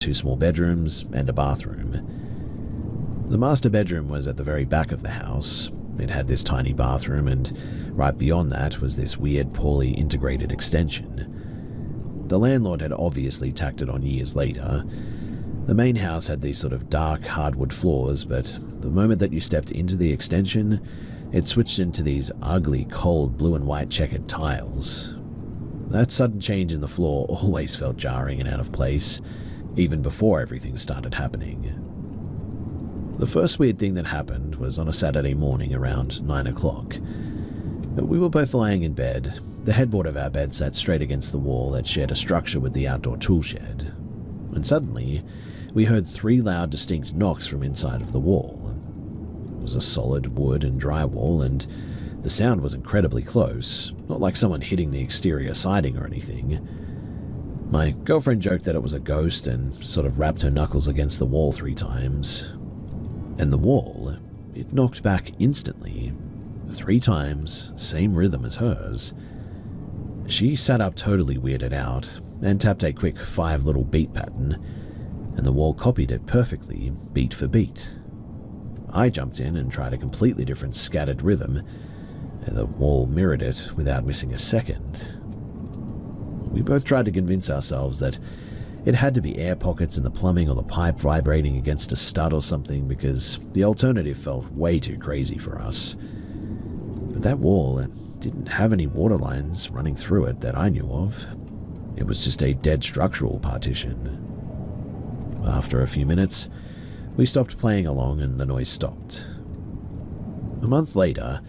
2 small bedrooms, and a bathroom. The master bedroom was at the very back of the house. It had this tiny bathroom, and right beyond that was this weird, poorly integrated extension. The landlord had obviously tacked it on years later. The main house had these sort of dark hardwood floors, but the moment that you stepped into the extension, it switched into these ugly, cold blue and white checkered tiles. That sudden change in the floor always felt jarring and out of place, even before everything started happening. The first weird thing that happened was on a Saturday morning around 9 o'clock. We were both lying in bed. The headboard of our bed sat straight against the wall that shared a structure with the outdoor tool shed. And suddenly, we heard 3 loud, distinct knocks from inside of the wall. It was a solid wood and drywall, and the sound was incredibly close, not like someone hitting the exterior siding or anything. My girlfriend joked that it was a ghost and sort of rapped her knuckles against the wall 3 times. And the wall, it knocked back instantly. 3 times, same rhythm as hers. She sat up totally weirded out and tapped a quick 5 little beat pattern, and the wall copied it perfectly, beat for beat. I jumped in and tried a completely different scattered rhythm, and the wall mirrored it without missing a second. We both tried to convince ourselves that it had to be air pockets in the plumbing or the pipe vibrating against a stud or something, because the alternative felt way too crazy for us. But that wall, it didn't have any water lines running through it that I knew of. It was just a dead structural partition. After a few minutes, we stopped playing along and the noise stopped. A month later,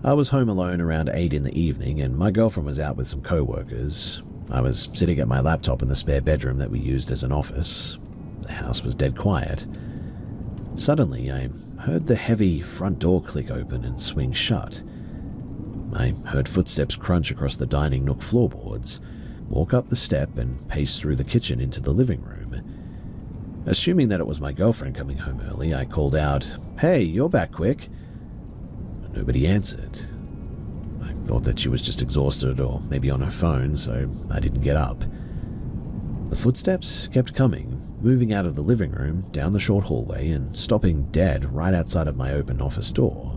I was home alone around 8 in the evening, and my girlfriend was out with some co-workers. I was sitting at my laptop in the spare bedroom that we used as an office. The house was dead quiet. Suddenly, I heard the heavy front door click open and swing shut. I heard footsteps crunch across the dining nook floorboards, walk up the step, and pace through the kitchen into the living room. Assuming that it was my girlfriend coming home early, I called out, "Hey, you're back quick." Nobody answered. I thought that she was just exhausted or maybe on her phone, so I didn't get up. The footsteps kept coming, moving out of the living room, down the short hallway, and stopping dead right outside of my open office door.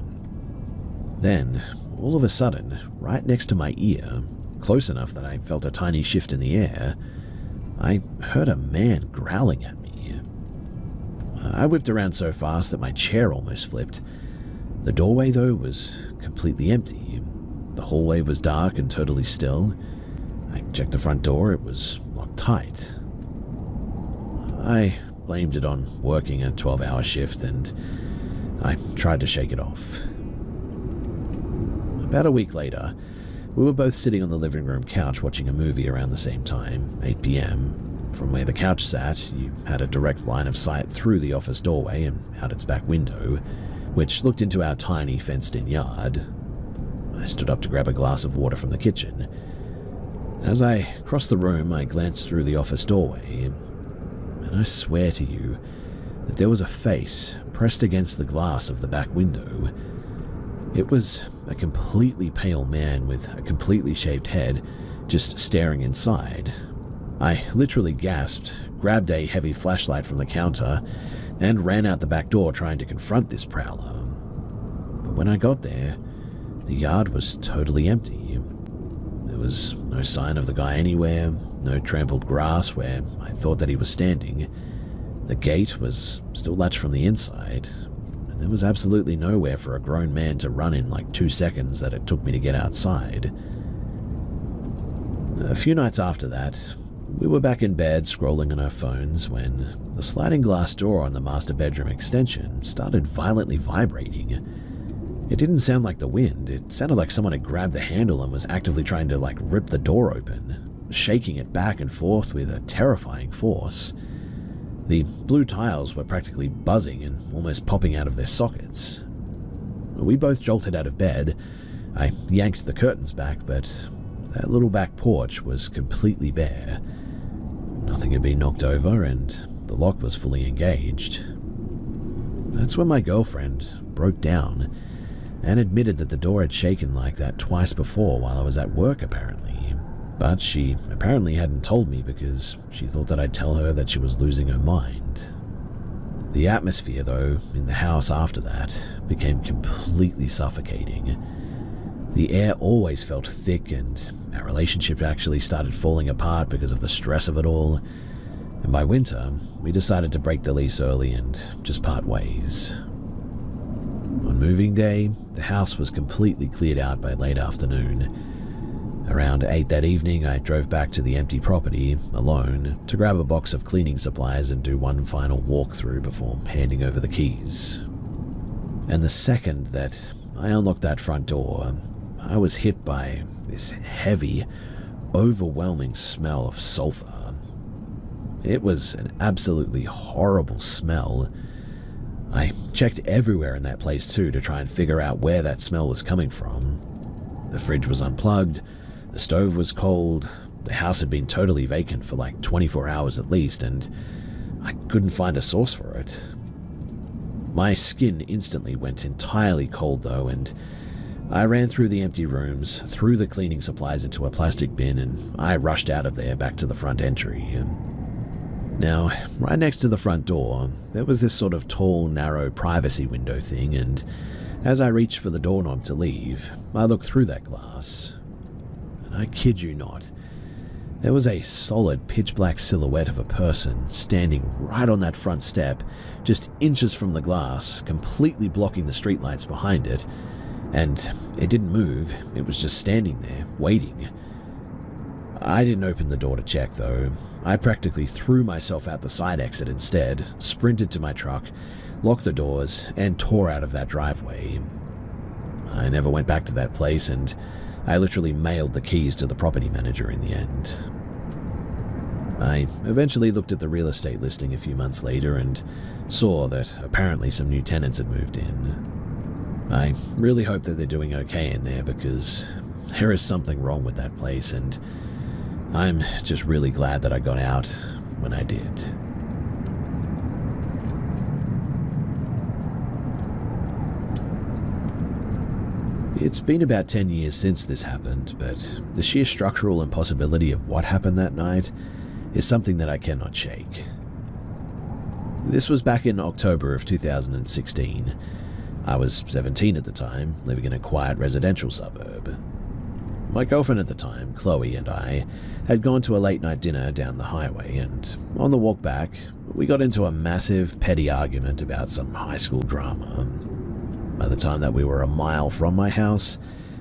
Then, all of a sudden, right next to my ear, close enough that I felt a tiny shift in the air, I heard a man growling at me. I whipped around so fast that my chair almost flipped. The doorway, though, was completely empty. The hallway was dark and totally still. I checked the front door, it was locked tight. I blamed it on working a 12-hour shift, and I tried to shake it off. About a week later, we were both sitting on the living room couch watching a movie around the same time, 8 p.m. From where the couch sat, you had a direct line of sight through the office doorway and out its back window, which looked into our tiny fenced-in yard. I stood up to grab a glass of water from the kitchen. As I crossed the room, I glanced through the office doorway, and I swear to you that there was a face pressed against the glass of the back window. It was a completely pale man with a completely shaved head, just staring inside. I literally gasped, grabbed a heavy flashlight from the counter, and ran out the back door trying to confront this prowler. But when I got there, the yard was totally empty. There was no sign of the guy anywhere, no trampled grass where I thought that he was standing. The gate was still latched from the inside, and there was absolutely nowhere for a grown man to run in like 2 seconds that it took me to get outside. A few nights after that, we were back in bed scrolling on our phones when the sliding glass door on the master bedroom extension started violently vibrating. It didn't sound like the wind, it sounded like someone had grabbed the handle and was actively trying to rip the door open, shaking it back and forth with a terrifying force. The blue tiles were practically buzzing and almost popping out of their sockets. We both jolted out of bed. I yanked the curtains back, but that little back porch was completely bare. Nothing had been knocked over, and the lock was fully engaged. That's when my girlfriend broke down and admitted that the door had shaken like that twice before while I was at work, apparently. But she apparently hadn't told me because she thought that I'd tell her that she was losing her mind. The atmosphere, though, in the house after that became completely suffocating. The air always felt thick, and our relationship actually started falling apart because of the stress of it all. And by winter, we decided to break the lease early and just part ways. On moving day, the house was completely cleared out by late afternoon. Around 8 that evening, I drove back to the empty property, alone, to grab a box of cleaning supplies and do one final walkthrough before handing over the keys. And the second that I unlocked that front door, I was hit by this heavy, overwhelming smell of sulfur. It was an absolutely horrible smell. I checked everywhere in that place too to try and figure out where that smell was coming from. The fridge was unplugged, the stove was cold, the house had been totally vacant for like 24 hours at least, and I couldn't find a source for it. My skin instantly went entirely cold though, and I ran through the empty rooms, threw the cleaning supplies into a plastic bin, and I rushed out of there back to the front entry. Now, right next to the front door, there was this sort of tall, narrow privacy window thing, and as I reached for the doorknob to leave, I looked through that glass. And I kid you not, there was a solid pitch-black silhouette of a person standing right on that front step, just inches from the glass, completely blocking the streetlights behind it, and it didn't move, it was just standing there, waiting. I didn't open the door to check though. I practically threw myself out the side exit instead, sprinted to my truck, locked the doors, and tore out of that driveway. I never went back to that place, and I literally mailed the keys to the property manager in the end. I eventually looked at the real estate listing a few months later and saw that apparently some new tenants had moved in. I really hope that they're doing okay in there because there is something wrong with that place, and I'm just really glad that I got out when I did. It's been about 10 years since this happened, but the sheer structural impossibility of what happened that night is something that I cannot shake. This was back in October of 2016. I was 17 at the time, living in a quiet residential suburb. My girlfriend at the time, Chloe, and I had gone to a late-night dinner down the highway, and on the walk back, we got into a massive, petty argument about some high school drama. By the time that we were a mile from my house,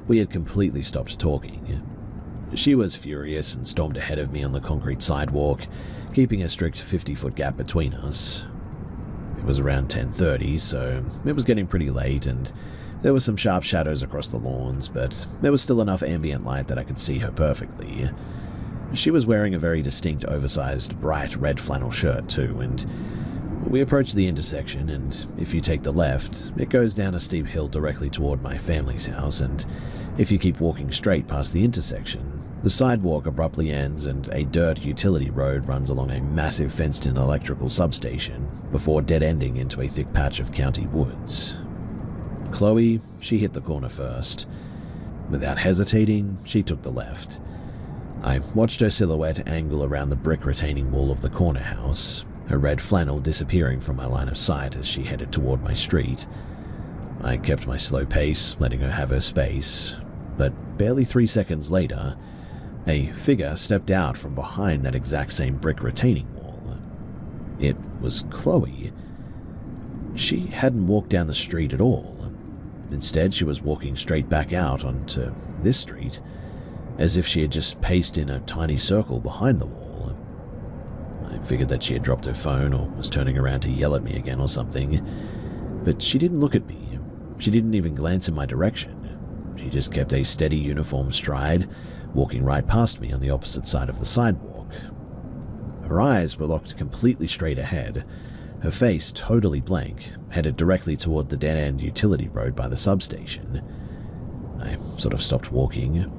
we had completely stopped talking. She was furious and stormed ahead of me on the concrete sidewalk, keeping a strict 50-foot gap between us. It was around 10:30, so it was getting pretty late, and there were some sharp shadows across the lawns, but there was still enough ambient light that I could see her perfectly. She was wearing a very distinct, oversized, bright red flannel shirt too, and we approached the intersection, and if you take the left, it goes down a steep hill directly toward my family's house, and if you keep walking straight past the intersection, the sidewalk abruptly ends and a dirt utility road runs along a massive fenced-in electrical substation before dead-ending into a thick patch of county woods. Chloe, she hit the corner first. Without hesitating, she took the left. I watched her silhouette angle around the brick retaining wall of the corner house, her red flannel disappearing from my line of sight as she headed toward my street. I kept my slow pace, letting her have her space, but barely 3 seconds later, a figure stepped out from behind that exact same brick retaining wall. It was Chloe. She hadn't walked down the street at all. Instead, she was walking straight back out onto this street, as if she had just paced in a tiny circle behind the wall. I figured that she had dropped her phone or was turning around to yell at me again or something, but she didn't look at me. She didn't even glance in my direction. She just kept a steady uniform stride, walking right past me on the opposite side of the sidewalk. Her eyes were locked completely straight ahead, her face totally blank, headed directly toward the dead-end utility road by the substation. I sort of stopped walking.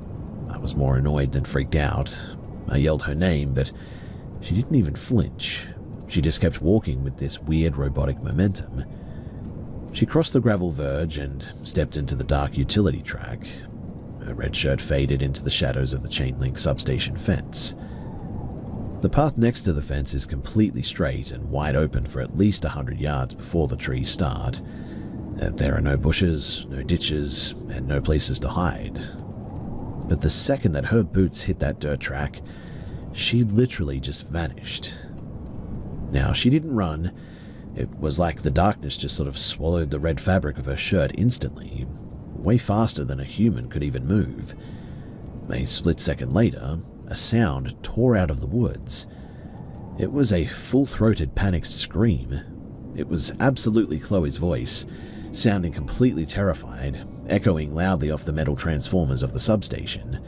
I was more annoyed than freaked out. I yelled her name, but she didn't even flinch. She just kept walking with this weird robotic momentum. She crossed the gravel verge and stepped into the dark utility track. Her red shirt faded into the shadows of the chain-link substation fence. The path next to the fence is completely straight and wide open for at least 100 yards before the trees start. There are no bushes, no ditches, and no places to hide. But the second that her boots hit that dirt track, she literally just vanished. Now, she didn't run. It was like the darkness just sort of swallowed the red fabric of her shirt instantly, way faster than a human could even move. A split second later, a sound tore out of the woods. It was a full-throated, panicked scream. It was absolutely Chloe's voice, sounding completely terrified, echoing loudly off the metal transformers of the substation.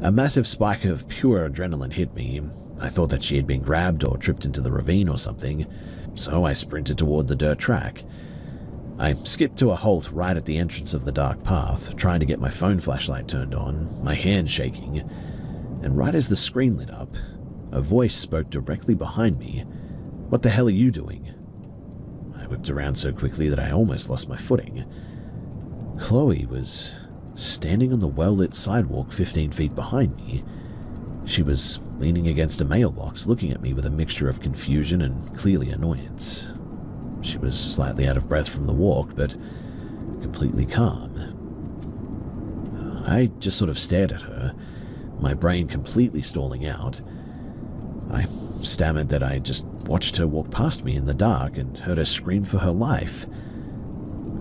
A massive spike of pure adrenaline hit me. I thought that she had been grabbed or tripped into the ravine or something, so I sprinted toward the dirt track. I skipped to a halt right at the entrance of the dark path, trying to get my phone flashlight turned on, my hand shaking, and right as the screen lit up, a voice spoke directly behind me. "What the hell are you doing?" I whipped around so quickly that I almost lost my footing. Chloe was standing on the well-lit sidewalk 15 feet behind me. She was leaning against a mailbox, looking at me with a mixture of confusion and clearly annoyance. She was slightly out of breath from the walk, but completely calm. I just sort of stared at her, my brain completely stalling out. I stammered that I just watched her walk past me in the dark and heard her scream for her life.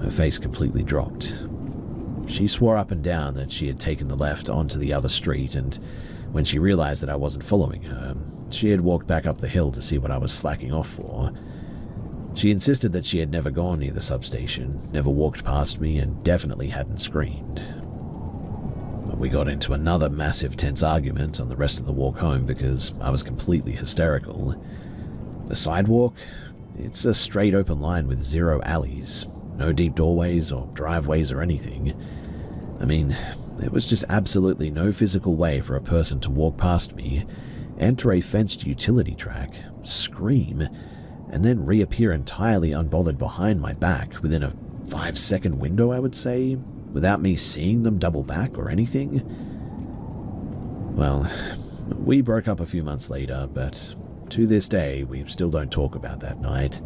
Her face completely dropped. She swore up and down that she had taken the left onto the other street, and when she realized that I wasn't following her, she had walked back up the hill to see what I was slacking off for. She insisted that she had never gone near the substation, never walked past me, and definitely hadn't screamed. We got into another massive tense argument on the rest of the walk home because I was completely hysterical. The sidewalk? It's a straight open line with 0 alleys, no deep doorways or driveways or anything. I mean, there was just absolutely no physical way for a person to walk past me, enter a fenced utility track, scream, and then reappear entirely unbothered behind my back within a 5-second window, I would say, without me seeing them double back or anything. Well, we broke up a few months later, but to this day, we still don't talk about that night.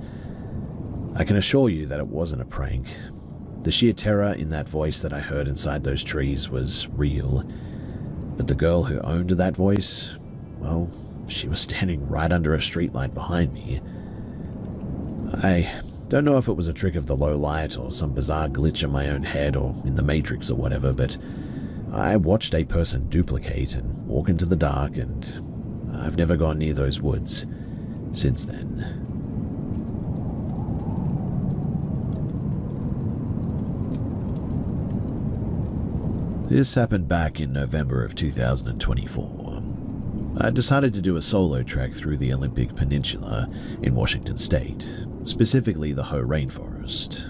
I can assure you that it wasn't a prank. The sheer terror in that voice that I heard inside those trees was real. But the girl who owned that voice, well, she was standing right under a streetlight behind me. I don't know if it was a trick of the low light or some bizarre glitch in my own head or in the Matrix or whatever, but I watched a person duplicate and walk into the dark, and I've never gone near those woods since then. This happened back in November of 2024. I decided to do a solo trek through the Olympic Peninsula in Washington State, specifically the Hoh Rainforest.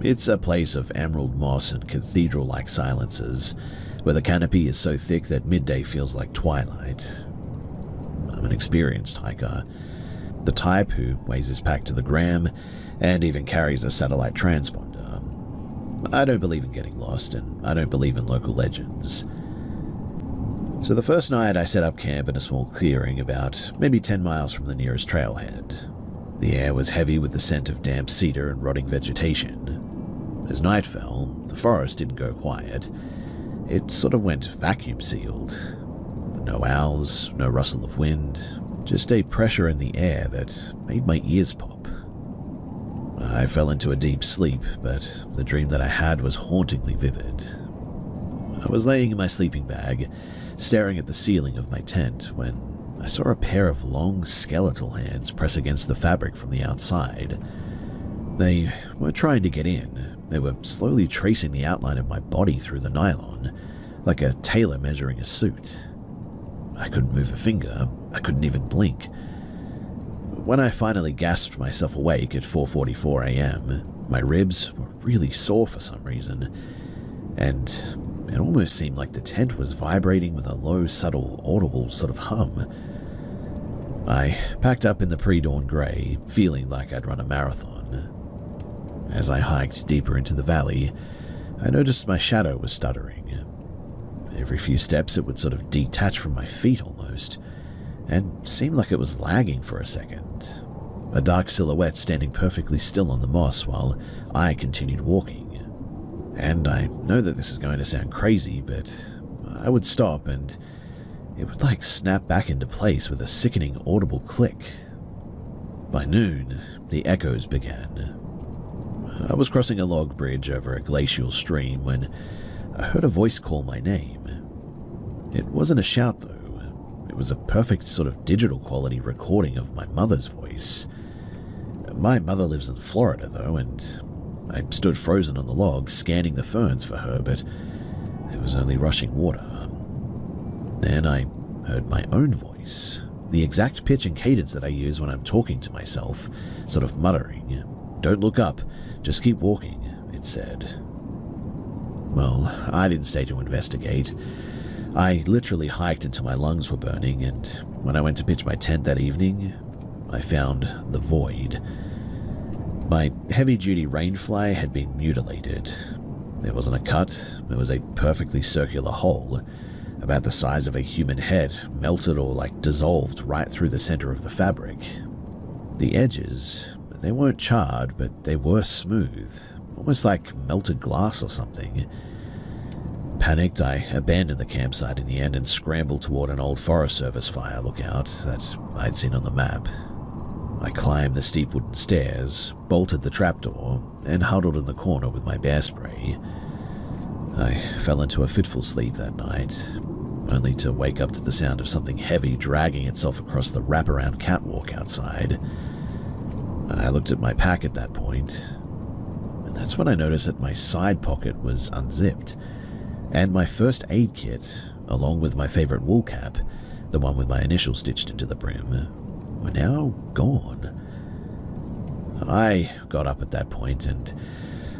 It's a place of emerald moss and cathedral-like silences, where the canopy is so thick that midday feels like twilight. I'm an experienced hiker, the type who weighs his pack to the gram and even carries a satellite transponder. I don't believe in getting lost, and I don't believe in local legends. So the first night I set up camp in a small clearing about maybe 10 miles from the nearest trailhead. The air was heavy with the scent of damp cedar and rotting vegetation. As night fell, the forest didn't go quiet. It sort of went vacuum-sealed. No owls, no rustle of wind, just a pressure in the air that made my ears pop. I fell into a deep sleep, but the dream that I had was hauntingly vivid. I was laying in my sleeping bag, staring at the ceiling of my tent, when I saw a pair of long skeletal hands press against the fabric from the outside. They weren't trying to get in. They were slowly tracing the outline of my body through the nylon, like a tailor measuring a suit. I couldn't move a finger. I couldn't even blink. When I finally gasped myself awake at 4:44 a.m., my ribs were really sore for some reason, and it almost seemed like the tent was vibrating with a low, subtle, audible sort of hum. I packed up in the pre-dawn grey, feeling like I'd run a marathon. As I hiked deeper into the valley, I noticed my shadow was stuttering. Every few steps it would sort of detach from my feet almost, and seemed like it was lagging for a second. A dark silhouette standing perfectly still on the moss while I continued walking. And I know that this is going to sound crazy, but I would stop and it would like snap back into place with a sickening audible click. By noon, the echoes began. I was crossing a log bridge over a glacial stream when I heard a voice call my name. It wasn't a shout though. It was a perfect sort of digital quality recording of my mother's voice. My mother lives in Florida though, and I stood frozen on the log scanning the ferns for her, but it was only rushing water. Then I heard my own voice, the exact pitch and cadence that I use when I'm talking to myself, sort of muttering. "Don't look up, just keep walking," it said. Well, I didn't stay to investigate. I literally hiked until my lungs were burning, and when I went to pitch my tent that evening, I found the void. My heavy-duty rainfly had been mutilated. There wasn't a cut, there was a perfectly circular hole, about the size of a human head, melted or like dissolved right through the center of the fabric. The edges, they weren't charred, but they were smooth, almost like melted glass or something. Panicked, I abandoned the campsite in the end and scrambled toward an old Forest Service fire lookout that I'd seen on the map. I climbed the steep wooden stairs, bolted the trapdoor, and huddled in the corner with my bear spray. I fell into a fitful sleep that night, only to wake up to the sound of something heavy dragging itself across the wraparound catwalk outside. I looked at my pack at that point, and that's when I noticed that my side pocket was unzipped, and my first aid kit, along with my favorite wool cap, the one with my initials stitched into the brim, were now gone. I got up at that point and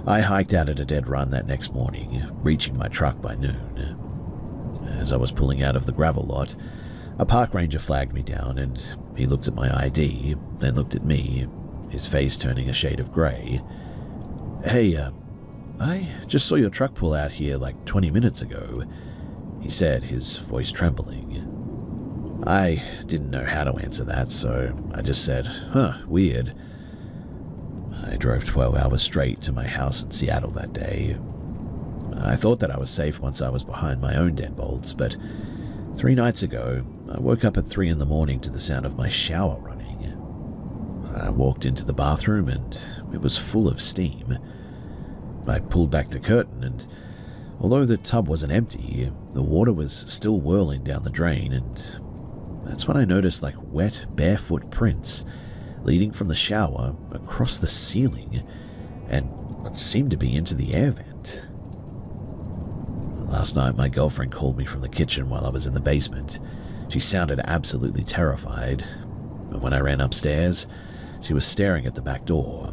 I hiked out at a dead run that next morning, reaching my truck by noon. As I was pulling out of the gravel lot, a park ranger flagged me down and he looked at my ID, then looked at me, his face turning a shade of grey. "Hey, I just saw your truck pull out here like 20 minutes ago," he said, his voice trembling. I didn't know how to answer that, so I just said, "Huh, weird." I drove 12 hours straight to my house in Seattle that day. I thought that I was safe once I was behind my own deadbolts, but 3 nights ago, I woke up at 3 in the morning to the sound of my shower running. I walked into the bathroom and it was full of steam. I pulled back the curtain and although the tub wasn't empty, the water was still whirling down the drain, and that's when I noticed like wet, barefoot prints leading from the shower across the ceiling and what seemed to be into the air vent. Last night, my girlfriend called me from the kitchen while I was in the basement. She sounded absolutely terrified, but when I ran upstairs, she was staring at the back door.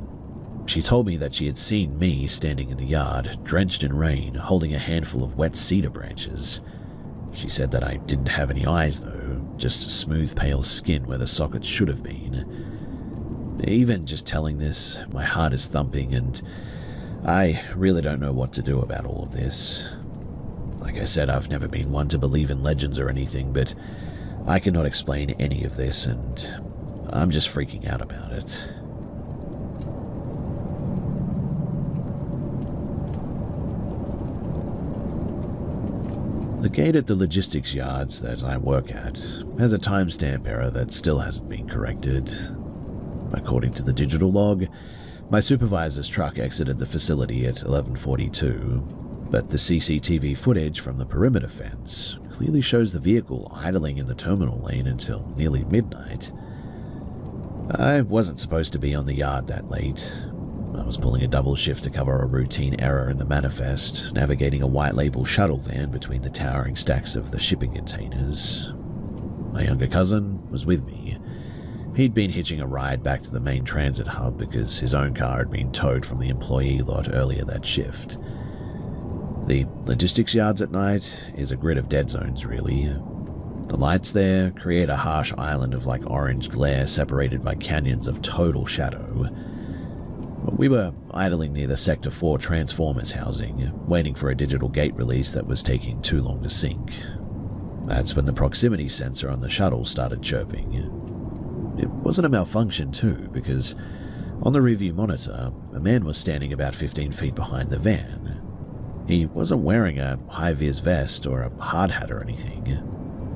She told me that she had seen me standing in the yard, drenched in rain, holding a handful of wet cedar branches. She said that I didn't have any eyes though, just smooth pale skin where the sockets should have been. Even just telling this, my heart is thumping and I really don't know what to do about all of this. Like I said, I've never been one to believe in legends or anything, but I cannot explain any of this and I'm just freaking out about it. The gate at the logistics yards that I work at has a timestamp error that still hasn't been corrected. According to the digital log, my supervisor's truck exited the facility at 11:42, but the CCTV footage from the perimeter fence clearly shows the vehicle idling in the terminal lane until nearly midnight. I wasn't supposed to be on the yard that late. I was pulling a double shift to cover a routine error in the manifest, navigating a white label shuttle van between the towering stacks of the shipping containers. My younger cousin was with me. He'd been hitching a ride back to the main transit hub because his own car had been towed from the employee lot earlier that shift. The logistics yards at night is a grid of dead zones, really. The lights there create a harsh island of like orange glare separated by canyons of total shadow. We were idling near the Sector 4 Transformers housing, waiting for a digital gate release that was taking too long to sync. That's when the proximity sensor on the shuttle started chirping. It wasn't a malfunction too, because on the rearview monitor, a man was standing about 15 feet behind the van. He wasn't wearing a high-vis vest or a hard hat or anything.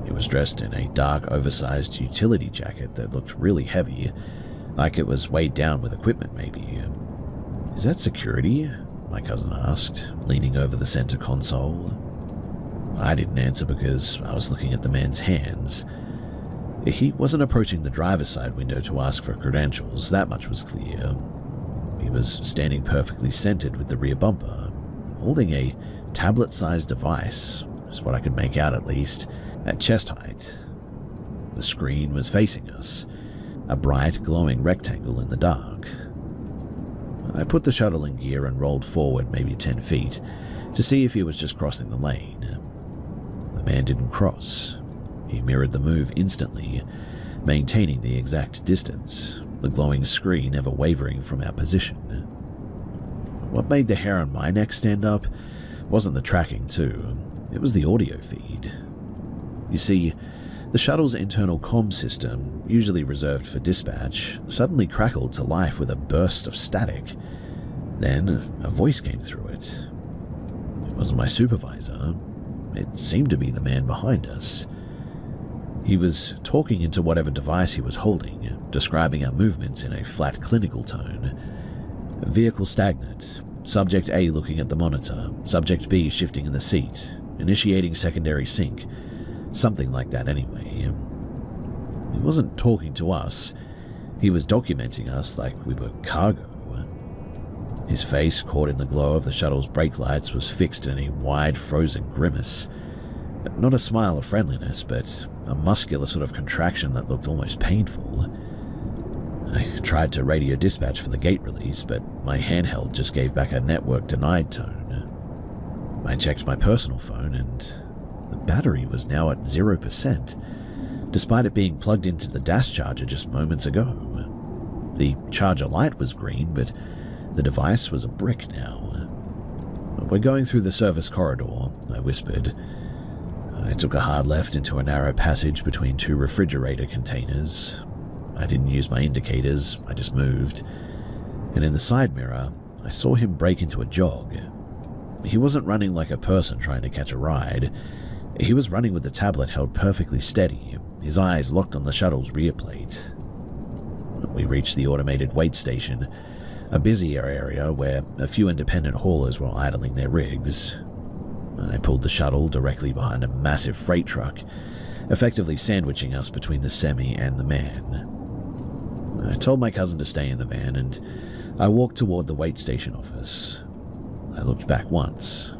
He was dressed in a dark, oversized utility jacket that looked really heavy, like it was weighed down with equipment maybe. "Is that security?" my cousin asked, leaning over the center console. I didn't answer because I was looking at the man's hands. He wasn't approaching the driver's side window to ask for credentials, that much was clear. He was standing perfectly centered with the rear bumper, holding a tablet-sized device, is what I could make out at least, at chest height. The screen was facing us, a bright, glowing rectangle in the dark. I put the shuttle in gear and rolled forward maybe 10 feet to see if he was just crossing the lane. The man didn't cross. He mirrored the move instantly, maintaining the exact distance, the glowing screen ever wavering from our position. What made the hair on my neck stand up wasn't the tracking too, it was the audio feed. You see, the shuttle's internal comm system, usually reserved for dispatch, suddenly crackled to life with a burst of static. Then a voice came through it. It wasn't my supervisor. It seemed to be the man behind us. He was talking into whatever device he was holding, describing our movements in a flat clinical tone. Vehicle stagnant. Subject A looking at the monitor. Subject B shifting in the seat. Initiating secondary sync. Something like that anyway. He wasn't talking to us. He was documenting us like we were cargo. His face, caught in the glow of the shuttle's brake lights, was fixed in a wide, frozen grimace. Not a smile of friendliness, but a muscular sort of contraction that looked almost painful. I tried to radio dispatch for the gate release, but my handheld just gave back a network denied tone. I checked my personal phone, and the battery was now at 0%, despite it being plugged into the dash charger just moments ago. The charger light was green, but the device was a brick now. "We're going through the service corridor," I whispered. I took a hard left into a narrow passage between two refrigerator containers. I didn't use my indicators, I just moved. And in the side mirror, I saw him break into a jog. He wasn't running like a person trying to catch a ride. He was running with the tablet held perfectly steady, his eyes locked on the shuttle's rear plate. We reached the automated wait station, a busier area where a few independent haulers were idling their rigs. I pulled the shuttle directly behind a massive freight truck, effectively sandwiching us between the semi and the man. I told my cousin to stay in the van, and I walked toward the wait station office. I looked back once.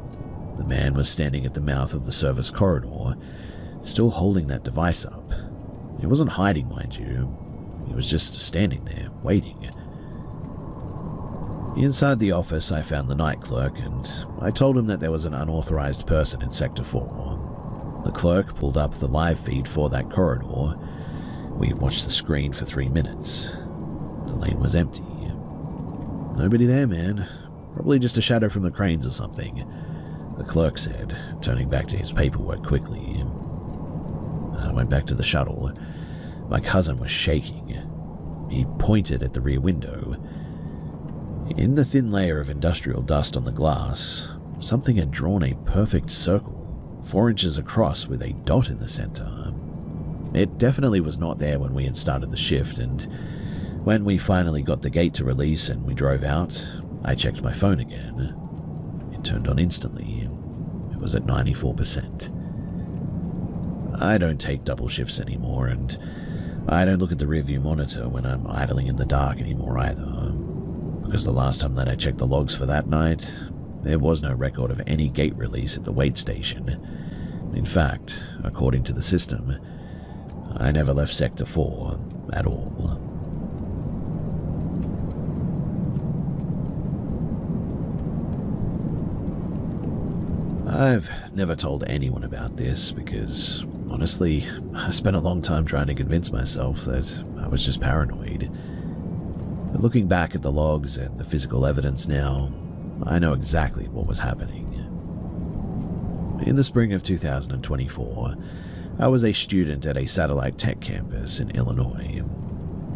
The man was standing at the mouth of the service corridor, still holding that device up. He wasn't hiding, mind you. He was just standing there, waiting. Inside the office, I found the night clerk, and I told him that there was an unauthorized person in Sector 4. The clerk pulled up the live feed for that corridor. We watched the screen for 3 minutes. The lane was empty. "Nobody there, man. Probably just a shadow from the cranes or something," the clerk said, turning back to his paperwork quickly. I went back to the shuttle. My cousin was shaking. He pointed at the rear window. In the thin layer of industrial dust on the glass, something had drawn a perfect circle, 4 inches across with a dot in the center. It definitely was not there when we had started the shift, and when we finally got the gate to release and we drove out, I checked my phone again. It turned on instantly. It was at 94%. I don't take double shifts anymore, and I don't look at the rearview monitor when I'm idling in the dark anymore either. Because the last time that I checked the logs for that night, there was no record of any gate release at the wait station. In fact, according to the system, I never left Sector 4 at all. I've never told anyone about this because, honestly, I spent a long time trying to convince myself that I was just paranoid. But looking back at the logs and the physical evidence now, I know exactly what was happening. In the spring of 2024, I was a student at a satellite tech campus in Illinois.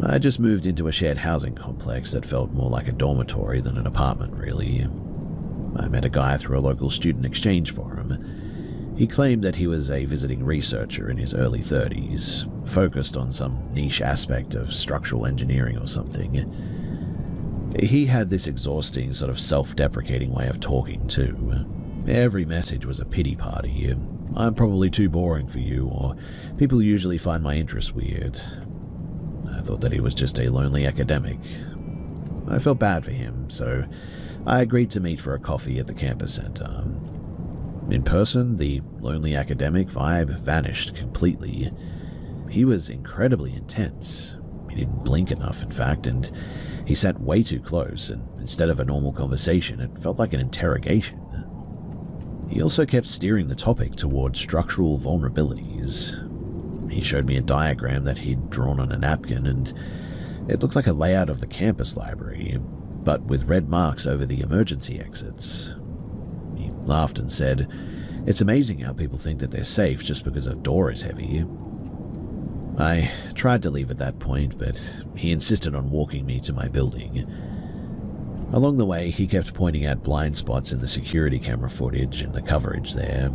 I just moved into a shared housing complex that felt more like a dormitory than an apartment, really. I met a guy through a local student exchange forum. He claimed that he was a visiting researcher in his early 30s, focused on some niche aspect of structural engineering or something. He had this exhausting, sort of self-deprecating way of talking, too. Every message was a pity party. I'm probably too boring for you, or people usually find my interests weird. I thought that he was just a lonely academic. I felt bad for him, so I agreed to meet for a coffee at the campus center. In person, the lonely academic vibe vanished completely. He was incredibly intense. He didn't blink enough, in fact, and he sat way too close, and instead of a normal conversation, it felt like an interrogation. He also kept steering the topic toward structural vulnerabilities. He showed me a diagram that he'd drawn on a napkin, and it looked like a layout of the campus library, but with red marks over the emergency exits. He laughed and said, "It's amazing how people think that they're safe just because a door is heavy." I tried to leave at that point, but he insisted on walking me to my building. Along the way, he kept pointing out blind spots in the security camera footage and the coverage there.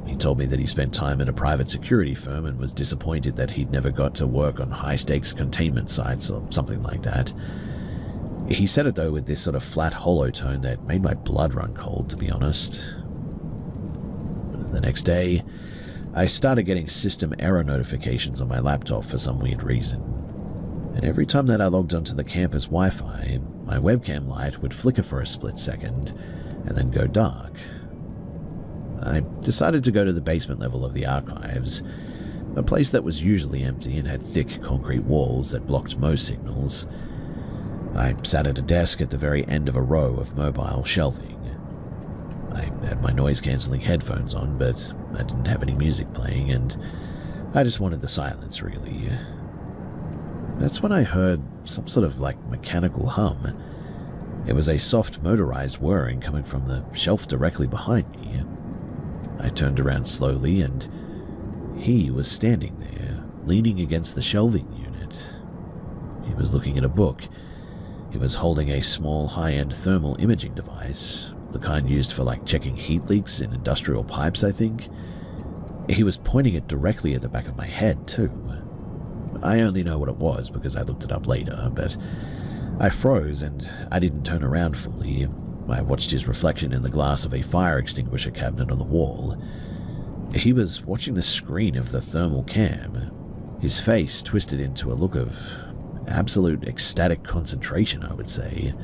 He told me that he spent time at a private security firm and was disappointed that he'd never got to work on high-stakes containment sites or something like that. He said it, though, with this sort of flat, hollow tone that made my blood run cold, to be honest. The next day, I started getting system error notifications on my laptop for some weird reason. And every time that I logged onto the campus Wi-Fi, my webcam light would flicker for a split second and then go dark. I decided to go to the basement level of the archives, a place that was usually empty and had thick concrete walls that blocked most signals. I sat at a desk at the very end of a row of mobile shelving. I had my noise-cancelling headphones on, but I didn't have any music playing, and I just wanted the silence, really. That's when I heard some sort of, mechanical hum. It was a soft motorized whirring coming from the shelf directly behind me. I turned around slowly, and he was standing there, leaning against the shelving unit. He was looking at a book. He was holding a small, high-end thermal imaging device, the kind used for, checking heat leaks in industrial pipes, I think. He was pointing it directly at the back of my head, too. I only know what it was because I looked it up later, but I froze and I didn't turn around fully. I watched his reflection in the glass of a fire extinguisher cabinet on the wall. He was watching the screen of the thermal cam, his face twisted into a look of absolute ecstatic concentration, I would say.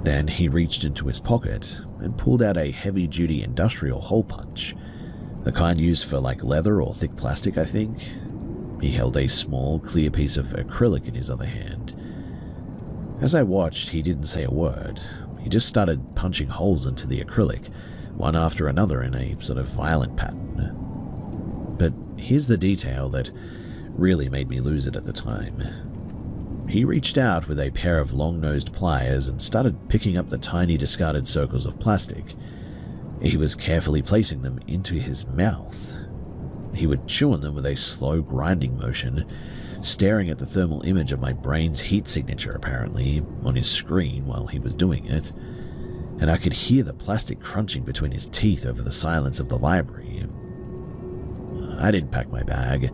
Then he reached into his pocket and pulled out a heavy-duty industrial hole punch, the kind used for leather or thick plastic, I think. He held a small, clear piece of acrylic in his other hand. As I watched, he didn't say a word. He just started punching holes into the acrylic, one after another in a sort of violent pattern. But here's the detail that really made me lose it at the time. He reached out with a pair of long-nosed pliers and started picking up the tiny discarded circles of plastic. He was carefully placing them into his mouth. He would chew on them with a slow grinding motion, staring at the thermal image of my brain's heat signature, apparently, on his screen while he was doing it, and I could hear the plastic crunching between his teeth over the silence of the library. I didn't pack my bag.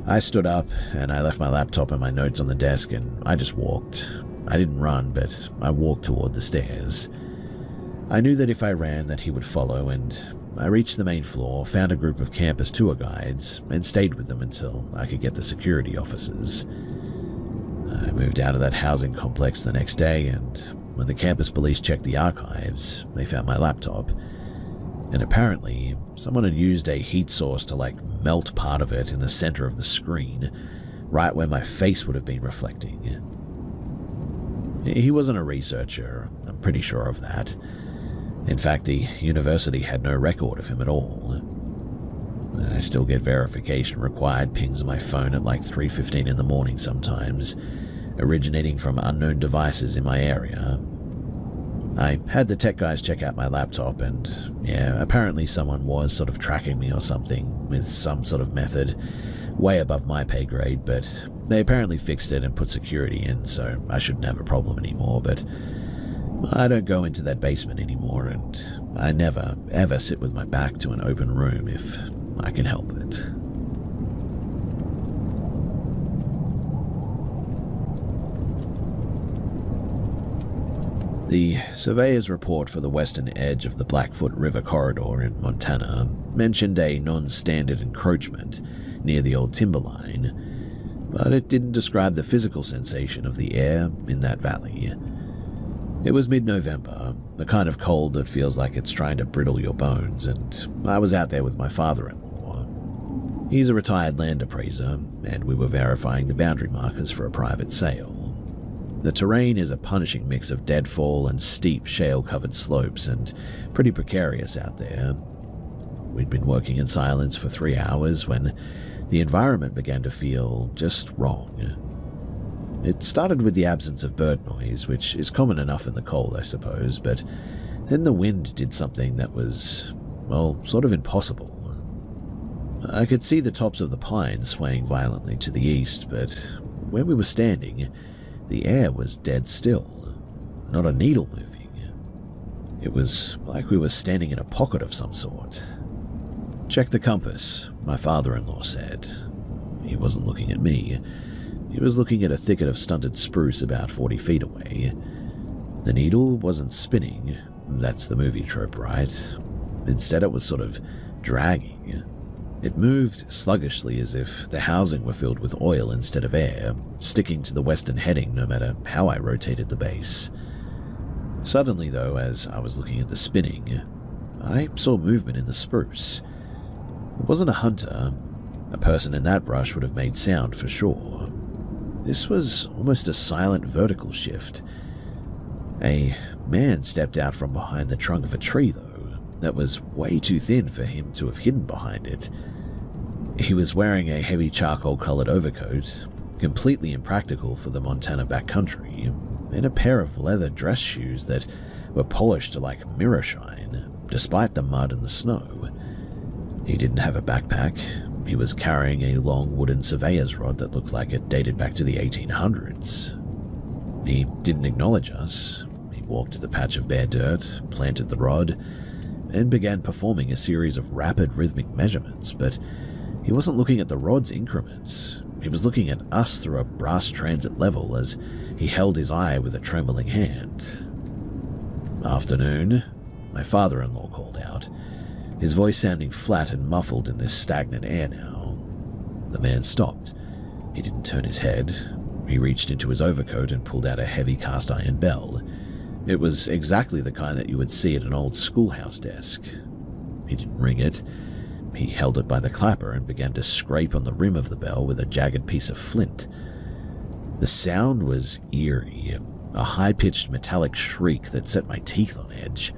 I stood up, and I left my laptop and my notes on the desk, and I just walked. I didn't run, but I walked toward the stairs. I knew that if I ran, that he would follow, and I reached the main floor, found a group of campus tour guides, and stayed with them until I could get the security officers. I moved out of that housing complex the next day, and when the campus police checked the archives, they found my laptop. And apparently, someone had used a heat source to melt part of it in the center of the screen, right where my face would have been reflecting. He wasn't a researcher, I'm pretty sure of that. In fact, the university had no record of him at all. I still get verification required pings on my phone at 3:15 in the morning sometimes, originating from unknown devices in my area. I had the tech guys check out my laptop, and yeah, apparently someone was sort of tracking me or something with some sort of method way above my pay grade, but they apparently fixed it and put security in, so I shouldn't have a problem anymore. But I don't go into that basement anymore, and I never, ever sit with my back to an open room if I can help it. The surveyor's report for the western edge of the Blackfoot River corridor in Montana mentioned a non-standard encroachment near the old timberline, but it didn't describe the physical sensation of the air in that valley. It was mid-November, the kind of cold that feels like it's trying to brittle your bones, and I was out there with my father-in-law. He's a retired land appraiser, and we were verifying the boundary markers for a private sale. The terrain is a punishing mix of deadfall and steep shale-covered slopes, and pretty precarious out there. We'd been working in silence for 3 hours when the environment began to feel just wrong. It started with the absence of bird noise, which is common enough in the cold, I suppose, but then the wind did something that was, well, sort of impossible. I could see the tops of the pines swaying violently to the east, but where we were standing, the air was dead still, not a needle moving. It was like we were standing in a pocket of some sort. "Check the compass," my father-in-law said. He wasn't looking at me. He was looking at a thicket of stunted spruce about 40 feet away. The needle wasn't spinning. That's the movie trope, right? Instead, it was sort of dragging. It moved sluggishly as if the housing were filled with oil instead of air, sticking to the western heading no matter how I rotated the base. Suddenly, though, as I was looking at the spinning, I saw movement in the spruce. It wasn't a hunter. A person in that brush would have made sound for sure. This was almost a silent vertical shift. A man stepped out from behind the trunk of a tree, though, that was way too thin for him to have hidden behind it. He was wearing a heavy charcoal-colored overcoat, completely impractical for the Montana backcountry, and a pair of leather dress shoes that were polished to like mirror shine, despite the mud and the snow. He didn't have a backpack. He was carrying a long wooden surveyor's rod that looked like it dated back to the 1800s. He didn't acknowledge us. He walked to the patch of bare dirt, planted the rod, and began performing a series of rapid rhythmic measurements, but he wasn't looking at the rod's increments. He was looking at us through a brass transit level as he held his eye with a trembling hand. "Afternoon," my father-in-law called out, his voice sounding flat and muffled in this stagnant air now. The man stopped. He didn't turn his head. He reached into his overcoat and pulled out a heavy cast-iron bell. It was exactly the kind that you would see at an old schoolhouse desk. He didn't ring it. He held it by the clapper and began to scrape on the rim of the bell with a jagged piece of flint. The sound was eerie, a high-pitched metallic shriek that set my teeth on edge.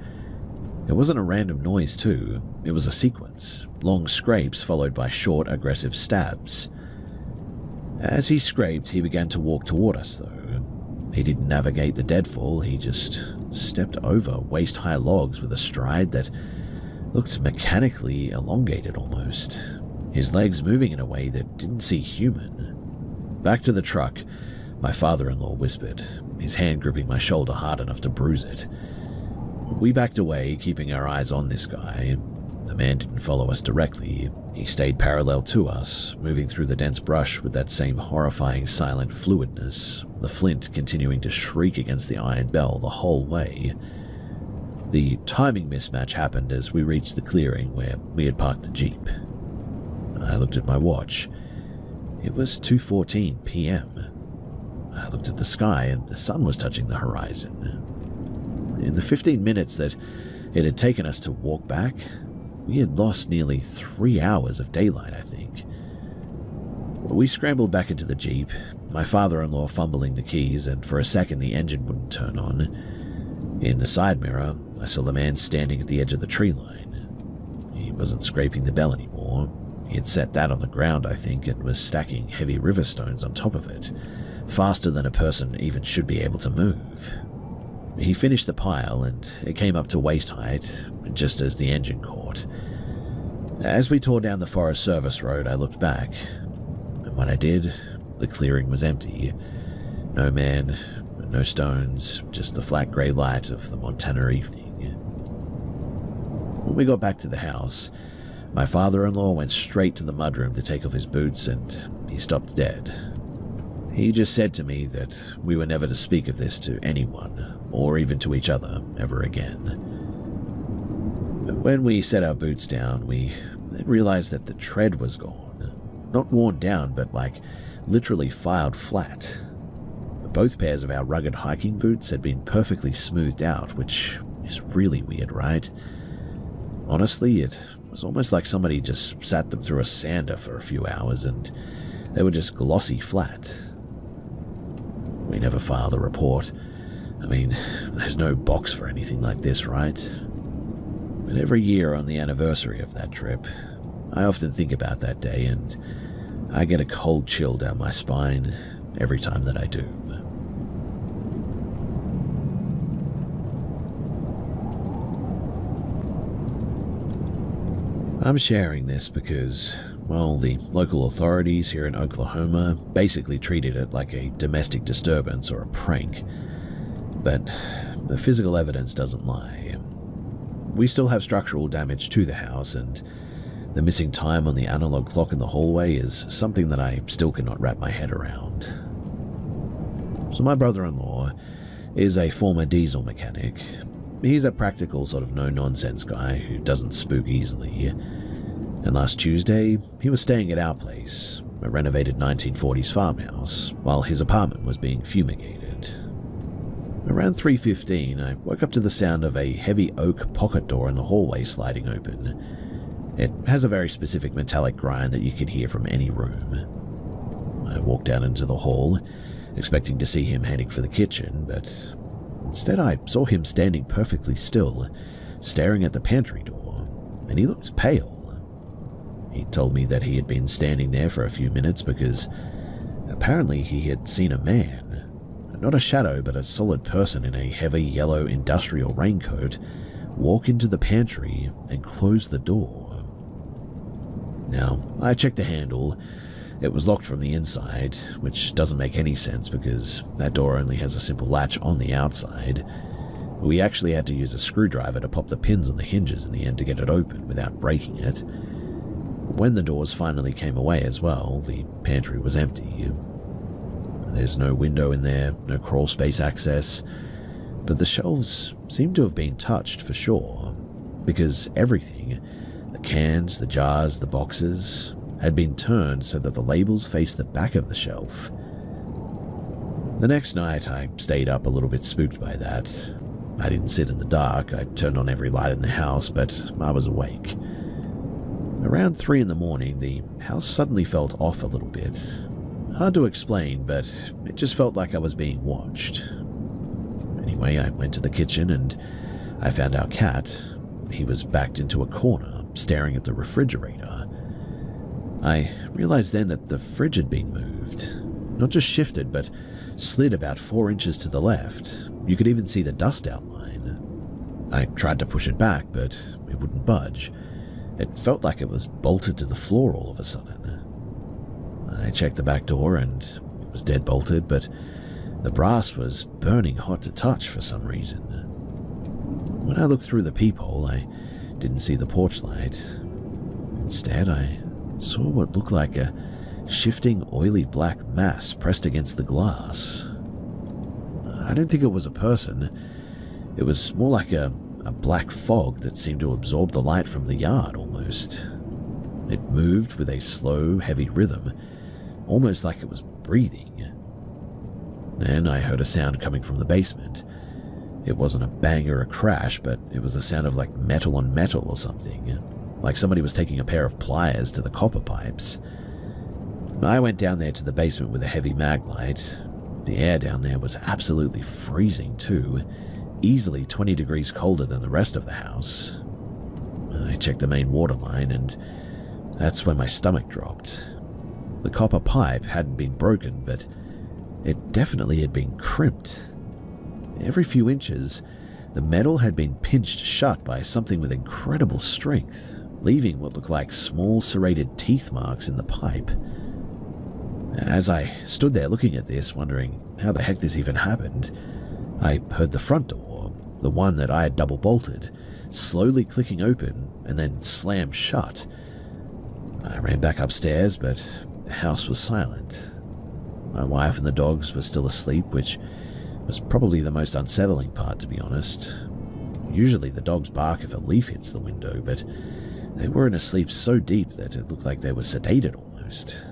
It wasn't a random noise, too. It was a sequence, long scrapes followed by short, aggressive stabs. As he scraped, he began to walk toward us, though. He didn't navigate the deadfall, he just stepped over waist-high logs with a stride that looked mechanically elongated almost, his legs moving in a way that didn't seem human. "Back to the truck," my father-in-law whispered, his hand gripping my shoulder hard enough to bruise it. We backed away, keeping our eyes on this guy. The man didn't follow us directly. He stayed parallel to us, moving through the dense brush with that same horrifying silent fluidness, the flint continuing to shriek against the iron bell the whole way. The timing mismatch happened as we reached the clearing where we had parked the Jeep. I looked at my watch. It was 2:14 p.m. I looked at the sky and the sun was touching the horizon. In the 15 minutes that it had taken us to walk back, we had lost nearly 3 hours of daylight, I think. We scrambled back into the Jeep, my father-in-law fumbling the keys, and for a second the engine wouldn't turn on. In the side mirror, I saw the man standing at the edge of the tree line. He wasn't scraping the bell anymore. He had set that on the ground, I think, and was stacking heavy river stones on top of it, faster than a person even should be able to move. He finished the pile and it came up to waist height just as the engine caught. As we tore down the Forest Service Road, I looked back, and when I did, the clearing was empty. No man, no stones, just the flat grey light of the Montana evening. When we got back to the house, my father-in-law went straight to the mudroom to take off his boots, and he stopped dead. He just said to me that we were never to speak of this to anyone, or even to each other, ever again. When we set our boots down, we then realized that the tread was gone. Not worn down, but literally filed flat. Both pairs of our rugged hiking boots had been perfectly smoothed out, which is really weird, right? Honestly, it was almost like somebody just sat them through a sander for a few hours and they were just glossy flat. We never filed a report. I mean, there's no box for anything like this, right? But every year on the anniversary of that trip, I often think about that day and I get a cold chill down my spine every time that I do. I'm sharing this because, well, the local authorities here in Oklahoma basically treated it like a domestic disturbance or a prank. But the physical evidence doesn't lie. We still have structural damage to the house, and the missing time on the analog clock in the hallway is something that I still cannot wrap my head around. So my brother-in-law is a former diesel mechanic. He's a practical sort of no-nonsense guy who doesn't spook easily. And last Tuesday, he was staying at our place, a renovated 1940s farmhouse, while his apartment was being fumigated. Around 3:15, I woke up to the sound of a heavy oak pocket door in the hallway sliding open. It has a very specific metallic grind that you can hear from any room. I walked down into the hall, expecting to see him heading for the kitchen, but instead I saw him standing perfectly still, staring at the pantry door, and he looked pale. He told me that he had been standing there for a few minutes because apparently he had seen a man, not a shadow but a solid person in a heavy yellow industrial raincoat, walk into the pantry and close the door. Now, I checked the handle. It was locked from the inside, which doesn't make any sense because that door only has a simple latch on the outside. We actually had to use a screwdriver to pop the pins on the hinges in the end to get it open without breaking it. When the doors finally came away as well, the pantry was empty. There's no window in there, no crawl space access, but the shelves seemed to have been touched for sure, because everything, the cans, the jars, the boxes, had been turned so that the labels faced the back of the shelf. The next night, I stayed up a little bit spooked by that. I didn't sit in the dark. I turned on every light in the house, but I was awake. Around 3 in the morning, the house suddenly felt off a little bit. Hard to explain, but it just felt like I was being watched. Anyway, I went to the kitchen and I found our cat. He was backed into a corner, staring at the refrigerator. I realized then that the fridge had been moved. Not just shifted, but slid about 4 inches to the left. You could even see the dust outline. I tried to push it back, but it wouldn't budge. It felt like it was bolted to the floor all of a sudden. I checked the back door and it was dead bolted, but the brass was burning hot to touch for some reason. When I looked through the peephole, I didn't see the porch light. Instead, I saw what looked like a shifting, oily black mass pressed against the glass. I didn't think it was a person. It was more like a black fog that seemed to absorb the light from the yard almost. It moved with a slow, heavy rhythm, almost like it was breathing. Then I heard a sound coming from the basement. It wasn't a bang or a crash, but it was the sound of like metal on metal or something, like somebody was taking a pair of pliers to the copper pipes. I went down there to the basement with a heavy mag light. The air down there was absolutely freezing too, easily 20 degrees colder than the rest of the house. I checked the main water line and that's when my stomach dropped. The copper pipe hadn't been broken, but It definitely had been crimped. Every few inches, the metal had been pinched shut by something with incredible strength, leaving what looked like small serrated teeth marks in the pipe. As I stood there looking at this, wondering how the heck this even happened, I heard the front door, the one that I had double bolted, slowly clicking open and then slam shut. I ran back upstairs, but the house was silent. My wife and the dogs were still asleep, which was probably the most unsettling part, to be honest. Usually the dogs bark if a leaf hits the window, but they weren't asleep so deep that it looked like they were sedated almost.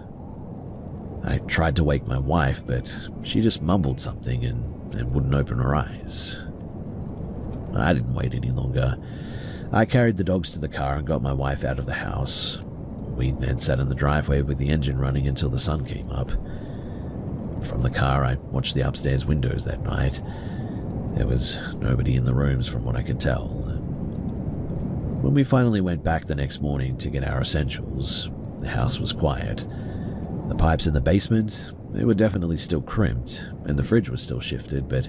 I tried to wake my wife, but she just mumbled something and wouldn't open her eyes. I didn't wait any longer. I carried the dogs to the car and got my wife out of the house. We then sat in the driveway with the engine running until the sun came up. From the car, I watched the upstairs windows that night. There was nobody in the rooms from what I could tell. When we finally went back the next morning to get our essentials, the house was quiet. The pipes in the basement, they were definitely still crimped, and the fridge was still shifted, but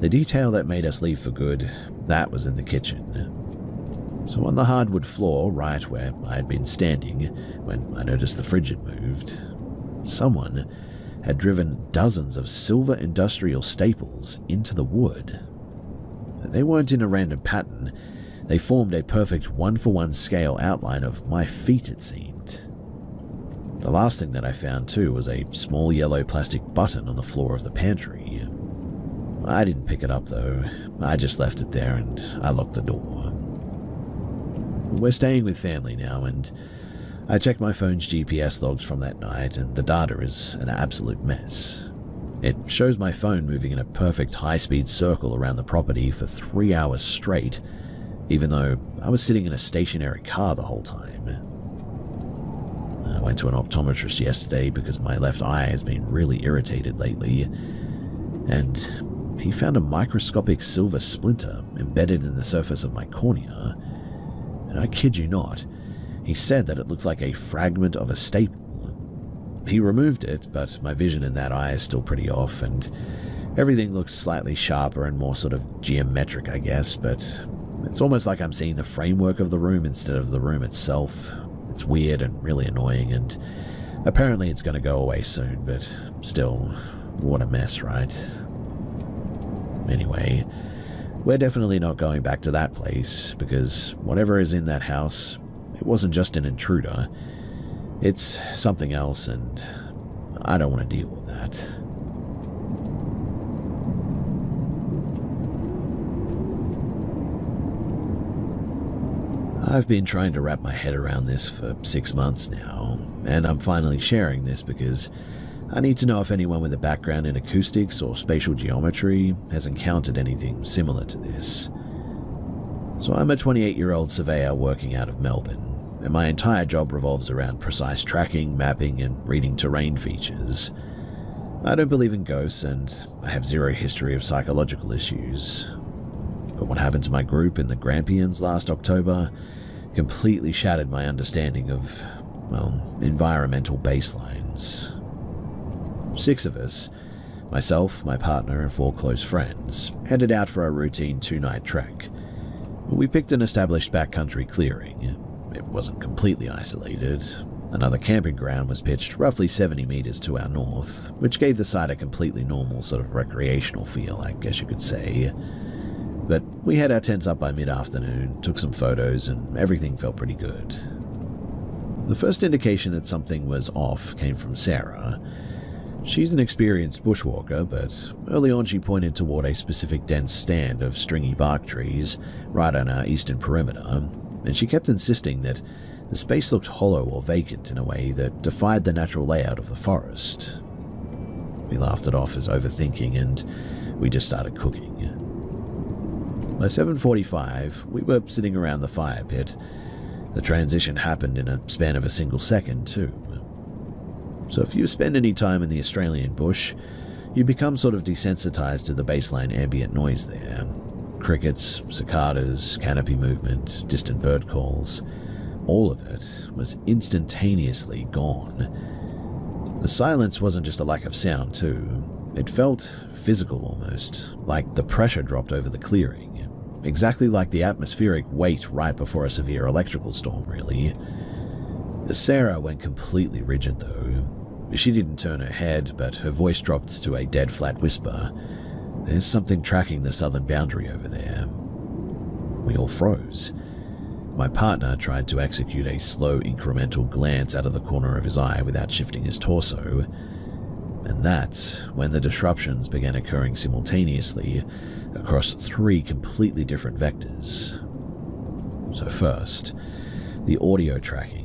the detail that made us leave for good, that was in the kitchen. So on the hardwood floor, right where I had been standing when I noticed the fridge had moved, someone had driven dozens of silver industrial staples into the wood. They weren't in a random pattern. They formed a perfect one-for-one scale outline of my feet, it seemed. The last thing that I found, too, was a small yellow plastic button on the floor of the pantry. I didn't pick it up, though. I just left it there and I locked the door. We're staying with family now, and I checked my phone's GPS logs from that night, and the data is an absolute mess. It shows my phone moving in a perfect high-speed circle around the property for 3 hours straight, even though I was sitting in a stationary car the whole time. I went to an optometrist yesterday because my left eye has been really irritated lately, and he found a microscopic silver splinter embedded in the surface of my cornea. And I kid you not, he said that it looked like a fragment of a staple. He removed it, but my vision in that eye is still pretty off, and everything looks slightly sharper and more sort of geometric, I guess, but it's almost like I'm seeing the framework of the room instead of the room itself. It's weird and really annoying, and apparently it's going to go away soon, but still, what a mess, right? Anyway, we're definitely not going back to that place, because whatever is in that house, it wasn't just an intruder. It's something else, and I don't want to deal with that. I've been trying to wrap my head around this for 6 months now, and I'm finally sharing this because I need to know if anyone with a background in acoustics or spatial geometry has encountered anything similar to this. So I'm a 28-year-old surveyor working out of Melbourne, and my entire job revolves around precise tracking, mapping, and reading terrain features. I don't believe in ghosts, and I have zero history of psychological issues. But what happened to my group in the Grampians last October completely shattered my understanding of, well, environmental baselines. 6 of us, myself, my partner, and 4 close friends, headed out for a routine 2-night trek. We picked an established backcountry clearing. It wasn't completely isolated. Another camping ground was pitched roughly 70 meters to our north, which gave the site a completely normal sort of recreational feel, I guess you could say. But we had our tents up by mid-afternoon, took some photos, and everything felt pretty good. The first indication that something was off came from Sarah. She's an experienced bushwalker, but early on she pointed toward a specific dense stand of stringy bark trees right on our eastern perimeter, and she kept insisting that the space looked hollow or vacant in a way that defied the natural layout of the forest. We laughed it off as overthinking, and we just started cooking. By 7:45, we were sitting around the fire pit. The transition happened in a span of a single second, too. So if you spend any time in the Australian bush, you become sort of desensitized to the baseline ambient noise there. Crickets, cicadas, canopy movement, distant bird calls. All of it was instantaneously gone. The silence wasn't just a lack of sound, too. It felt physical almost, like the pressure dropped over the clearing, exactly like the atmospheric weight right before a severe electrical storm, really. Sarah went completely rigid, though. She didn't turn her head, but her voice dropped to a dead flat whisper. "There's something tracking the southern boundary over there." We all froze. My partner tried to execute a slow, incremental glance out of the corner of his eye without shifting his torso. And that's when the disruptions began occurring simultaneously across 3 completely different vectors. So first, the audio tracking.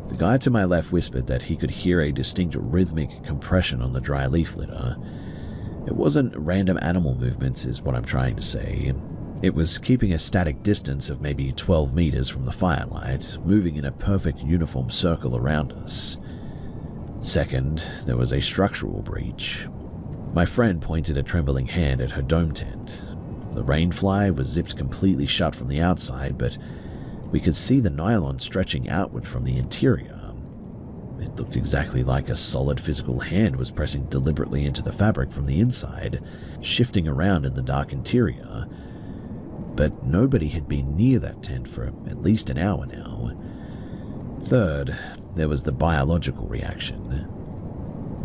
The guy to my left whispered that he could hear a distinct rhythmic compression on the dry leaf litter. It wasn't random animal movements, is what I'm trying to say. It was keeping a static distance of maybe 12 meters from the firelight, moving in a perfect uniform circle around us. Second, there was a structural breach. My friend pointed a trembling hand at her dome tent. The rainfly was zipped completely shut from the outside, but we could see the nylon stretching outward from the interior. It looked exactly like a solid physical hand was pressing deliberately into the fabric from the inside, shifting around in the dark interior. But nobody had been near that tent for at least an hour now. Third, there was the biological reaction.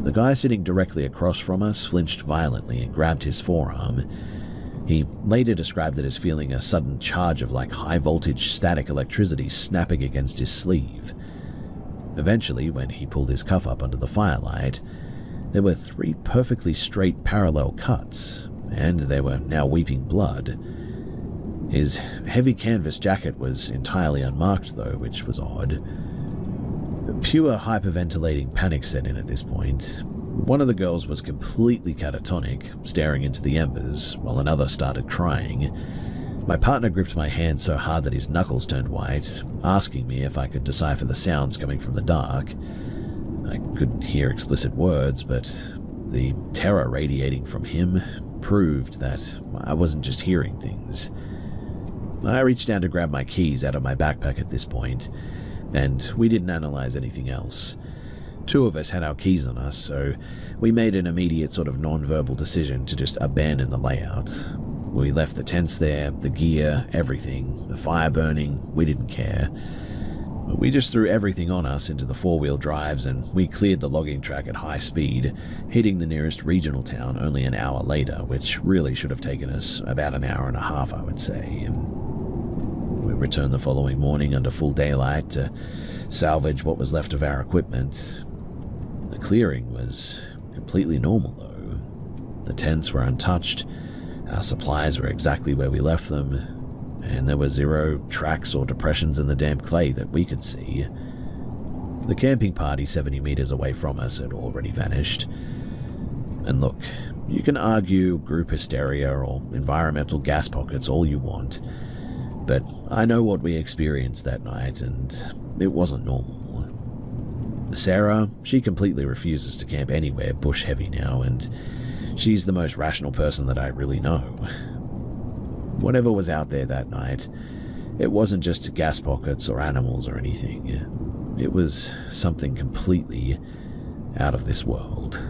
The guy sitting directly across from us flinched violently and grabbed his forearm. He later described it as feeling a sudden charge of high-voltage static electricity snapping against his sleeve. Eventually, when he pulled his cuff up under the firelight, there were 3 perfectly straight parallel cuts, and they were now weeping blood. His heavy canvas jacket was entirely unmarked, though, which was odd. Pure hyperventilating panic set in at this point. One of the girls was completely catatonic, staring into the embers, while another started crying. My partner gripped my hand so hard that his knuckles turned white, asking me if I could decipher the sounds coming from the dark. I couldn't hear explicit words, but the terror radiating from him proved that I wasn't just hearing things. I reached down to grab my keys out of my backpack at this point, and we didn't analyze anything else. 2 of us had our keys on us, so we made an immediate sort of non-verbal decision to just abandon the layout. We left the tents there, the gear, everything, the fire burning, we didn't care. We just threw everything on us into the 4-wheel drives and we cleared the logging track at high speed, hitting the nearest regional town only an hour later, which really should have taken us about an hour and a half, I would say. We returned the following morning under full daylight to salvage what was left of our equipment. The clearing was completely normal, though. The tents were untouched, our supplies were exactly where we left them, and there were 0 tracks or depressions in the damp clay that we could see. The camping party 70 meters away from us had already vanished. And look, you can argue group hysteria or environmental gas pockets all you want, but I know what we experienced that night, and it wasn't normal. Sarah, she completely refuses to camp anywhere bush heavy now, and she's the most rational person that I really know. Whatever was out there that night, it wasn't just gas pockets or animals or anything. It was something completely out of this world.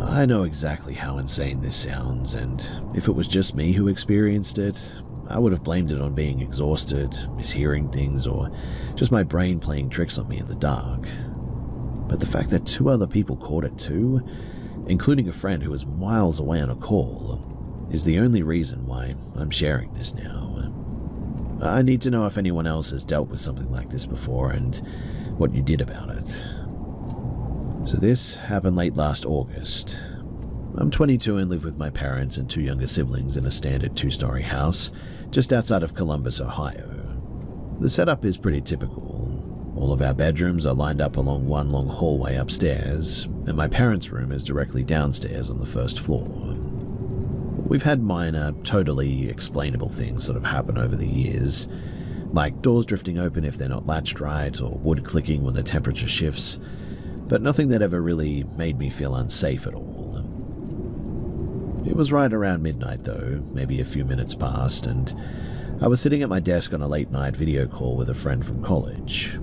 I know exactly how insane this sounds, and if it was just me who experienced it, I would have blamed it on being exhausted, mishearing things, or just my brain playing tricks on me in the dark. But the fact that 2 other people caught it too, including a friend who was miles away on a call, is the only reason why I'm sharing this now. I need to know if anyone else has dealt with something like this before and what you did about it. So this happened late last August. I'm 22 and live with my parents and 2 younger siblings in a standard 2-story house just outside of Columbus, Ohio. The setup is pretty typical. All of our bedrooms are lined up along one long hallway upstairs, and my parents' room is directly downstairs on the 1st floor. We've had minor, totally explainable things sort of happen over the years, like doors drifting open if they're not latched right, or wood clicking when the temperature shifts, but nothing that ever really made me feel unsafe at all. It was right around midnight though, maybe a few minutes past, and I was sitting at my desk on a late-night video call with a friend from college.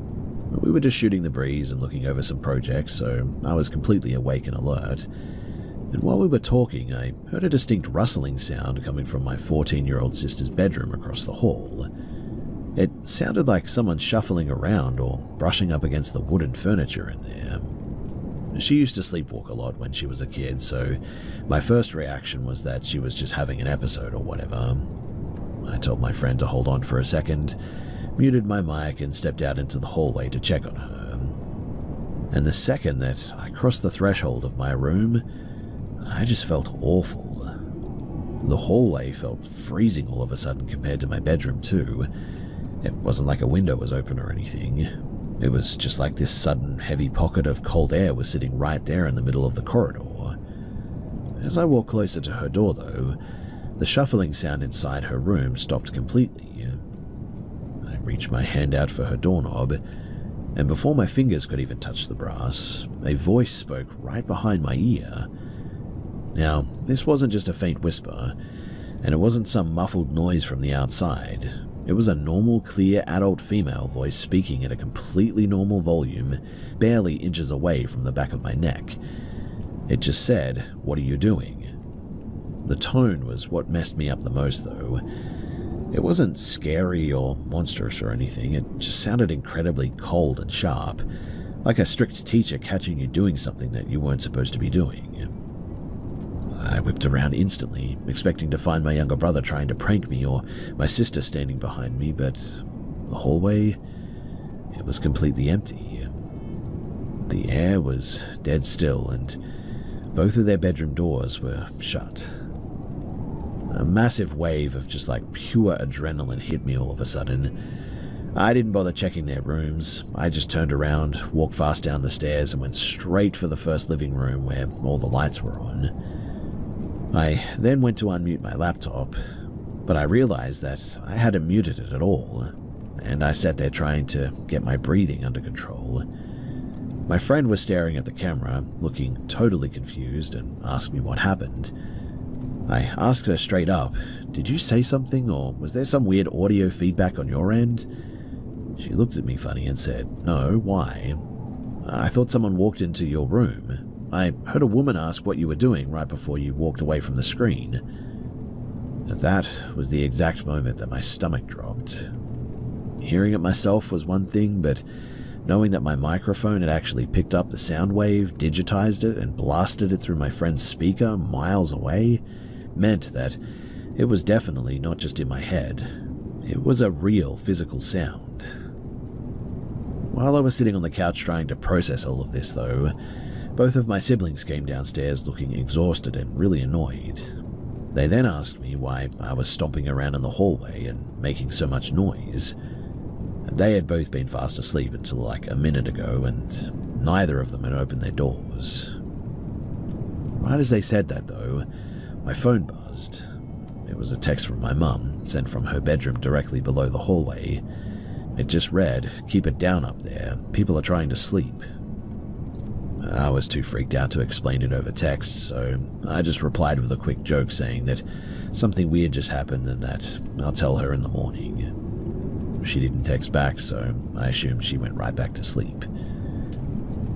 We were just shooting the breeze and looking over some projects, so I was completely awake and alert. And while we were talking, I heard a distinct rustling sound coming from my 14-year-old sister's bedroom across the hall. It sounded like someone shuffling around or brushing up against the wooden furniture in there. She used to sleepwalk a lot when she was a kid, so my first reaction was that she was just having an episode or whatever. I told my friend to hold on for a second, muted my mic, and stepped out into the hallway to check on her. And the second that I crossed the threshold of my room, I just felt awful. The hallway felt freezing all of a sudden compared to my bedroom too. It wasn't like a window was open or anything. It was just like this sudden heavy pocket of cold air was sitting right there in the middle of the corridor. As I walked closer to her door though, the shuffling sound inside her room stopped completely. I reached my hand out for her doorknob, and before my fingers could even touch the brass, a voice spoke right behind my ear. Now, this wasn't just a faint whisper, and it wasn't some muffled noise from the outside. It was a normal, clear, adult female voice speaking at a completely normal volume, barely inches away from the back of my neck. It just said, "What are you doing?" The tone was what messed me up the most, though. It wasn't scary or monstrous or anything, it just sounded incredibly cold and sharp, like a strict teacher catching you doing something that you weren't supposed to be doing. I whipped around instantly, expecting to find my younger brother trying to prank me or my sister standing behind me, but the hallway, it was completely empty. The air was dead still, and both of their bedroom doors were shut. A massive wave of just like pure adrenaline hit me all of a sudden. I didn't bother checking their rooms. I just turned around, walked fast down the stairs, and went straight for the first living room where all the lights were on. I then went to unmute my laptop, but I realized that I hadn't muted it at all, and I sat there trying to get my breathing under control. My friend was staring at the camera, looking totally confused, and asked me what happened. I asked her straight up, "Did you say something, or was there some weird audio feedback on your end?" She looked at me funny and said, "No, why?" "I thought someone walked into your room. I heard a woman ask what you were doing right before you walked away from the screen." And that was the exact moment that my stomach dropped. Hearing it myself was one thing, but knowing that my microphone had actually picked up the sound wave, digitized it, and blasted it through my friend's speaker miles away meant that it was definitely not just in my head. It was a real physical sound. While I was sitting on the couch trying to process all of this, though, both of my siblings came downstairs looking exhausted and really annoyed. They then asked me why I was stomping around in the hallway and making so much noise. They had both been fast asleep until like a minute ago, and neither of them had opened their doors. Right as they said that, though, my phone buzzed. It was a text from my mum, sent from her bedroom directly below the hallway. It just read, "Keep it down up there. People are trying to sleep." I was too freaked out to explain it over text, so I just replied with a quick joke saying that something weird just happened and that I'll tell her in the morning. She didn't text back, so I assumed she went right back to sleep.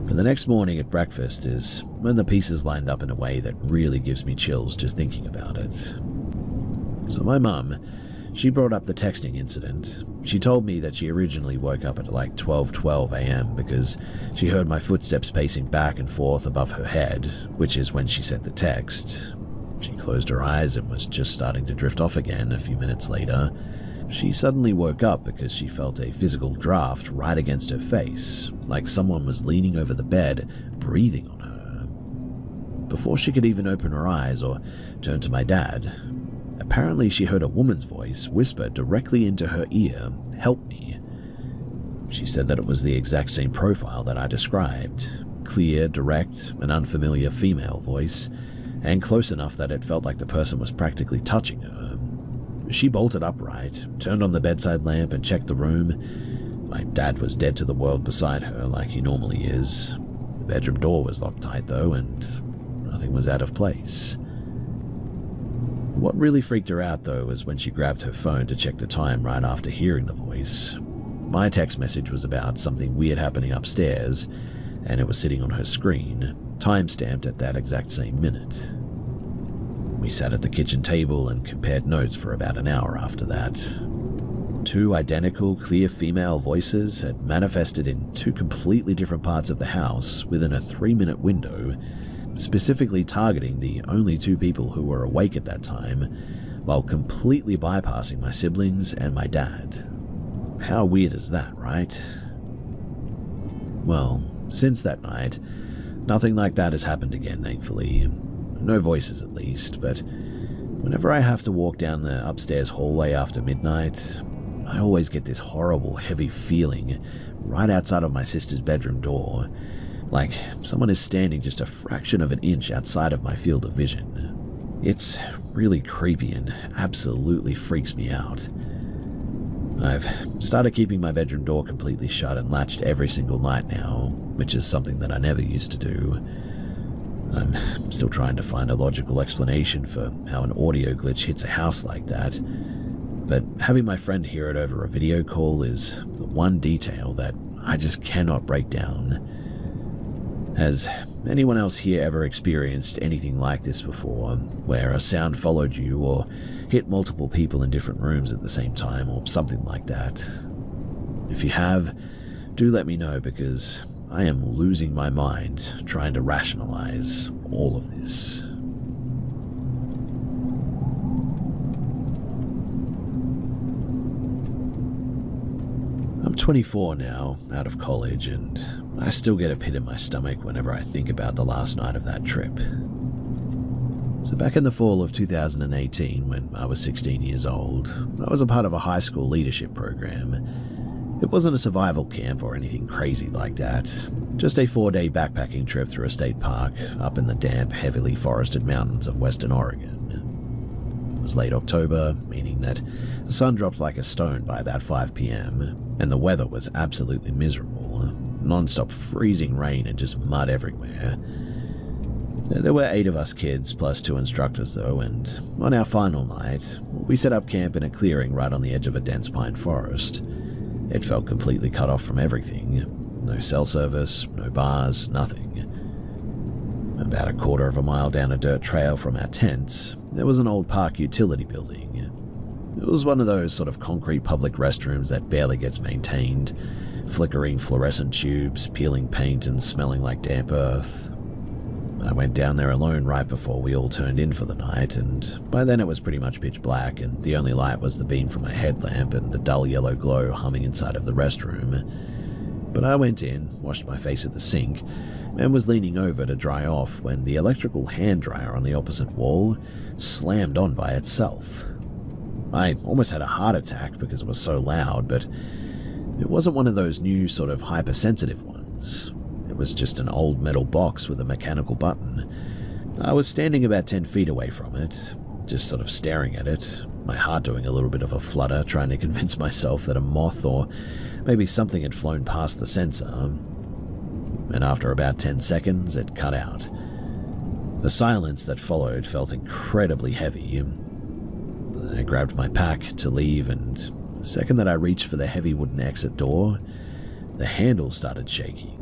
But the next morning at breakfast is when the pieces lined up in a way that really gives me chills just thinking about it. So my mum, she brought up the texting incident. She told me that she originally woke up at like 12:12 a.m. because she heard my footsteps pacing back and forth above her head, which is when she sent the text. She closed her eyes and was just starting to drift off again a few minutes later. She suddenly woke up because she felt a physical draft right against her face, like someone was leaning over the bed, breathing on her. Before she could even open her eyes or turn to my dad, apparently she heard a woman's voice whisper directly into her ear, "Help me." She said that it was the exact same profile that I described. Clear, direct, an unfamiliar female voice, and close enough that it felt like the person was practically touching her. She bolted upright, turned on the bedside lamp, and checked the room. My dad was dead to the world beside her, like he normally is. The bedroom door was locked tight, though, and nothing was out of place. What really freaked her out, though, was when she grabbed her phone to check the time right after hearing the voice. My text message was about something weird happening upstairs, and it was sitting on her screen, time-stamped at that exact same minute. We sat at the kitchen table and compared notes for about an hour after that. Two identical, clear female voices had manifested in two completely different parts of the house within a 3-minute window, specifically targeting the only two people who were awake at that time, while completely bypassing my siblings and my dad. How weird is that, right? Well, since that night, nothing like that has happened again, thankfully. No voices, at least, but whenever I have to walk down the upstairs hallway after midnight, I always get this horrible, heavy feeling right outside of my sister's bedroom door, like someone is standing just a fraction of an inch outside of my field of vision. It's really creepy and absolutely freaks me out. I've started keeping my bedroom door completely shut and latched every single night now, which is something that I never used to do. I'm still trying to find a logical explanation for how an audio glitch hits a house like that, but having my friend hear it over a video call is the one detail that I just cannot break down. Has anyone else here ever experienced anything like this before, where a sound followed you or hit multiple people in different rooms at the same time or something like that? If you have, do let me know, because I am losing my mind trying to rationalize all of this. I'm 24 now, out of college, and I still get a pit in my stomach whenever I think about the last night of that trip. So back in the fall of 2018, when I was 16 years old, I was a part of a high school leadership program. It wasn't a survival camp or anything crazy like that, just a 4-day backpacking trip through a state park up in the damp, heavily forested mountains of western Oregon. It was late October, meaning that the sun dropped like a stone by about 5 p.m, and the weather was absolutely miserable. Non-stop freezing rain and just mud everywhere. There were 8 of us kids, plus 2 instructors though, and on our final night, we set up camp in a clearing right on the edge of a dense pine forest. It felt completely cut off from everything. No cell service, no bars, nothing. About a quarter of a mile down a dirt trail from our tent, there was an old park utility building. It was one of those sort of concrete public restrooms that barely gets maintained, flickering fluorescent tubes, peeling paint and smelling like damp earth. I went down there alone right before we all turned in for the night, and by then it was pretty much pitch black, and the only light was the beam from my headlamp and the dull yellow glow humming inside of the restroom. But I went in, washed my face at the sink, and was leaning over to dry off when the electrical hand dryer on the opposite wall slammed on by itself. I almost had a heart attack because it was so loud, but it wasn't one of those new sort of hypersensitive ones. It was just an old metal box with a mechanical button. I was standing about 10 feet away from it, just sort of staring at it, my heart doing a little bit of a flutter, trying to convince myself that a moth or maybe something had flown past the sensor. And after about 10 seconds, it cut out. The silence that followed felt incredibly heavy. I grabbed my pack to leave, and the second that I reached for the heavy wooden exit door, the handle started shaking.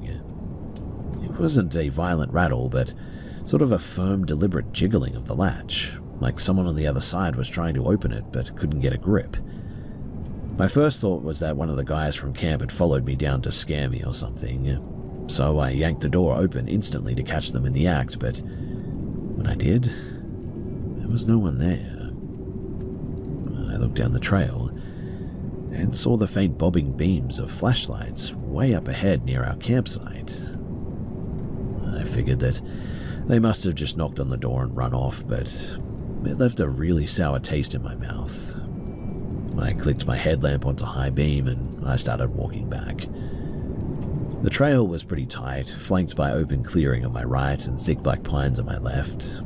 It wasn't a violent rattle, but sort of a firm, deliberate jiggling of the latch, like someone on the other side was trying to open it but couldn't get a grip. My first thought was that one of the guys from camp had followed me down to scare me or something, so I yanked the door open instantly to catch them in the act, but when I did, there was no one there. I looked down the trail and saw the faint bobbing beams of flashlights way up ahead near our campsite. I figured that they must have just knocked on the door and run off, but it left a really sour taste in my mouth. I clicked my headlamp onto high beam and I started walking back. The trail was pretty tight, flanked by open clearing on my right and thick black pines on my left.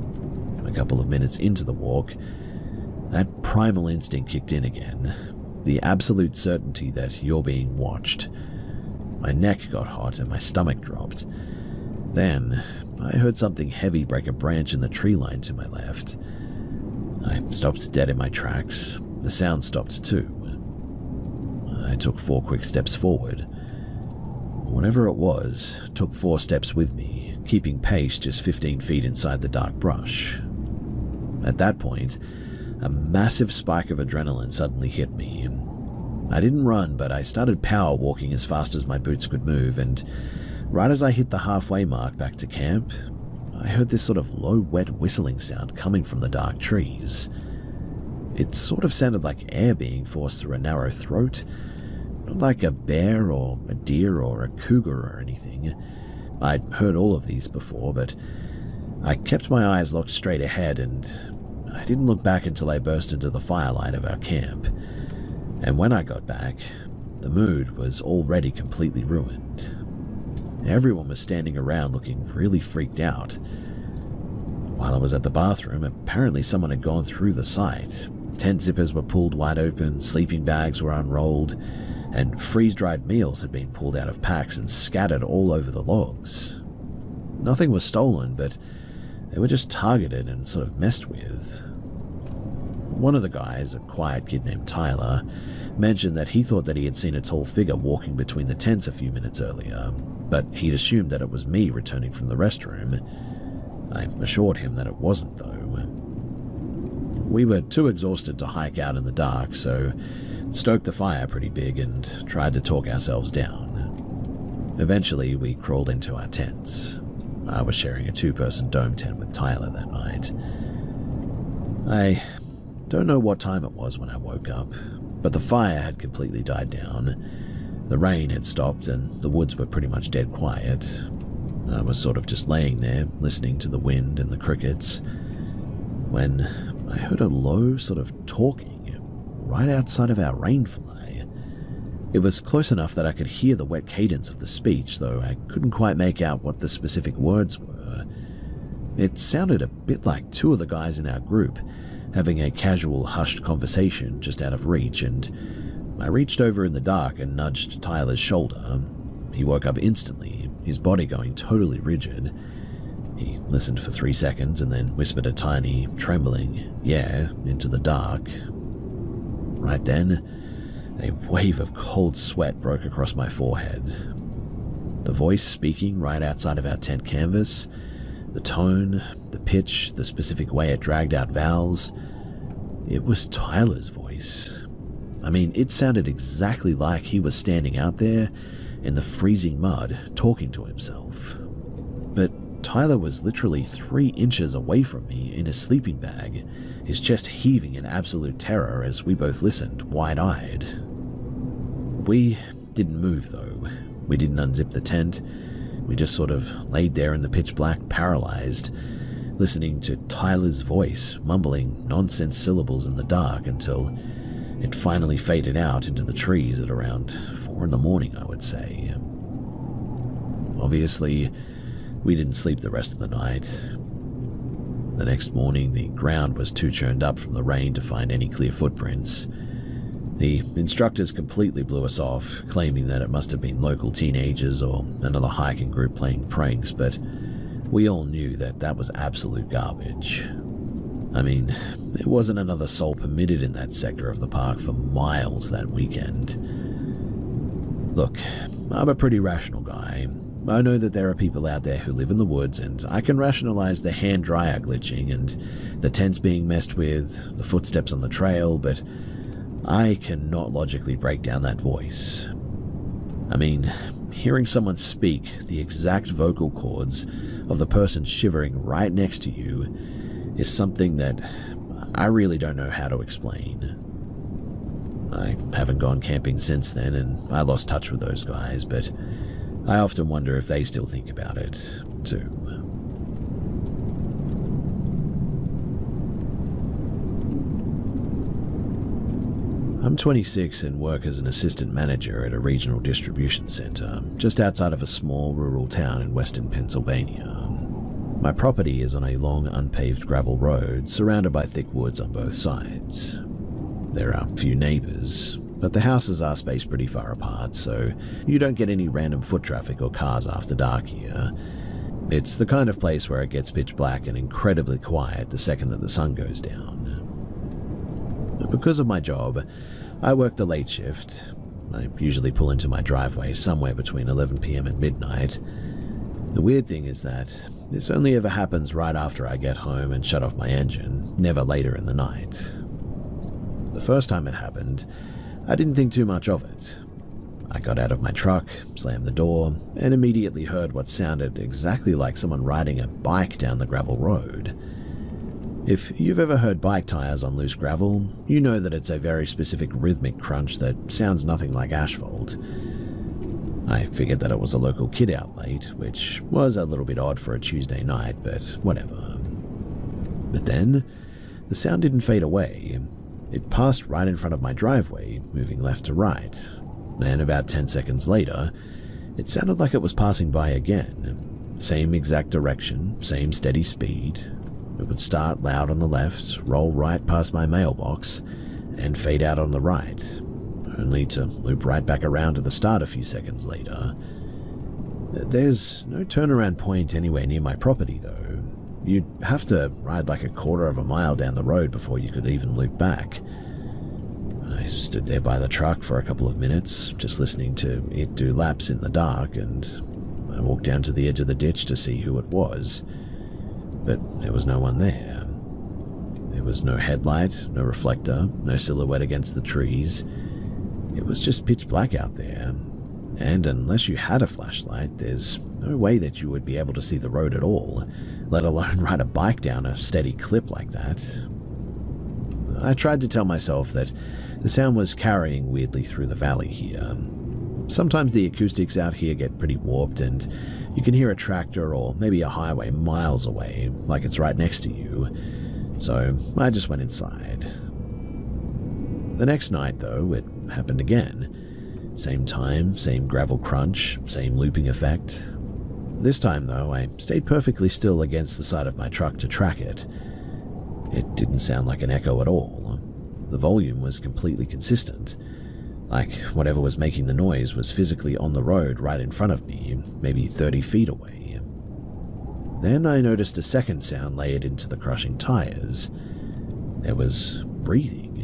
A couple of minutes into the walk, that primal instinct kicked in again, the absolute certainty that you're being watched. My neck got hot and my stomach dropped. Then, I heard something heavy break a branch in the tree line to my left. I stopped dead in my tracks. The sound stopped too. I took 4 quick steps forward. Whatever it was took 4 steps with me, keeping pace just 15 feet inside the dark brush. At that point, a massive spike of adrenaline suddenly hit me. I didn't run, but I started power walking as fast as my boots could move, and right as I hit the halfway mark back to camp, I heard this sort of low, wet whistling sound coming from the dark trees. It sort of sounded like air being forced through a narrow throat, not like a bear or a deer or a cougar or anything. I'd heard all of these before, but I kept my eyes locked straight ahead, and I didn't look back until I burst into the firelight of our camp. And when I got back, the mood was already completely ruined. Everyone was standing around looking really freaked out. While I was at the bathroom, apparently someone had gone through the site. Tent zippers were pulled wide open, sleeping bags were unrolled, and freeze-dried meals had been pulled out of packs and scattered all over the logs. Nothing was stolen, but they were just targeted and sort of messed with. One of the guys, a quiet kid named Tyler, mentioned that he thought that he had seen a tall figure walking between the tents a few minutes earlier, but he'd assumed that it was me returning from the restroom. I assured him that it wasn't, though. We were too exhausted to hike out in the dark, so stoked the fire pretty big and tried to talk ourselves down. Eventually, we crawled into our tents. I was sharing a 2-person dome tent with Tyler that night. I don't know what time it was when I woke up, but the fire had completely died down. The rain had stopped and the woods were pretty much dead quiet. I was sort of just laying there, listening to the wind and the crickets, when I heard a low sort of talking right outside of our rainfly. It was close enough that I could hear the wet cadence of the speech, though I couldn't quite make out what the specific words were. It sounded a bit like 2 of the guys in our group having a casual, hushed conversation just out of reach, and I reached over in the dark and nudged Tyler's shoulder. He woke up instantly, his body going totally rigid. He listened for 3 seconds and then whispered a tiny, trembling "yeah" into the dark. Right then, a wave of cold sweat broke across my forehead. The voice speaking right outside of our tent canvas, the tone, the pitch, the specific way it dragged out vowels, it was Tyler's voice. I mean, it sounded exactly like he was standing out there in the freezing mud talking to himself. But Tyler was literally 3 inches away from me in a sleeping bag, his chest heaving in absolute terror as we both listened, wide-eyed. We didn't move, though. We didn't unzip the tent. We just sort of laid there in the pitch black, paralyzed, listening to Tyler's voice mumbling nonsense syllables in the dark until it finally faded out into the trees at around 4 in the morning, I would say. Obviously, we didn't sleep the rest of the night. The next morning, the ground was too churned up from the rain to find any clear footprints. The instructors completely blew us off, claiming that it must have been local teenagers or another hiking group playing pranks, but we all knew that that was absolute garbage. I mean, there wasn't another soul permitted in that sector of the park for miles that weekend. Look, I'm a pretty rational guy. I know that there are people out there who live in the woods, and I can rationalize the hand dryer glitching and the tents being messed with, the footsteps on the trail, but I cannot logically break down that voice. I mean, hearing someone speak the exact vocal cords of the person shivering right next to you is something that I really don't know how to explain. I haven't gone camping since then, and I lost touch with those guys, but I often wonder if they still think about it, too. I'm 26 and work as an assistant manager at a regional distribution center just outside of a small rural town in western Pennsylvania. My property is on a long unpaved gravel road surrounded by thick woods on both sides. There are few neighbors, but the houses are spaced pretty far apart, so you don't get any random foot traffic or cars after dark here. It's the kind of place where it gets pitch black and incredibly quiet the second that the sun goes down. Because of my job, I work the late shift. I usually pull into my driveway somewhere between 11 p.m. and midnight. The weird thing is that this only ever happens right after I get home and shut off my engine, never later in the night. The first time it happened, I didn't think too much of it. I got out of my truck, slammed the door, and immediately heard what sounded exactly like someone riding a bike down the gravel road. If you've ever heard bike tires on loose gravel, you know that it's a very specific rhythmic crunch that sounds nothing like asphalt. I figured that it was a local kid out late, which was a little bit odd for a Tuesday night, but whatever. But then, the sound didn't fade away. It passed right in front of my driveway, moving left to right. And about 10 seconds later, it sounded like it was passing by again. Same exact direction, same steady speed. It would start loud on the left, roll right past my mailbox, and fade out on the right, only to loop right back around to the start a few seconds later. There's no turnaround point anywhere near my property, though. You'd have to ride like a quarter of a mile down the road before you could even loop back. I stood there by the truck for a couple of minutes, just listening to it do laps in the dark, and I walked down to the edge of the ditch to see who it was. But there was no one there. There was no headlight, no reflector, no silhouette against the trees. It was just pitch black out there, and unless you had a flashlight, there's no way that you would be able to see the road at all, let alone ride a bike down a steady clip like that. I tried to tell myself that the sound was carrying weirdly through the valley here. Sometimes the acoustics out here get pretty warped and you can hear a tractor or maybe a highway miles away, like it's right next to you. So I just went inside. The next night, though, it happened again. Same time, same gravel crunch, same looping effect. This time, though, I stayed perfectly still against the side of my truck to track it. It didn't sound like an echo at all. The volume was completely consistent. Like whatever was making the noise was physically on the road right in front of me, maybe 30 feet away. Then I noticed a second sound layered into the crushing tires. There was breathing.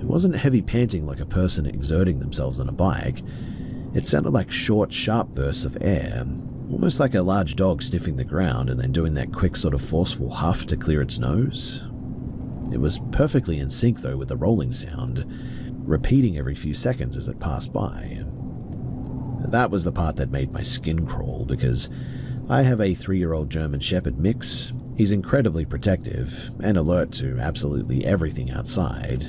It wasn't heavy panting like a person exerting themselves on a bike. It sounded like short, sharp bursts of air, almost like a large dog sniffing the ground and then doing that quick sort of forceful huff to clear its nose. It was perfectly in sync though with the rolling sound, repeating every few seconds as it passed by. That was the part that made my skin crawl, because I have a 3-year-old German Shepherd mix. He's incredibly protective and alert to absolutely everything outside.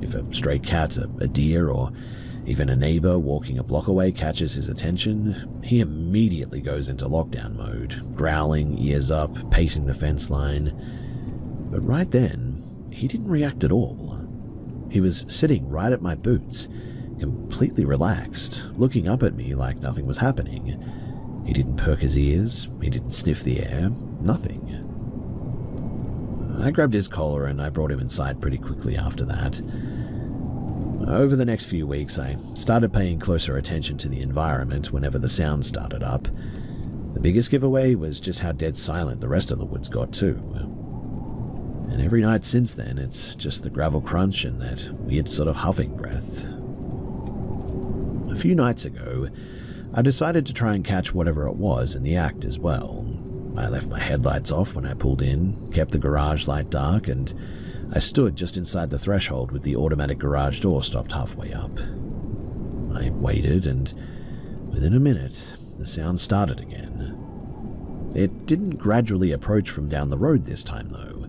If a stray cat, a deer, or even a neighbor walking a block away catches his attention, he immediately goes into lockdown mode, growling, ears up, pacing the fence line. But right then, he didn't react at all. He was sitting right at my boots, completely relaxed, looking up at me like nothing was happening. He didn't perk his ears, he didn't sniff the air, nothing. I grabbed his collar and I brought him inside pretty quickly after that. Over the next few weeks, I started paying closer attention to the environment whenever the sound started up. The biggest giveaway was just how dead silent the rest of the woods got too. And every night since then, it's just the gravel crunch and that weird sort of huffing breath. A few nights ago, I decided to try and catch whatever it was in the act as well. I left my headlights off when I pulled in, kept the garage light dark, and I stood just inside the threshold with the automatic garage door stopped halfway up. I waited, and within a minute, the sound started again. It didn't gradually approach from down the road this time, though.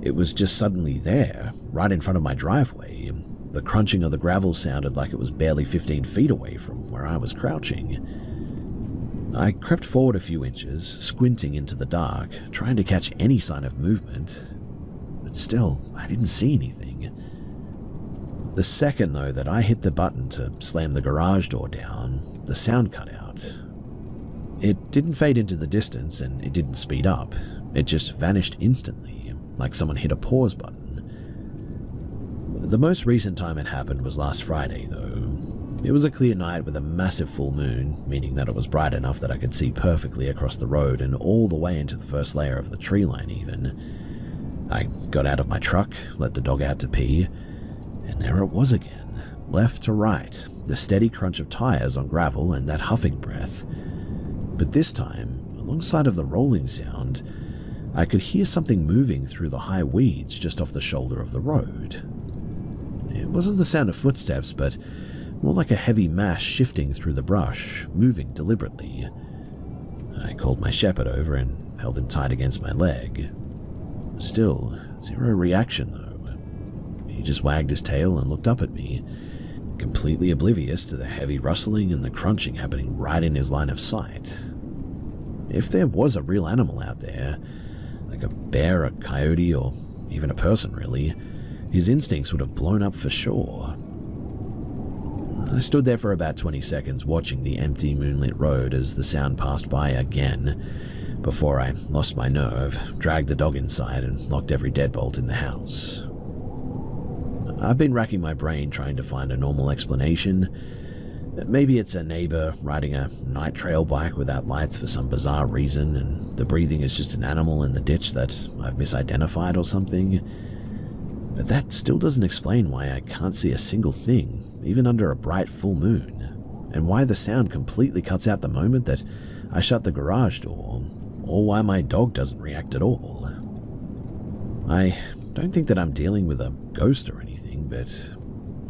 It was just suddenly there, right in front of my driveway. The crunching of the gravel sounded like it was barely 15 feet away from where I was crouching. I crept forward a few inches, squinting into the dark, trying to catch any sign of movement. But still, I didn't see anything. The second, though, that I hit the button to slam the garage door down, the sound cut out. It didn't fade into the distance and it didn't speed up. It just vanished instantly, like someone hit a pause button. The most recent time it happened was last Friday, though. It was a clear night with a massive full moon, meaning that it was bright enough that I could see perfectly across the road and all the way into the first layer of the tree line even. I got out of my truck, let the dog out to pee, and there it was again, left to right, the steady crunch of tires on gravel and that huffing breath. But this time, alongside of the rolling sound, I could hear something moving through the high weeds just off the shoulder of the road. It wasn't the sound of footsteps, but more like a heavy mass shifting through the brush, moving deliberately. I called my shepherd over and held him tight against my leg. Still, zero reaction though. He just wagged his tail and looked up at me, completely oblivious to the heavy rustling and the crunching happening right in his line of sight. If there was a real animal out there, like a bear, a coyote, or even a person really, his instincts would have blown up for sure. I stood there for about 20 seconds watching the empty moonlit road as the sound passed by again, before I lost my nerve, dragged the dog inside, and locked every deadbolt in the house. I've been racking my brain trying to find a normal explanation. Maybe it's a neighbor riding a night trail bike without lights for some bizarre reason, and the breathing is just an animal in the ditch that I've misidentified or something. But that still doesn't explain why I can't see a single thing, even under a bright full moon, and why the sound completely cuts out the moment that I shut the garage door, or why my dog doesn't react at all. I don't think that I'm dealing with a ghost or anything, but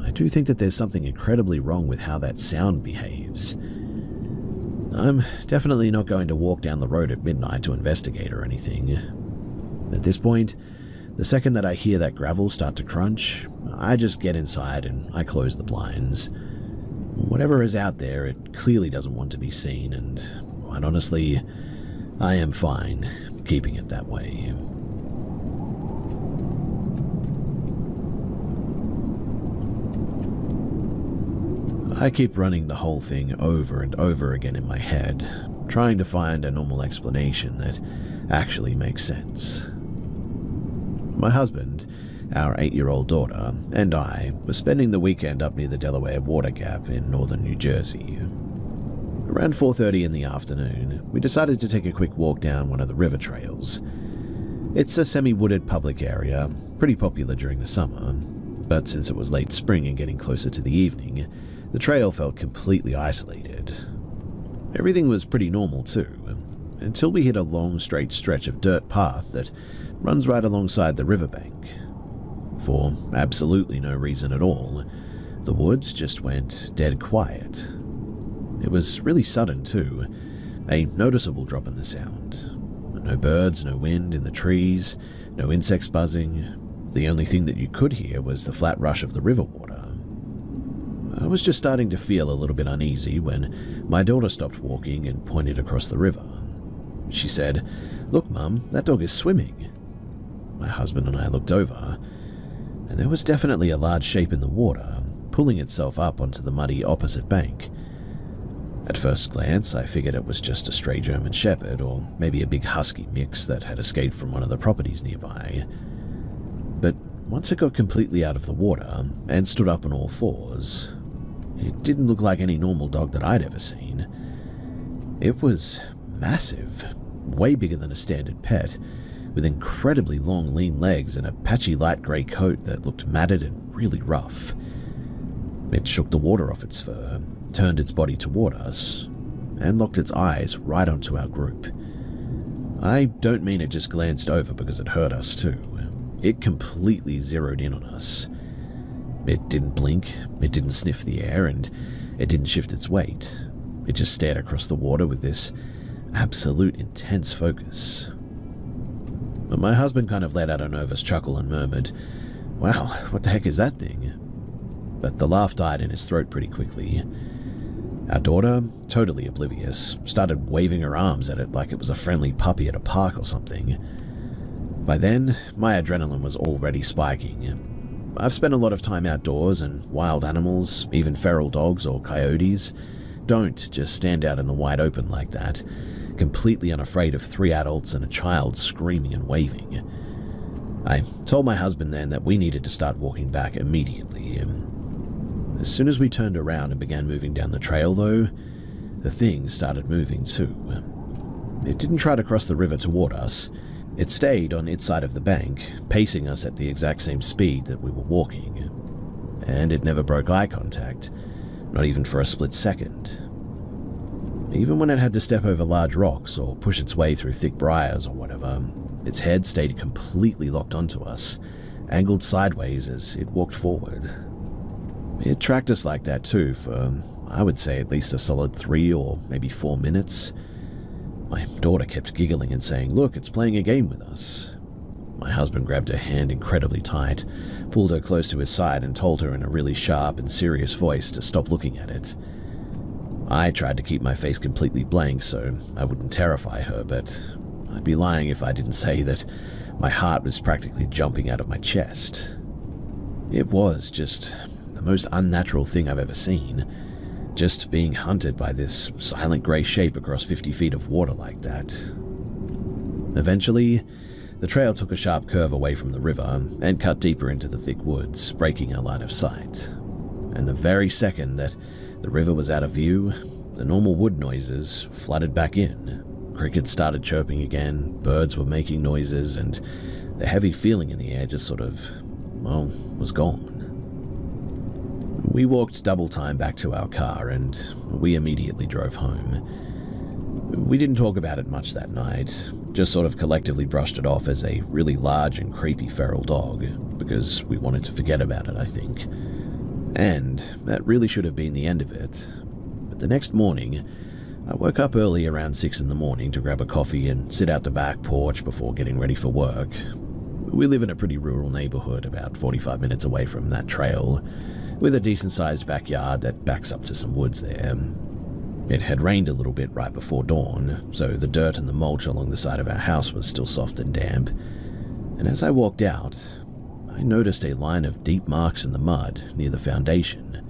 I do think that there's something incredibly wrong with how that sound behaves. I'm definitely not going to walk down the road at midnight to investigate or anything. At this point, the second that I hear that gravel start to crunch, I just get inside and I close the blinds. Whatever is out there, it clearly doesn't want to be seen, and quite honestly, I am fine keeping it that way. I keep running the whole thing over and over again in my head, trying to find a normal explanation that actually makes sense. My husband, our 8-year-old daughter, and I were spending the weekend up near the Delaware Water Gap in northern New Jersey. Around 4:30 in the afternoon, we decided to take a quick walk down one of the river trails. It's a semi-wooded public area, pretty popular during the summer, but since it was late spring and getting closer to the evening, the trail felt completely isolated. Everything was pretty normal too, until we hit a long straight stretch of dirt path that runs right alongside the riverbank. For absolutely no reason at all, the woods just went dead quiet. It was really sudden too, a noticeable drop in the sound. No birds, no wind in the trees, no insects buzzing. The only thing that you could hear was the flat rush of the river water. I was just starting to feel a little bit uneasy when my daughter stopped walking and pointed across the river. She said, "Look, Mum, that dog is swimming." My husband and I looked over, and there was definitely a large shape in the water, pulling itself up onto the muddy opposite bank. At first glance, I figured it was just a stray German shepherd, or maybe a big husky mix that had escaped from one of the properties nearby. But once it got completely out of the water and stood up on all fours, it didn't look like any normal dog that I'd ever seen. It was massive, way bigger than a standard pet, with incredibly long, lean legs and a patchy light grey coat that looked matted and really rough. It shook the water off its fur, turned its body toward us, and locked its eyes right onto our group. I don't mean it just glanced over because it heard us too. It completely zeroed in on us. It didn't blink, it didn't sniff the air, and it didn't shift its weight. It just stared across the water with this absolute intense focus. But my husband kind of let out a nervous chuckle and murmured, "Wow, what the heck is that thing?" But the laugh died in his throat pretty quickly. Our daughter, totally oblivious, started waving her arms at it like it was a friendly puppy at a park or something. By then, my adrenaline was already spiking. I've spent a lot of time outdoors, and wild animals, even feral dogs or coyotes, don't just stand out in the wide open like that, completely unafraid of 3 adults and a child screaming and waving. I told my husband then that we needed to start walking back immediately. As soon as we turned around and began moving down the trail, though, the thing started moving too. It didn't try to cross the river toward us. It stayed on its side of the bank, pacing us at the exact same speed that we were walking, and it never broke eye contact, not even for a split second. Even when it had to step over large rocks or push its way through thick briars or whatever, its head stayed completely locked onto us, angled sideways as it walked forward. It tracked us like that too for, I would say, at least a solid 3 or maybe 4 minutes. My daughter kept giggling and saying, "Look, it's playing a game with us." My husband grabbed her hand incredibly tight, pulled her close to his side and told her in a really sharp and serious voice to stop looking at it. I tried to keep my face completely blank so I wouldn't terrify her, but I'd be lying if I didn't say that my heart was practically jumping out of my chest. It was just the most unnatural thing I've ever seen, just being hunted by this silent grey shape across 50 feet of water like that. Eventually, the trail took a sharp curve away from the river and cut deeper into the thick woods, breaking our line of sight. And the very second that the river was out of view, the normal wood noises flooded back in. Crickets started chirping again, birds were making noises, and the heavy feeling in the air just sort of, well, was gone. We walked double time back to our car, and we immediately drove home. We didn't talk about it much that night, just sort of collectively brushed it off as a really large and creepy feral dog, because we wanted to forget about it, I think. And that really should have been the end of it. But the next morning, I woke up early around 6 in the morning to grab a coffee and sit out the back porch before getting ready for work. We live in a pretty rural neighborhood about 45 minutes away from that trail, with a decent-sized backyard that backs up to some woods there. It had rained a little bit right before dawn, so the dirt and the mulch along the side of our house was still soft and damp. And as I walked out, I noticed a line of deep marks in the mud near the foundation.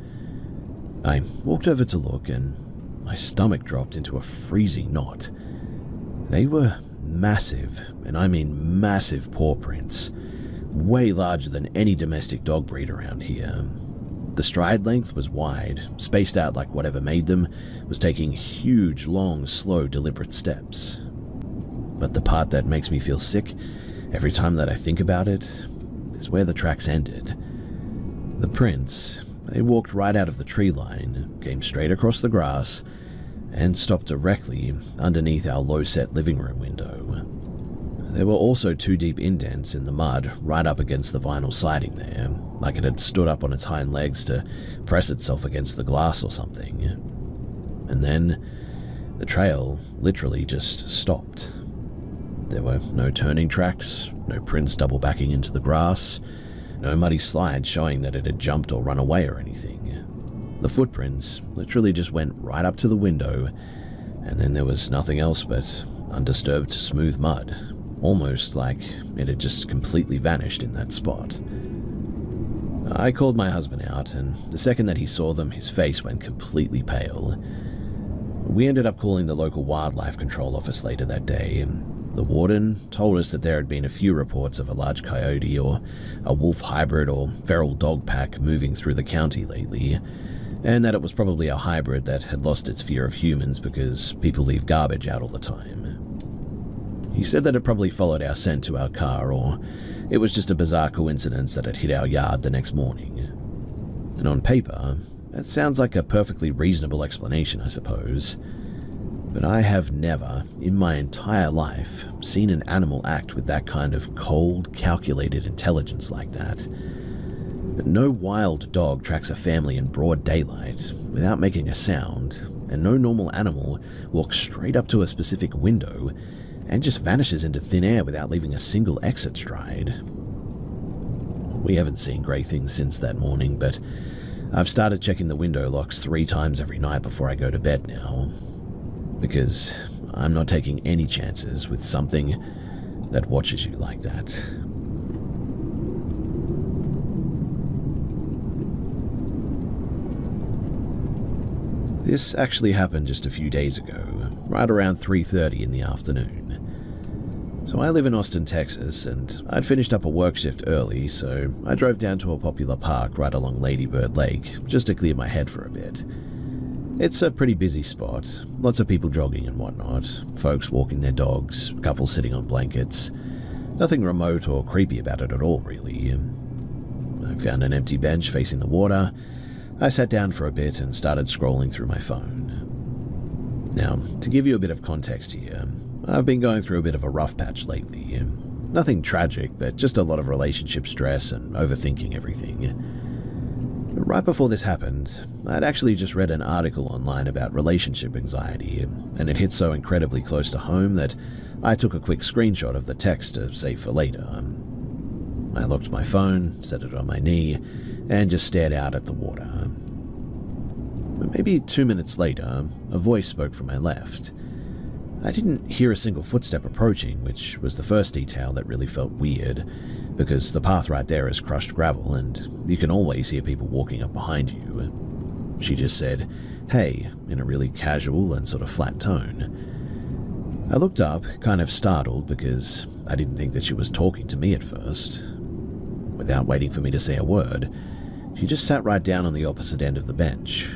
I walked over to look, and my stomach dropped into a freezing knot. They were massive, and I mean massive paw prints, way larger than any domestic dog breed around here. The stride length was wide, spaced out like whatever made them was taking huge, long, slow, deliberate steps. But the part that makes me feel sick every time that I think about it is where the tracks ended. The prints, they walked right out of the tree line, came straight across the grass, and stopped directly underneath our low-set living room window. There were also 2 deep indents in the mud right up against the vinyl siding there, like it had stood up on its hind legs to press itself against the glass or something. And then the trail literally just stopped. There were no turning tracks, no prints double backing into the grass, no muddy slides showing that it had jumped or run away or anything. The footprints literally just went right up to the window, and then there was nothing else but undisturbed smooth mud, almost like it had just completely vanished in that spot. I called my husband out, and the second that he saw them, his face went completely pale. We ended up calling the local wildlife control office later that day, and the warden told us that there had been a few reports of a large coyote or a wolf hybrid or feral dog pack moving through the county lately, and that it was probably a hybrid that had lost its fear of humans because people leave garbage out all the time. He said that it probably followed our scent to our car, or it was just a bizarre coincidence that it hit our yard the next morning. And on paper, that sounds like a perfectly reasonable explanation, I suppose. But I have never, in my entire life, seen an animal act with that kind of cold, calculated intelligence like that. No wild dog tracks a family in broad daylight without making a sound, and no normal animal walks straight up to a specific window and just vanishes into thin air without leaving a single exit stride. We haven't seen grey things since that morning, but I've started checking the window locks 3 times every night before I go to bed now, because I'm not taking any chances with something that watches you like that. This actually happened just a few days ago, right around 3:30 in the afternoon. So I live in Austin, Texas, and I'd finished up a work shift early, so I drove down to a popular park right along Lady Bird Lake just to clear my head for a bit. It's a pretty busy spot, lots of people jogging and whatnot, folks walking their dogs, couples sitting on blankets. Nothing remote or creepy about it at all, really. I found an empty bench facing the water. I sat down for a bit and started scrolling through my phone. Now, to give you a bit of context here, I've been going through a bit of a rough patch lately. Nothing tragic, but just a lot of relationship stress and overthinking everything. Right before this happened, I'd actually just read an article online about relationship anxiety, and it hit so incredibly close to home that I took a quick screenshot of the text to save for later. I locked my phone, set it on my knee, and just stared out at the water. Maybe 2 minutes later, a voice spoke from my left. I didn't hear a single footstep approaching, which was the first detail that really felt weird, because the path right there is crushed gravel and you can always hear people walking up behind you. She just said, "Hey," in a really casual and sort of flat tone. I looked up, kind of startled, because I didn't think that she was talking to me at first. Without waiting for me to say a word, she just sat right down on the opposite end of the bench.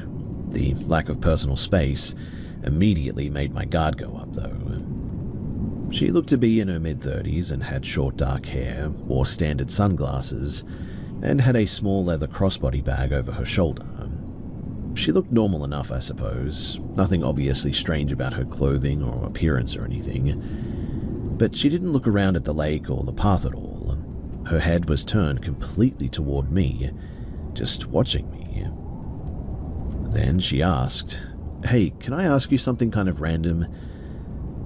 The lack of personal space immediately made my guard go up, though. She looked to be in her mid-30s and had short dark hair, wore standard sunglasses, and had a small leather crossbody bag over her shoulder. She looked normal enough, I suppose, nothing obviously strange about her clothing or appearance or anything. But she didn't look around at the lake or the path at all. Her head was turned completely toward me, just watching me. Then she asked, "Hey, can I ask you something kind of random?"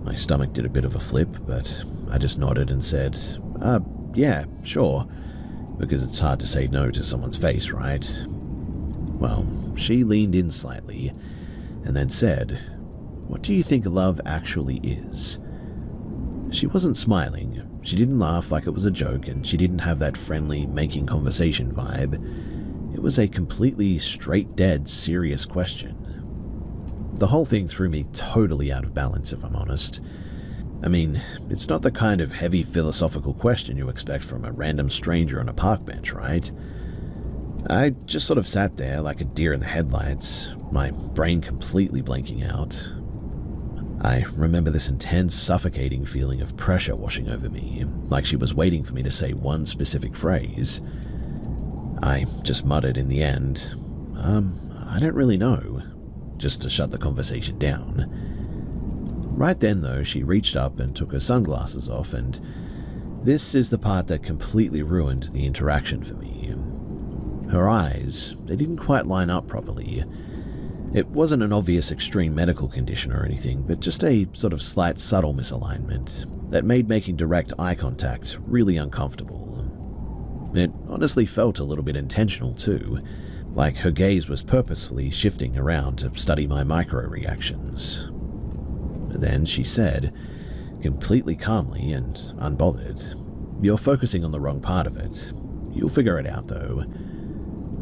My stomach did a bit of a flip, but I just nodded and said, yeah, sure," because it's hard to say no to someone's face, right? Well, she leaned in slightly and then said, "What do you think love actually is?" She wasn't smiling, she didn't laugh like it was a joke, and she didn't have that friendly, making conversation vibe. It was a completely straight-dead, serious question. The whole thing threw me totally out of balance, if I'm honest. I mean, it's not the kind of heavy philosophical question you expect from a random stranger on a park bench, right? I just sort of sat there like a deer in the headlights, my brain completely blanking out. I remember this intense, suffocating feeling of pressure washing over me, like she was waiting for me to say one specific phrase. I just muttered in the end, I don't really know," just to shut the conversation down. Right then, though, she reached up and took her sunglasses off, and this is the part that completely ruined the interaction for me. Her eyes, they didn't quite line up properly. It wasn't an obvious extreme medical condition or anything, but just a sort of slight subtle misalignment that made making direct eye contact really uncomfortable. It honestly felt a little bit intentional too, like her gaze was purposefully shifting around to study my micro-reactions. Then she said, completely calmly and unbothered, "You're focusing on the wrong part of it. You'll figure it out, though."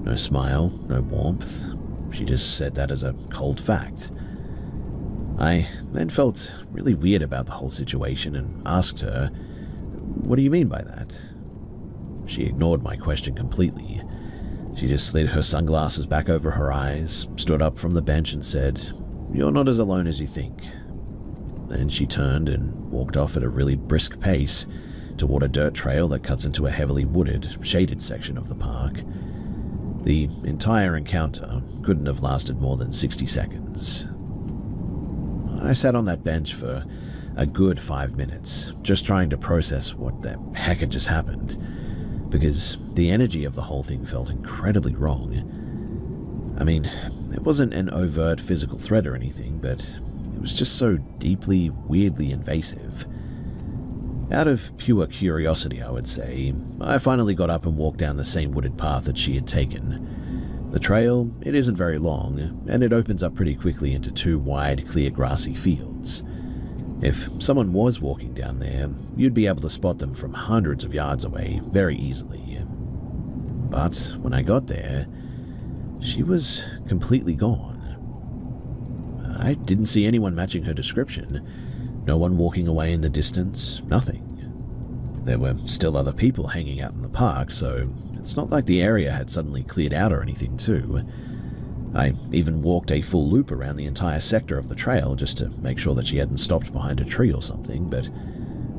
No smile, no warmth. She just said that as a cold fact. I then felt really weird about the whole situation and asked her, "What do you mean by that?" She ignored my question completely. She just slid her sunglasses back over her eyes, stood up from the bench and said, "You're not as alone as you think." Then she turned and walked off at a really brisk pace toward a dirt trail that cuts into a heavily wooded, shaded section of the park. The entire encounter couldn't have lasted more than 60 seconds. I sat on that bench for a good 5 minutes, just trying to process what the heck had just happened, because the energy of the whole thing felt incredibly wrong. I mean, it wasn't an overt physical threat or anything, but it was just so deeply, weirdly invasive. Out of pure curiosity, I would say, I finally got up and walked down the same wooded path that she had taken. The trail, it isn't very long, and it opens up pretty quickly into 2 wide, clear grassy fields. If someone was walking down there, you'd be able to spot them from hundreds of yards away very easily. But when I got there, she was completely gone. I didn't see anyone matching her description. No one walking away in the distance, nothing. There were still other people hanging out in the park, so it's not like the area had suddenly cleared out or anything too. I even walked a full loop around the entire sector of the trail just to make sure that she hadn't stopped behind a tree or something, but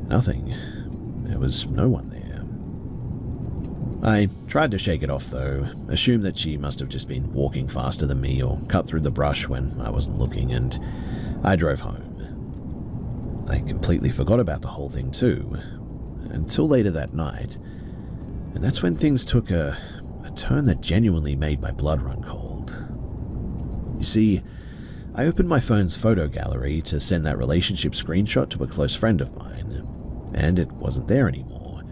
nothing. There was no one there. I tried to shake it off though, assumed that she must have just been walking faster than me or cut through the brush when I wasn't looking, and I drove home. I completely forgot about the whole thing too, until later that night, and that's when things took a turn that genuinely made my blood run cold. You see, I opened my phone's photo gallery to send that relationship screenshot to a close friend of mine, and it wasn't there anymore.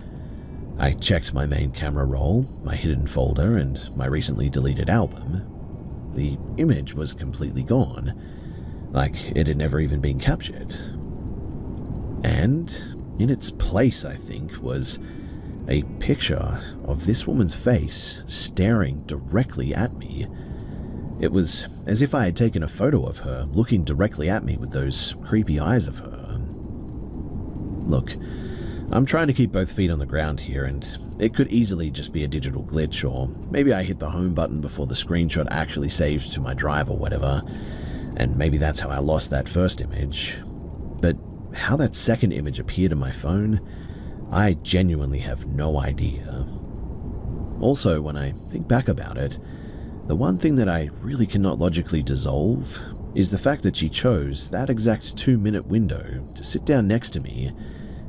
I checked my main camera roll, my hidden folder, and my recently deleted album. The image was completely gone, like it had never even been captured. And in its place, I think, was a picture of this woman's face staring directly at me. It was as if I had taken a photo of her looking directly at me with those creepy eyes of her. Look, I'm trying to keep both feet on the ground here, and it could easily just be a digital glitch, or maybe I hit the home button before the screenshot actually saved to my drive or whatever, and maybe that's how I lost that first image. But how that second image appeared on my phone, I genuinely have no idea. Also, when I think back about it, the one thing that I really cannot logically dissolve is the fact that she chose that exact 2-minute window to sit down next to me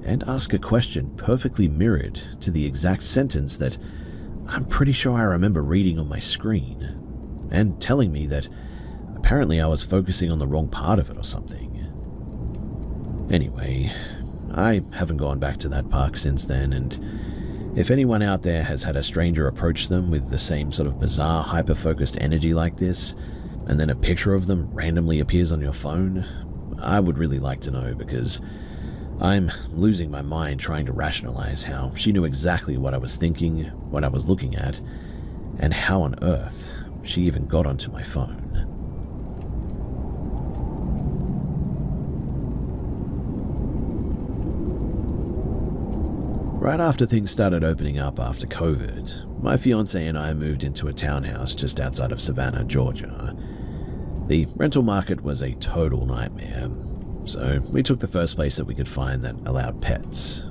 and ask a question perfectly mirrored to the exact sentence that I'm pretty sure I remember reading on my screen, and telling me that apparently I was focusing on the wrong part of it or something. Anyway, I haven't gone back to that park since then, and if anyone out there has had a stranger approach them with the same sort of bizarre hyper-focused energy like this, and then a picture of them randomly appears on your phone, I would really like to know, because I'm losing my mind trying to rationalize how she knew exactly what I was thinking, what I was looking at, and how on earth she even got onto my phone. Right after things started opening up after COVID, my fiance and I moved into a townhouse just outside of Savannah, Georgia. The rental market was a total nightmare, so we took the first place that we could find that allowed pets.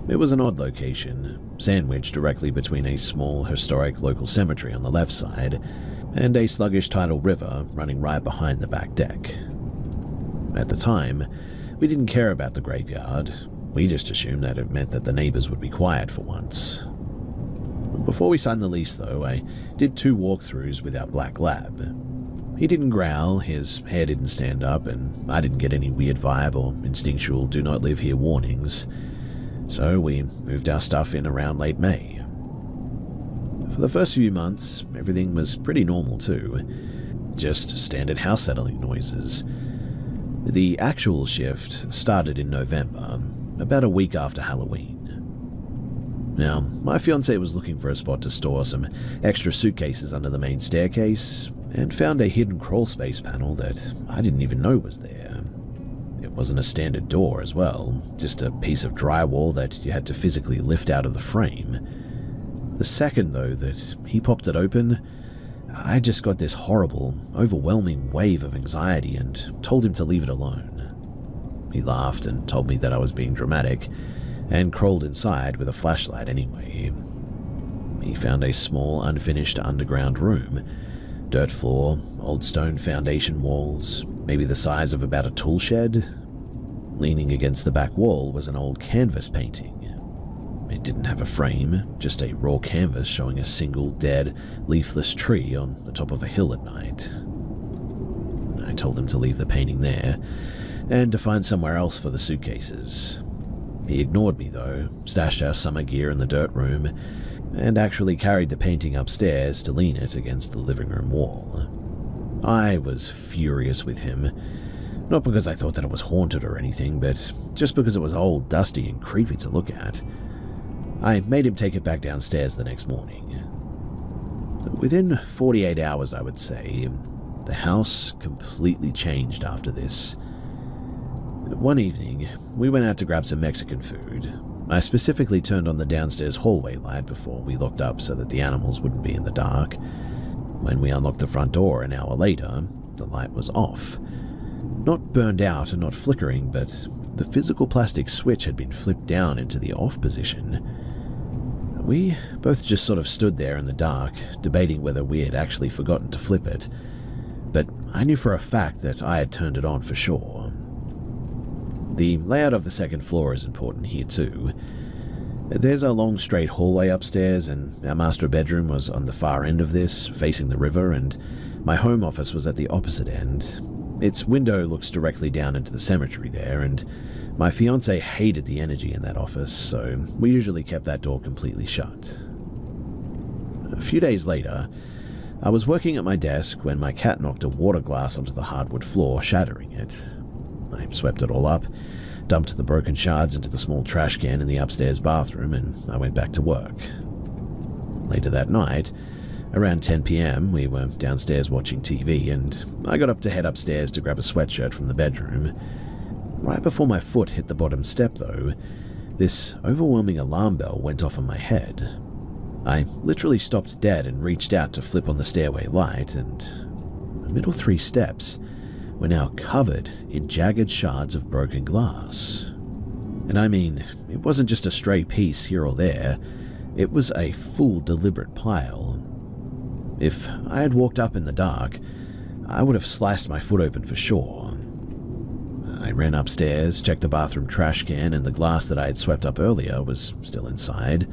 It was an odd location, sandwiched directly between a small, historic local cemetery on the left side and a sluggish tidal river running right behind the back deck. At the time, we didn't care about the graveyard. We just assumed that it meant that the neighbors would be quiet for once. Before we signed the lease, though, I did 2 walkthroughs with our black lab. He didn't growl, his hair didn't stand up, and I didn't get any weird vibe or instinctual do not live here warnings. So we moved our stuff in around late May. For the first few months, everything was pretty normal too. Just standard house settling noises. The actual shift started in November, about a week after Halloween. Now, my fiancé was looking for a spot to store some extra suitcases under the main staircase, and found a hidden crawl space panel that I didn't even know was there. It wasn't a standard door as well, just a piece of drywall that you had to physically lift out of the frame. The second, though, that he popped it open, I just got this horrible, overwhelming wave of anxiety and told him to leave it alone. He laughed and told me that I was being dramatic, and crawled inside with a flashlight anyway. He found a small, unfinished underground room. Dirt floor, old stone foundation walls, maybe the size of about a tool shed. Leaning against the back wall was an old canvas painting. It didn't have a frame, just a raw canvas showing a single dead, leafless tree on the top of a hill at night. I told him to leave the painting there, and to find somewhere else for the suitcases. He ignored me though, stashed our summer gear in the dirt room, and actually carried the painting upstairs to lean it against the living room wall. I was furious with him, not because I thought that it was haunted or anything, but just because it was old, dusty, and creepy to look at. I made him take it back downstairs the next morning. Within 48 hours, I would say, the house completely changed after this. One evening, we went out to grab some Mexican food. I specifically turned on the downstairs hallway light before we locked up so that the animals wouldn't be in the dark. When we unlocked the front door an hour later, the light was off. Not burned out and not flickering, but the physical plastic switch had been flipped down into the off position. We both just sort of stood there in the dark, debating whether we had actually forgotten to flip it, but I knew for a fact that I had turned it on for sure. The layout of the second floor is important here too. There's a long straight hallway upstairs, and our master bedroom was on the far end of this, facing the river, and my home office was at the opposite end. Its window looks directly down into the cemetery there, and my fiancé hated the energy in that office, so we usually kept that door completely shut. A few days later, I was working at my desk when my cat knocked a water glass onto the hardwood floor, shattering it. I swept it all up, dumped the broken shards into the small trash can in the upstairs bathroom, and I went back to work. Later that night, around 10 p.m, we were downstairs watching TV, and I got up to head upstairs to grab a sweatshirt from the bedroom. Right before my foot hit the bottom step, though, this overwhelming alarm bell went off on my head. I literally stopped dead and reached out to flip on the stairway light, and the middle 3 steps were now covered in jagged shards of broken glass. And I mean, it wasn't just a stray piece here or there, it was a full deliberate pile. If I had walked up in the dark, I would have sliced my foot open for sure. I ran upstairs, checked the bathroom trash can, and the glass that I had swept up earlier was still inside.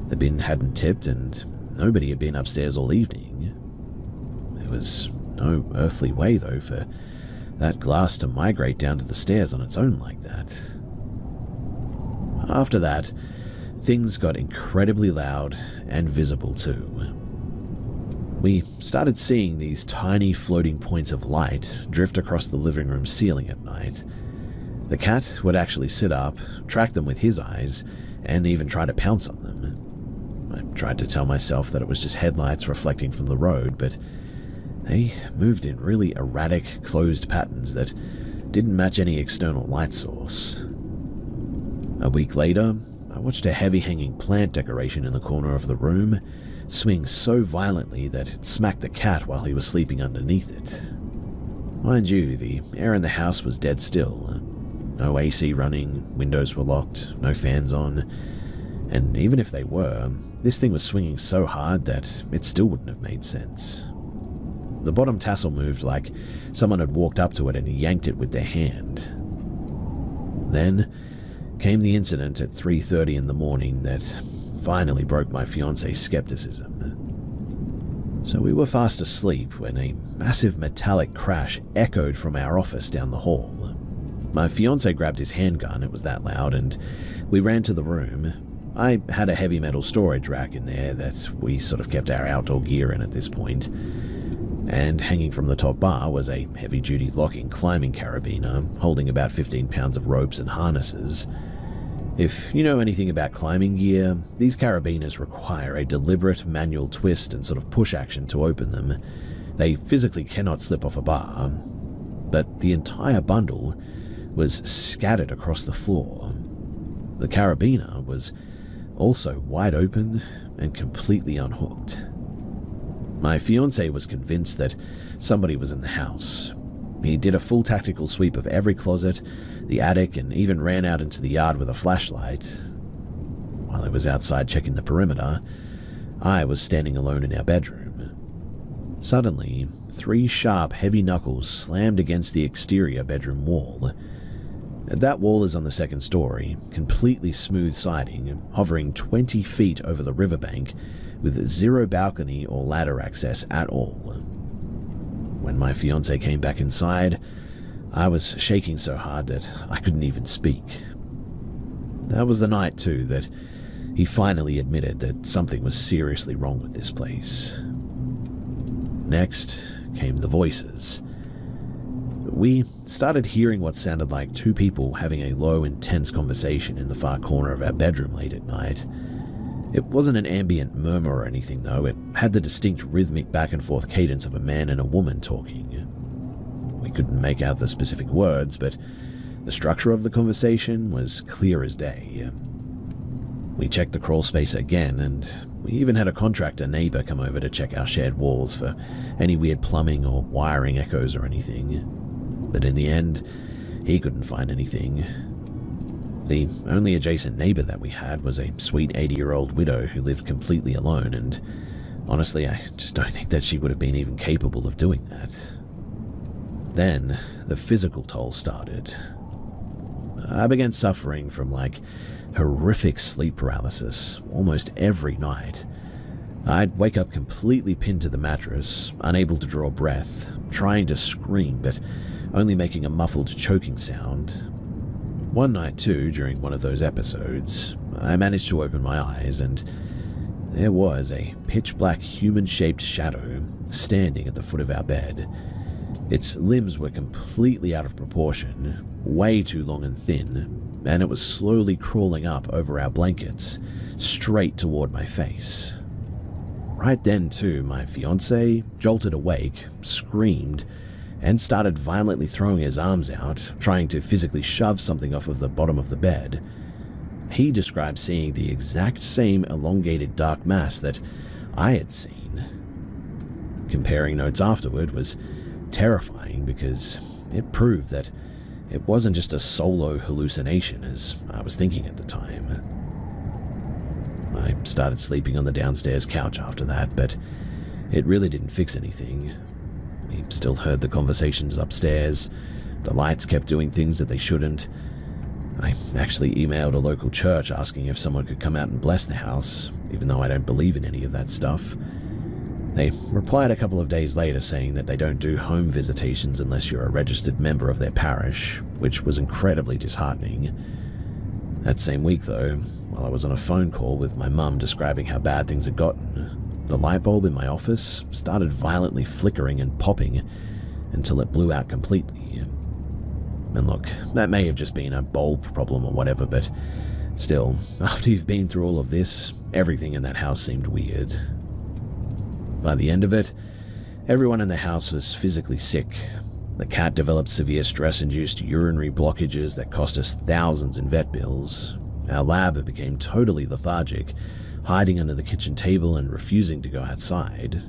The bin hadn't tipped, and nobody had been upstairs all evening. There was no earthly way, though, for that glass to migrate down to the stairs on its own like that. After that, things got incredibly loud and visible too. We started seeing these tiny floating points of light drift across the living room ceiling at night. The cat would actually sit up, track them with his eyes, and even try to pounce on them. I tried to tell myself that it was just headlights reflecting from the road, but they moved in really erratic, closed patterns that didn't match any external light source. A week later, I watched a heavy-hanging plant decoration in the corner of the room swing so violently that it smacked the cat while he was sleeping underneath it. Mind you, the air in the house was dead still. No AC running, windows were locked, no fans on, and even if they were, this thing was swinging so hard that it still wouldn't have made sense. The bottom tassel moved like someone had walked up to it and yanked it with their hand. Then came the incident at 3:30 in the morning that finally broke my fiancé's skepticism. So we were fast asleep when a massive metallic crash echoed from our office down the hall. My fiancé grabbed his handgun, it was that loud, and we ran to the room. I had a heavy metal storage rack in there that we sort of kept our outdoor gear in at this point, and hanging from the top bar was a heavy-duty locking climbing carabiner holding about 15 pounds of ropes and harnesses. If you know anything about climbing gear, these carabiners require a deliberate manual twist and sort of push action to open them. They physically cannot slip off a bar, but the entire bundle was scattered across the floor. The carabiner was also wide open and completely unhooked. My fiancé was convinced that somebody was in the house. He did a full tactical sweep of every closet, the attic, and even ran out into the yard with a flashlight. While he was outside checking the perimeter, I was standing alone in our bedroom. Suddenly, 3 sharp, heavy knuckles slammed against the exterior bedroom wall. That wall is on the second story, completely smooth siding, hovering 20 feet over the riverbank, with zero balcony or ladder access at all. When my fiancé came back inside, I was shaking so hard that I couldn't even speak. That was the night, too, that he finally admitted that something was seriously wrong with this place. Next came the voices. We started hearing what sounded like 2 people having a low, intense conversation in the far corner of our bedroom late at night. It wasn't an ambient murmur or anything, though. It had the distinct rhythmic back-and-forth cadence of a man and a woman talking. We couldn't make out the specific words, but the structure of the conversation was clear as day. We checked the crawl space again, and we even had a contractor neighbor come over to check our shared walls for any weird plumbing or wiring echoes or anything. But in the end, He couldn't find anything. The only adjacent neighbor that we had was a sweet 80-year-old widow who lived completely alone, and honestly, I just don't think that she would have been even capable of doing that. Then, the physical toll started. I began suffering from horrific sleep paralysis almost every night. I'd wake up completely pinned to the mattress, unable to draw breath, trying to scream but only making a muffled choking sound. One night too, during one of those episodes, I managed to open my eyes and there was a pitch-black human-shaped shadow standing at the foot of our bed. Its limbs were completely out of proportion, way too long and thin, and it was slowly crawling up over our blankets, straight toward my face. Right then too, my fiancé jolted awake, screamed, and started violently throwing his arms out, trying to physically shove something off of the bottom of the bed. He described seeing the exact same elongated dark mass that I had seen. Comparing notes afterward was terrifying because it proved that it wasn't just a solo hallucination as I was thinking at the time. I started sleeping on the downstairs couch after that, but it really didn't fix anything. We still heard the conversations upstairs. The lights kept doing things that they shouldn't. I actually emailed a local church asking if someone could come out and bless the house, even though I don't believe in any of that stuff. They replied a couple of days later saying that they don't do home visitations unless you're a registered member of their parish, which was incredibly disheartening. That same week, though, while I was on a phone call with my mum describing how bad things had gotten, the light bulb in my office started violently flickering and popping until it blew out completely. And look, that may have just been a bulb problem or whatever, but still, after you've been through all of this, everything in that house seemed weird. By the end of it, everyone in the house was physically sick. The cat developed severe stress-induced urinary blockages that cost us thousands in vet bills. Our lab became totally lethargic, hiding under the kitchen table and refusing to go outside.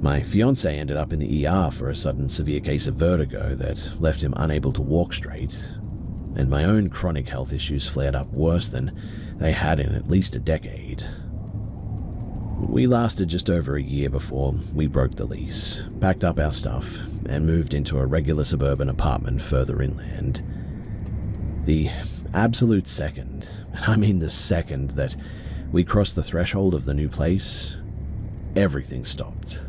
My fiancé ended up in the ER for a sudden severe case of vertigo that left him unable to walk straight, and my own chronic health issues flared up worse than they had in at least a decade. We lasted just over a year before we broke the lease, packed up our stuff, and moved into a regular suburban apartment further inland. The absolute second, and I mean the second, that we crossed the threshold of the new place, everything stopped.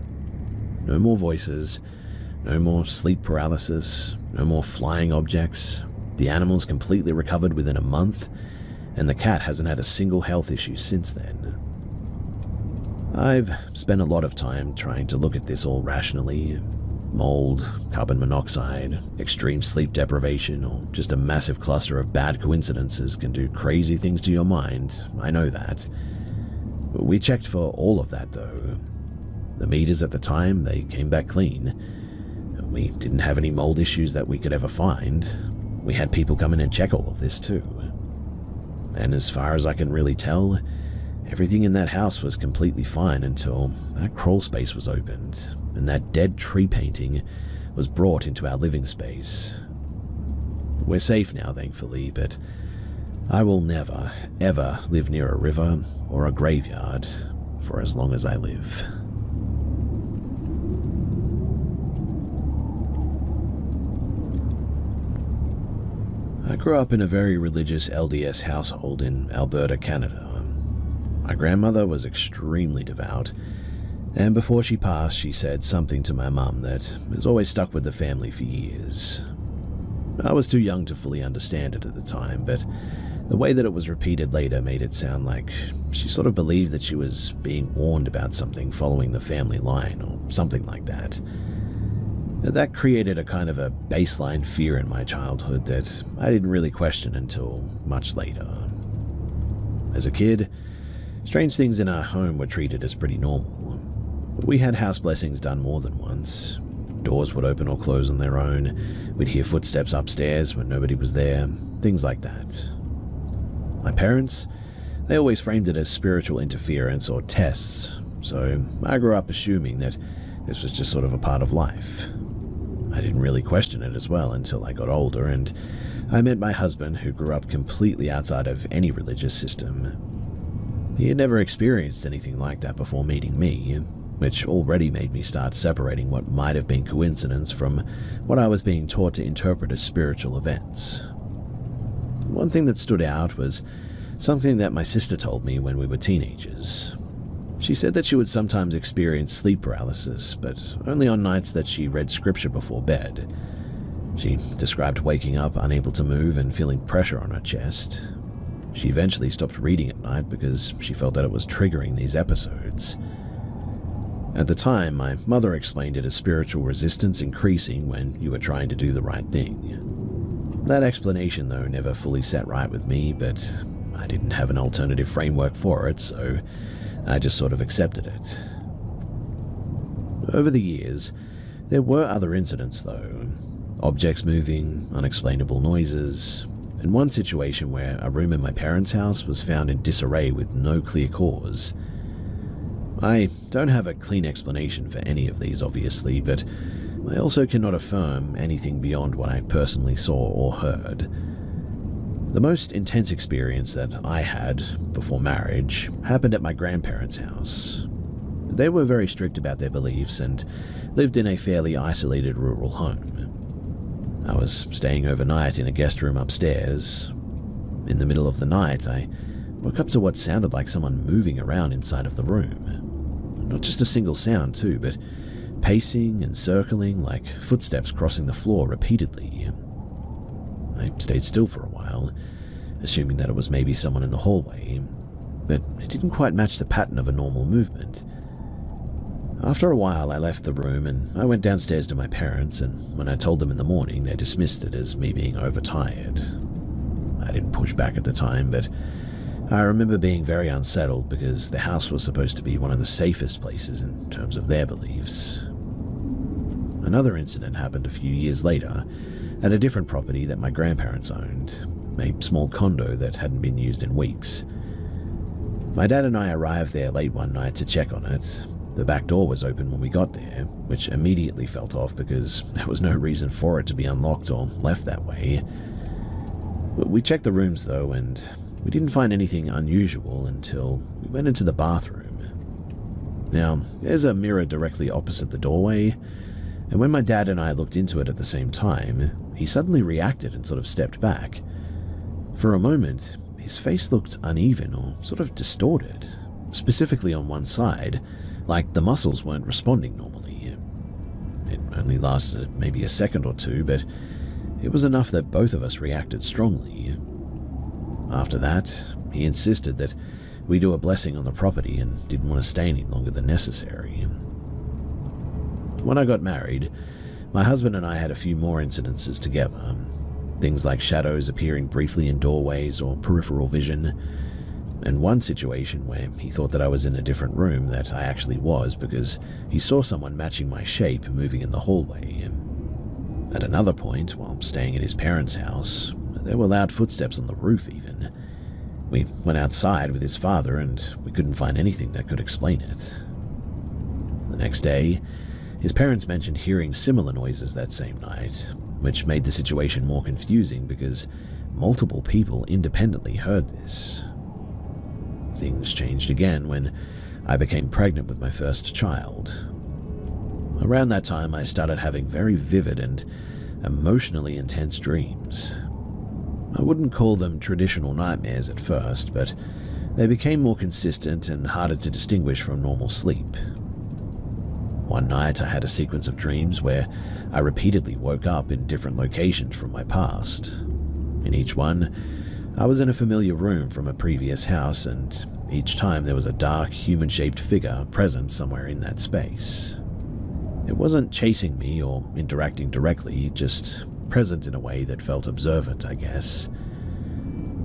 No more voices, no more sleep paralysis, no more flying objects. The animals completely recovered within a month, and the cat hasn't had a single health issue since then. I've spent a lot of time trying to look at this all rationally. Mold, carbon monoxide, extreme sleep deprivation, or just a massive cluster of bad coincidences can do crazy things to your mind, I know that. We checked for all of that though. The meters at the time, they came back clean. We didn't have any mold issues that we could ever find. We had people come in and check all of this too. And as far as I can really tell, everything in that house was completely fine until that crawl space was opened, and that dead tree painting was brought into our living space. We're safe now, thankfully, but I will never, ever live near a river or a graveyard for as long as I live. I grew up in a very religious LDS household in Alberta, Canada. My grandmother was extremely devout, and before she passed, she said something to my mum that has always stuck with the family for years. I was too young to fully understand it at the time, but the way that it was repeated later made it sound like she sort of believed that she was being warned about something following the family line or something like that. That created a kind of a baseline fear in my childhood that I didn't really question until much later. As a kid, strange things in our home were treated as pretty normal. We had house blessings done more than once. Doors would open or close on their own. We'd hear footsteps upstairs when nobody was there. Things like that. My parents, they always framed it as spiritual interference or tests, so I grew up assuming that this was just sort of a part of life. I I didn't really question it as well until I got older and I met my husband, who grew up completely outside of any religious system. He had never experienced anything like that before meeting me, which already made me start separating what might have been coincidence from what I was being taught to interpret as spiritual events. One thing that stood out was something that my sister told me when we were teenagers. She said that she would sometimes experience sleep paralysis, but only on nights that she read scripture before bed. She described waking up unable to move and feeling pressure on her chest. She eventually stopped reading at night because she felt that it was triggering these episodes. At the time, my mother explained it as spiritual resistance increasing when you were trying to do the right thing. That explanation, though, never fully sat right with me, but I didn't have an alternative framework for it, so I just sort of accepted it. Over the years, there were other incidents, though. Objects moving, unexplainable noises, and one situation where a room in my parents' house was found in disarray with no clear cause. I don't have a clean explanation for any of these, obviously, but I also cannot affirm anything beyond what I personally saw or heard. The most intense experience that I had before marriage happened at my grandparents' house. They were very strict about their beliefs and lived in a fairly isolated rural home. I was staying overnight in a guest room upstairs. In the middle of the night, I woke up to what sounded like someone moving around inside of the room. Not just a single sound, too, but pacing and circling like footsteps crossing the floor repeatedly. I stayed still for a while, assuming that it was maybe someone in the hallway, but it didn't quite match the pattern of a normal movement. After a while, I left the room and I went downstairs to my parents, and when I told them in the morning, they dismissed it as me being overtired. I didn't push back at the time, but I remember being very unsettled because the house was supposed to be one of the safest places in terms of their beliefs. Another incident happened a few years later at a different property that my grandparents owned, a small condo that hadn't been used in weeks. My dad and I arrived there late one night to check on it. The back door was open when we got there, which immediately felt off because there was no reason for it to be unlocked or left that way. We checked the rooms though, and we didn't find anything unusual until we went into the bathroom. Now, there's a mirror directly opposite the doorway, and when my dad and I looked into it at the same time, he suddenly reacted and sort of stepped back. For a moment, his face looked uneven or sort of distorted, specifically on one side, like the muscles weren't responding normally. It only lasted maybe a second or two, but it was enough that both of us reacted strongly. After that, he insisted that we do a blessing on the property and didn't want to stay any longer than necessary. When I got married, my husband and I had a few more incidences together. Things like shadows appearing briefly in doorways or peripheral vision, and one situation where he thought that I was in a different room that I actually was because he saw someone matching my shape moving in the hallway. At another point, while staying at his parents' house, there were loud footsteps on the roof even. We went outside with his father and we couldn't find anything that could explain it. The next day, his parents mentioned hearing similar noises that same night, which made the situation more confusing because multiple people independently heard this. Things changed again when I became pregnant with my first child. Around that time, I started having very vivid and emotionally intense dreams. I wouldn't call them traditional nightmares at first, but they became more consistent and harder to distinguish from normal sleep. One night, I had a sequence of dreams where I repeatedly woke up in different locations from my past. In each one, I was in a familiar room from a previous house, and each time there was a dark, human-shaped figure present somewhere in that space. It wasn't chasing me or interacting directly, just present in a way that felt observant, I guess.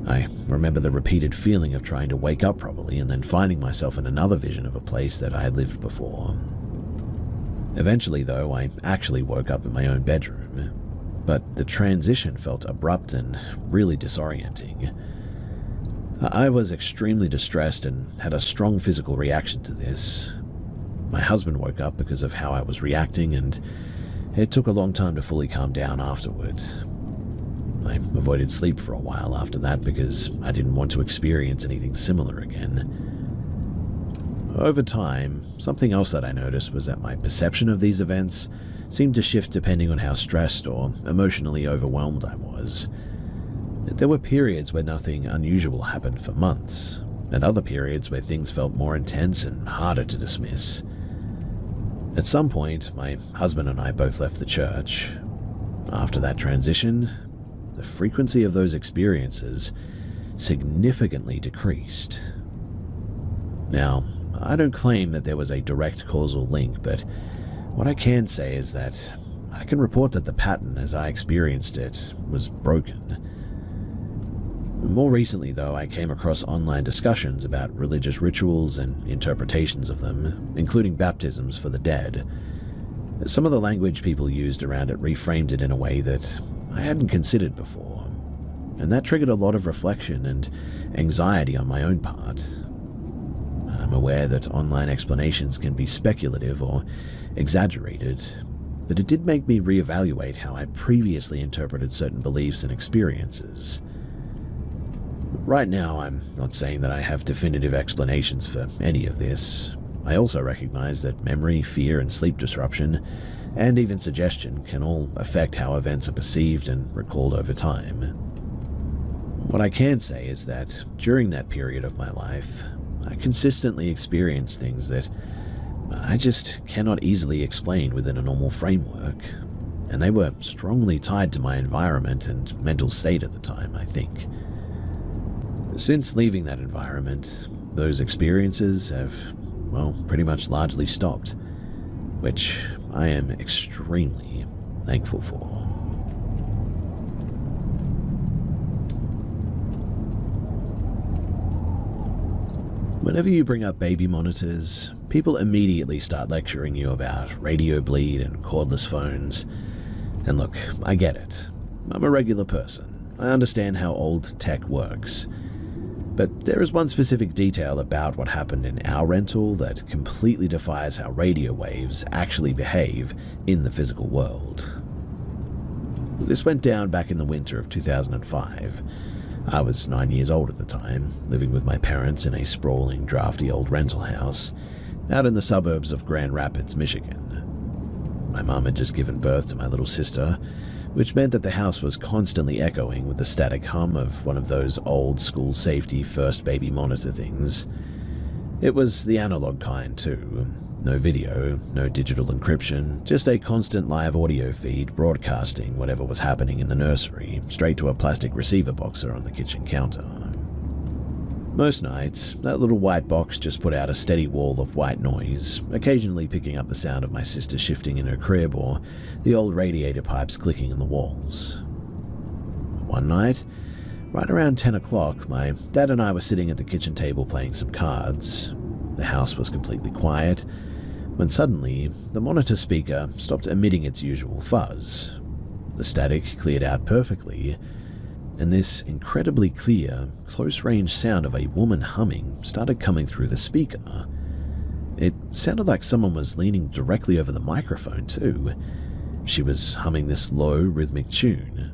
I remember the repeated feeling of trying to wake up properly and then finding myself in another vision of a place that I had lived before. Eventually, though, I actually woke up in my own bedroom, but the transition felt abrupt and really disorienting. I was extremely distressed and had a strong physical reaction to this. My husband woke up because of how I was reacting, and It took a long time to fully calm down afterward. I avoided sleep for a while after that because I didn't want to experience anything similar again. Over time, something else that I noticed was that my perception of these events seemed to shift depending on how stressed or emotionally overwhelmed I was. There were periods where nothing unusual happened for months, and other periods where things felt more intense and harder to dismiss. At some point, my husband and I both left the church. After that transition, the frequency of those experiences significantly decreased. Now, I don't claim that there was a direct causal link, but what I can say is that I can report that the pattern as I experienced it was broken. More recently, though, I came across online discussions about religious rituals and interpretations of them, including baptisms for the dead. Some of the language people used around it reframed it in a way that I hadn't considered before, and that triggered a lot of reflection and anxiety on my own part. I'm aware that online explanations can be speculative or exaggerated, but it did make me reevaluate how I previously interpreted certain beliefs and experiences. Right now, I'm not saying that I have definitive explanations for any of this. I also recognize that memory, fear, and sleep disruption, and even suggestion, can all affect how events are perceived and recalled over time. What I can say is that during that period of my life, I consistently experienced things that I just cannot easily explain within a normal framework, and they were strongly tied to my environment and mental state at the time, I think. Since leaving that environment, those experiences have, well, pretty much largely stopped, which I am extremely thankful for. Whenever you bring up baby monitors, people immediately start lecturing you about radio bleed and cordless phones. And look, I get it. I'm a regular person. I understand how old tech works. But there is one specific detail about what happened in our rental that completely defies how radio waves actually behave in the physical world. This went down back in the winter of 2005. I was 9 years old at the time, living with my parents in a sprawling, drafty old rental house out in the suburbs of Grand Rapids, Michigan. My mum had just given birth to my little sister, which meant that the house was constantly echoing with the static hum of one of those old school safety first baby monitor things. It was the analog kind too. No video, no digital encryption, just a constant live audio feed broadcasting whatever was happening in the nursery straight to a plastic receiver boxer on the kitchen counter. Most nights, that little white box just put out a steady wall of white noise, occasionally picking up the sound of my sister shifting in her crib or the old radiator pipes clicking in the walls. One night, right around 10 o'clock, my dad and I were sitting at the kitchen table playing some cards. The house was completely quiet, when suddenly the monitor speaker stopped emitting its usual fuzz. The static cleared out perfectly, and this incredibly clear, close-range sound of a woman humming started coming through the speaker. It sounded like someone was leaning directly over the microphone, too. She was humming this low, rhythmic tune.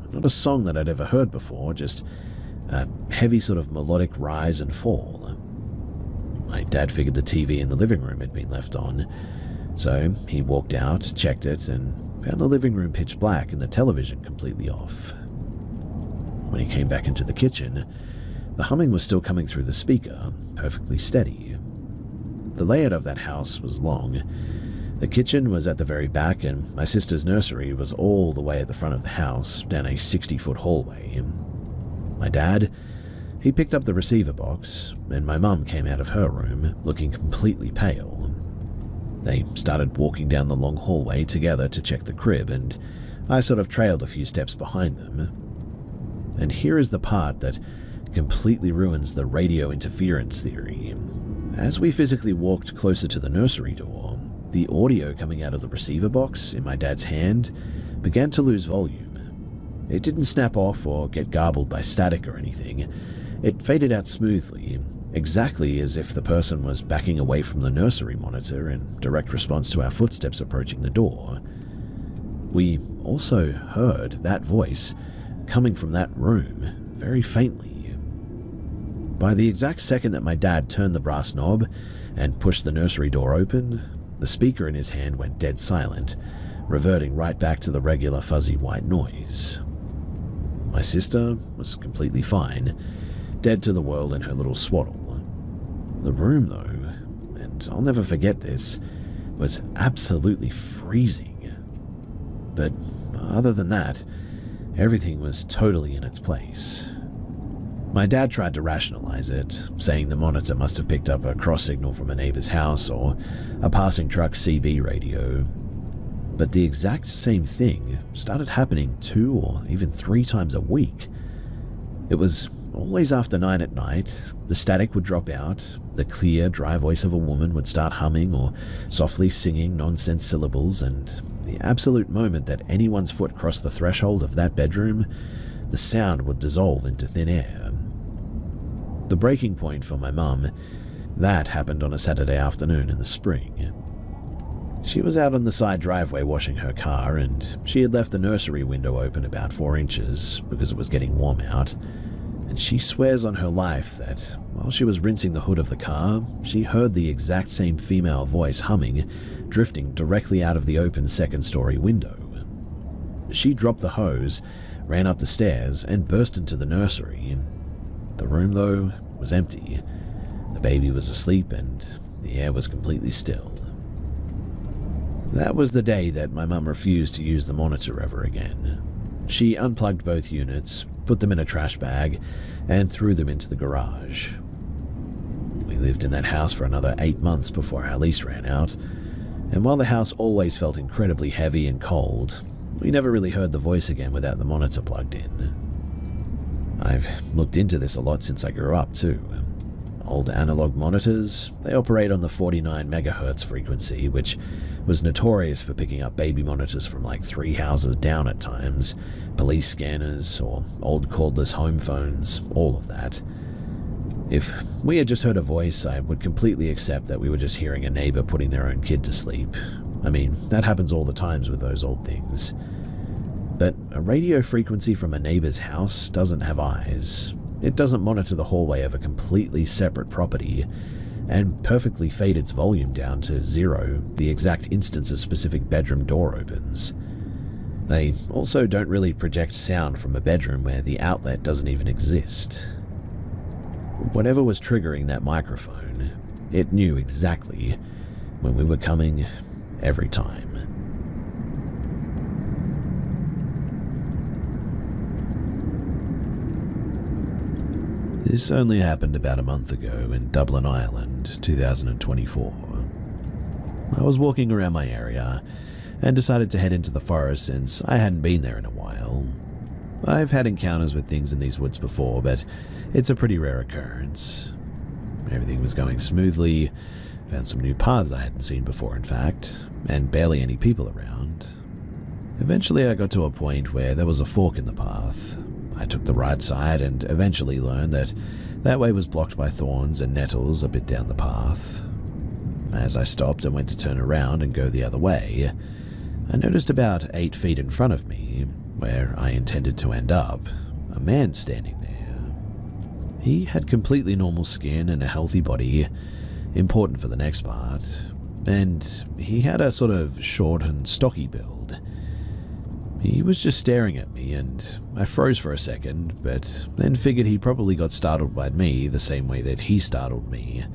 Not a song that I'd ever heard before, just a heavy sort of melodic rise and fall. My dad figured the TV in the living room had been left on, so he walked out, checked it, and found the living room pitch black and the television completely off. When he came back into the kitchen, the humming was still coming through the speaker, perfectly steady. The layout of that house was long. The kitchen was at the very back, and my sister's nursery was all the way at the front of the house, down a 60-foot hallway. My dad, he picked up the receiver box, and my mum came out of her room, looking completely pale. They started walking down the long hallway together to check the crib, and I sort of trailed a few steps behind them. And here is the part that completely ruins the radio interference theory. As we physically walked closer to the nursery door, the audio coming out of the receiver box in my dad's hand began to lose volume. It didn't snap off or get garbled by static or anything. It faded out smoothly, exactly as if the person was backing away from the nursery monitor in direct response to our footsteps approaching the door. We also heard that voice coming from that room very faintly. By the exact second that my dad turned the brass knob and pushed the nursery door open, the speaker in his hand went dead silent, reverting right back to the regular fuzzy white noise. My sister was completely fine, dead to the world in her little swaddle. The room, though, and I'll never forget this, was absolutely freezing. But other than that, everything was totally in its place. My dad tried to rationalize it, saying the monitor must have picked up a cross signal from a neighbor's house or a passing truck CB radio. But the exact same thing started happening 2 or even 3 times a week. It was always after 9 at night, the static would drop out, the clear, dry voice of a woman would start humming or softly singing nonsense syllables, and the absolute moment that anyone's foot crossed the threshold of that bedroom, the sound would dissolve into thin air. The breaking point for my mum, that happened on a Saturday afternoon in the spring. She was out on the side driveway washing her car, and she had left the nursery window open about 4 inches because it was getting warm out, and she swears on her life that while she was rinsing the hood of the car, she heard the exact same female voice humming, drifting directly out of the open second-story window. She dropped the hose, ran up the stairs, and burst into the nursery. The room, though, was empty. The baby was asleep, and the air was completely still. That was the day that my mum refused to use the monitor ever again. She unplugged both units, put them in a trash bag, and threw them into the garage. We lived in that house for another 8 months before our lease ran out, and while the house always felt incredibly heavy and cold, we never really heard the voice again without the monitor plugged in. I've looked into this a lot since I grew up too. Old analog monitors, they operate on the 49 megahertz frequency, which was notorious for picking up baby monitors from like 3 houses down at times, police scanners, or old cordless home phones, all of that. If we had just heard a voice, I would completely accept that we were just hearing a neighbor putting their own kid to sleep. I mean, that happens all the times with those old things. But a radio frequency from a neighbor's house doesn't have eyes. It doesn't monitor the hallway of a completely separate property, and perfectly fade its volume down to 0 the exact instant a specific bedroom door opens. They also don't really project sound from a bedroom where the outlet doesn't even exist. Whatever was triggering that microphone, it knew exactly when we were coming every time. This only happened about a month ago in Dublin, Ireland, 2024. I was walking around my area and decided to head into the forest since I hadn't been there in a while. I've had encounters with things in these woods before, but it's a pretty rare occurrence. Everything was going smoothly, found some new paths I hadn't seen before in fact, and barely any people around. Eventually I got to a point where there was a fork in the path. I took the right side and eventually learned that that way was blocked by thorns and nettles a bit down the path. As I stopped and went to turn around and go the other way, I noticed about 8 feet in front of me, where I intended to end up, a man standing there. He had completely normal skin and a healthy body, important for the next part, and he had a sort of short and stocky build. He was just staring at me, and I froze for a second, but then figured he probably got startled by me the same way that he startled me.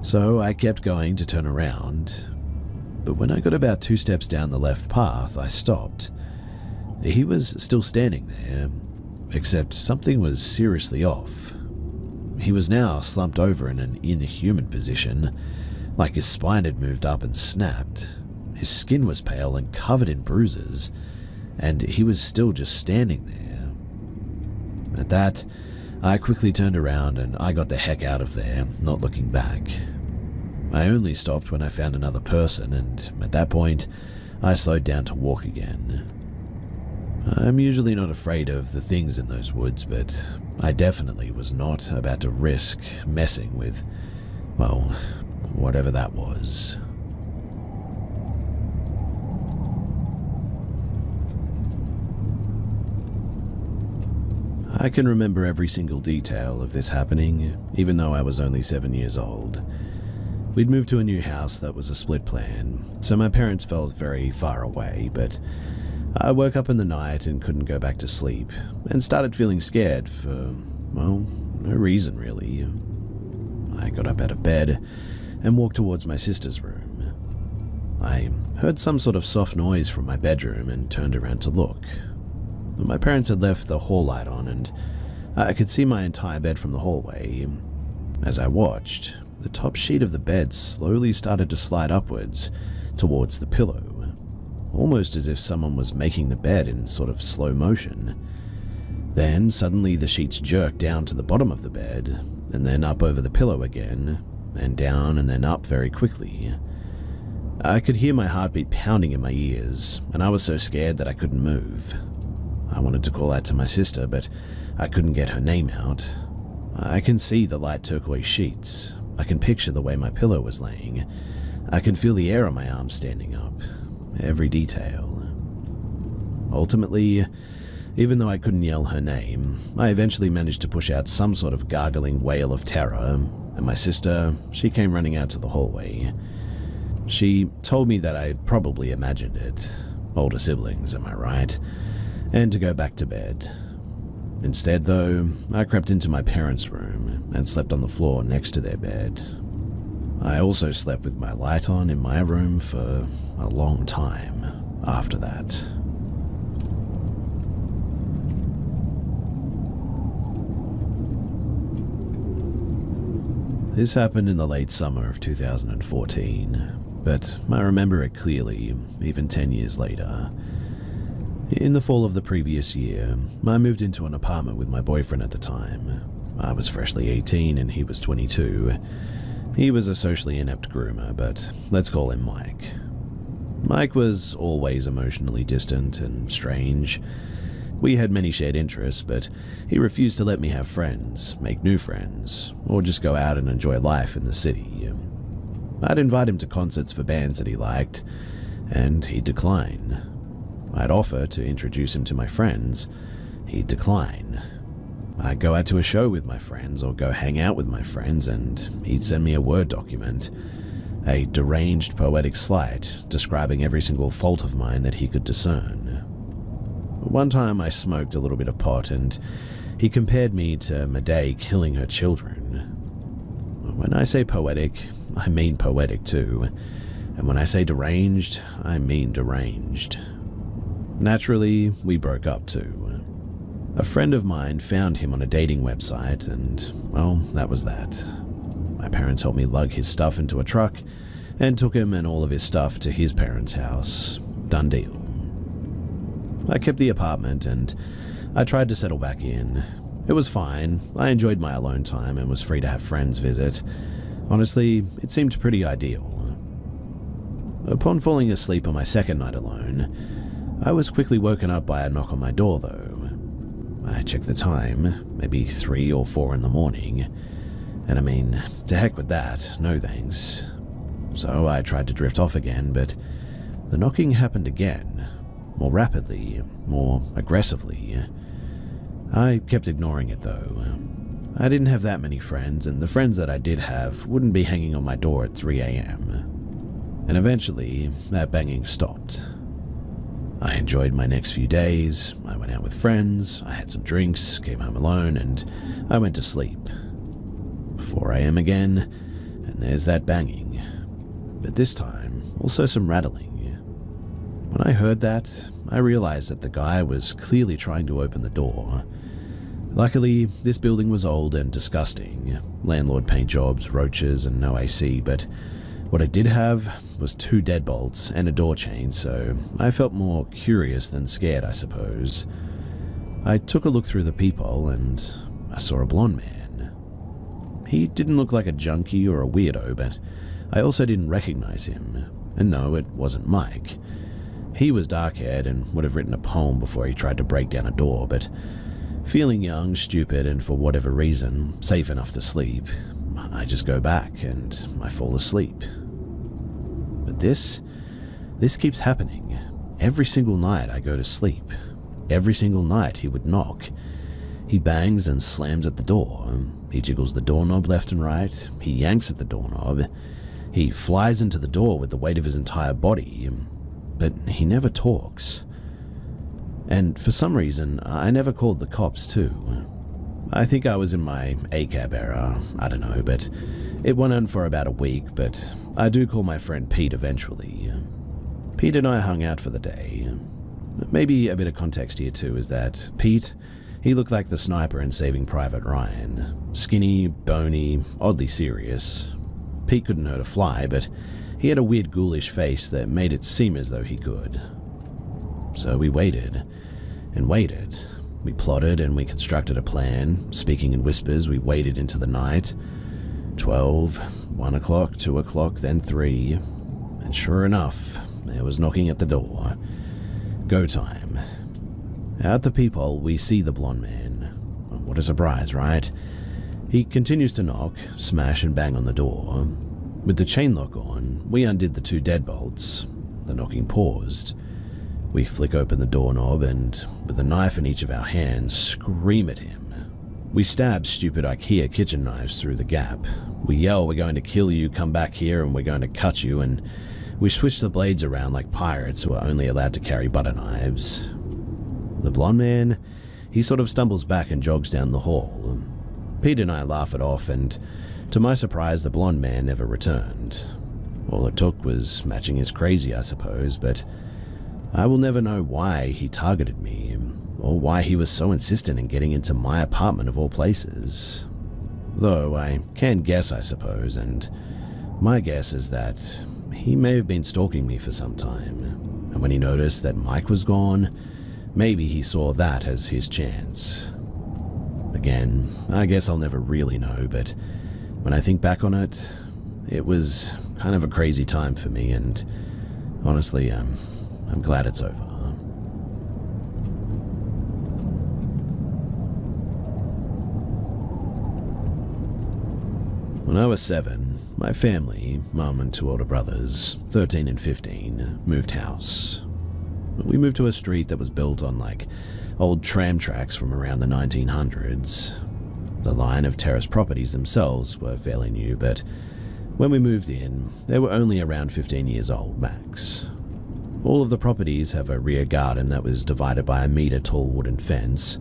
So I kept going to turn around, but when I got about 2 steps down the left path, I stopped. He was still standing there, except something was seriously off. He was now slumped over in an inhuman position, like his spine had moved up and snapped. His skin was pale and covered in bruises, and he was still just standing there. At that, I quickly turned around and I got the heck out of there, not looking back. I only stopped when I found another person, and at that point, I slowed down to walk again. I'm usually not afraid of the things in those woods, but I definitely was not about to risk messing with, well, whatever that was. I can remember every single detail of this happening, even though I was only 7 years old. We'd moved to a new house that was a split plan, so my parents felt very far away, but I woke up in the night and couldn't go back to sleep, and started feeling scared for, well, no reason really. I got up out of bed and walked towards my sister's room. I heard some sort of soft noise from my bedroom and turned around to look. My parents had left the hall light on, and I could see my entire bed from the hallway. As I watched, the top sheet of the bed slowly started to slide upwards towards the pillow, almost as if someone was making the bed in sort of slow motion. Then suddenly the sheets jerked down to the bottom of the bed, and then up over the pillow again, and down and then up very quickly. I could hear my heartbeat pounding in my ears, and I was so scared that I couldn't move. I wanted to call out to my sister, but I couldn't get her name out. I can see the light turquoise sheets. I can picture the way my pillow was laying. I can feel the air on my arm standing up. Every detail. Ultimately, even though I couldn't yell her name, I eventually managed to push out some sort of gargling wail of terror, and my sister, she came running out to the hallway. She told me that I'd probably imagined it. Older siblings, am I right? And to go back to bed. Instead, though, I crept into my parents' room and slept on the floor next to their bed. I also slept with my light on in my room for a long time after that. This happened in the late summer of 2014, but I remember it clearly, even 10 years later. In the fall of the previous year, I moved into an apartment with my boyfriend at the time. I was freshly 18 and he was 22. He was a socially inept groomer, but let's call him Mike. Mike was always emotionally distant and strange. We had many shared interests, but he refused to let me have friends, make new friends, or just go out and enjoy life in the city. I'd invite him to concerts for bands that he liked, and he'd decline. I'd offer to introduce him to my friends. He'd decline. I'd go out to a show with my friends or go hang out with my friends, and he'd send me a Word document, a deranged poetic slide describing every single fault of mine that he could discern. One time I smoked a little bit of pot, and he compared me to Medea killing her children. When I say poetic, I mean poetic too, and when I say deranged, I mean deranged. Naturally, we broke up too. A friend of mine found him on a dating website, and, well, that was that. My parents helped me lug his stuff into a truck and took him and all of his stuff to his parents' house. Done deal. I kept the apartment, and I tried to settle back in. It was fine. I enjoyed my alone time and was free to have friends visit. Honestly, it seemed pretty ideal. Upon falling asleep on my second night alone, I was quickly woken up by a knock on my door, though. I checked the time, maybe 3 or 4 in the morning, and I mean, to heck with that, no thanks. So I tried to drift off again, but the knocking happened again, more rapidly, more aggressively. I kept ignoring it, though. I didn't have that many friends, and the friends that I did have wouldn't be hanging on my door at 3 a.m. And eventually, that banging stopped. I enjoyed my next few days. I went out with friends, I had some drinks, came home alone, and I went to sleep. 4 a.m. again, and there's that banging. But this time, also some rattling. When I heard that, I realized that the guy was clearly trying to open the door. Luckily, this building was old and disgusting. Landlord paint jobs, roaches, and no AC, but what it did have was 2 deadbolts and a door chain, so I felt more curious than scared, I suppose. I took a look through the peephole and I saw a blonde man. He didn't look like a junkie or a weirdo, but I also didn't recognize him. And no, it wasn't Mike. He was dark-haired and would have written a poem before he tried to break down a door, but feeling young, stupid, and for whatever reason, safe enough to sleep, I just go back and I fall asleep. But this keeps happening. Every single night I go to sleep. Every single night he would knock. He bangs and slams at the door. He jiggles the doorknob left and right. He yanks at the doorknob. He flies into the door with the weight of his entire body, but he never talks. And for some reason, I never called the cops too. I think I was in my ACAB era, I don't know, but it went on for about a week, but I do call my friend Pete eventually. Pete and I hung out for the day. Maybe a bit of context here too is that Pete, he looked like the sniper in Saving Private Ryan. Skinny, bony, oddly serious. Pete couldn't hurt a fly, but he had a weird ghoulish face that made it seem as though he could. So we waited, and waited. We plotted and we constructed a plan. Speaking in whispers, we waited into the night. 12, 1 o'clock, 2 o'clock, then 3. And sure enough, there was knocking at the door. Go time. Out the peephole, we see the blonde man. What a surprise, right? He continues to knock, smash and bang on the door. With the chain lock on, we undid the 2 deadbolts. The knocking paused. We flick open the doorknob and, with a knife in each of our hands, scream at him. We stab stupid IKEA kitchen knives through the gap. We yell, "We're going to kill you, come back here and we're going to cut you," and we swish the blades around like pirates who are only allowed to carry butter knives. The blonde man, he sort of stumbles back and jogs down the hall. Pete and I laugh it off, and to my surprise, the blonde man never returned. All it took was matching his crazy, I suppose, but I will never know why he targeted me, or why he was so insistent in getting into my apartment of all places. Though I can guess, I suppose, and my guess is that he may have been stalking me for some time, and when he noticed that Mike was gone, maybe he saw that as his chance. Again, I guess I'll never really know, but when I think back on it, it was kind of a crazy time for me, and honestly, I'm glad it's over. When I was 7, my family, mum and 2 older brothers, 13 and 15, moved house. We moved to a street that was built on like old tram tracks from around the 1900s. The line of terrace properties themselves were fairly new, but when we moved in, they were only around 15 years old max. All of the properties have a rear garden that was divided by a meter-tall wooden fence.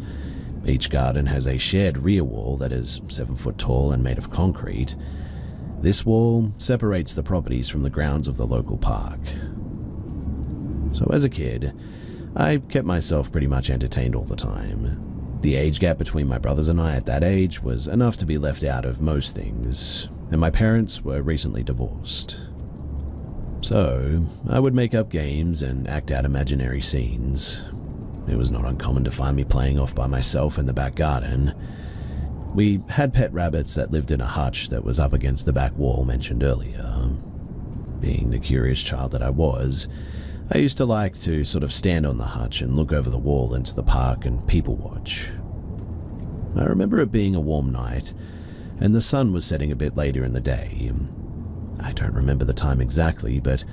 Each garden has a shared rear wall that is 7 foot tall and made of concrete. This wall separates the properties from the grounds of the local park. So as a kid, I kept myself pretty much entertained all the time. The age gap between my brothers and I at that age was enough to be left out of most things, and my parents were recently divorced. So, I would make up games and act out imaginary scenes. It was not uncommon to find me playing off by myself in the back garden. We had pet rabbits that lived in a hutch that was up against the back wall mentioned earlier. Being the curious child that I was, I used to like to sort of stand on the hutch and look over the wall into the park and people watch. I remember it being a warm night, and the sun was setting a bit later in the day. I don't remember the time exactly, but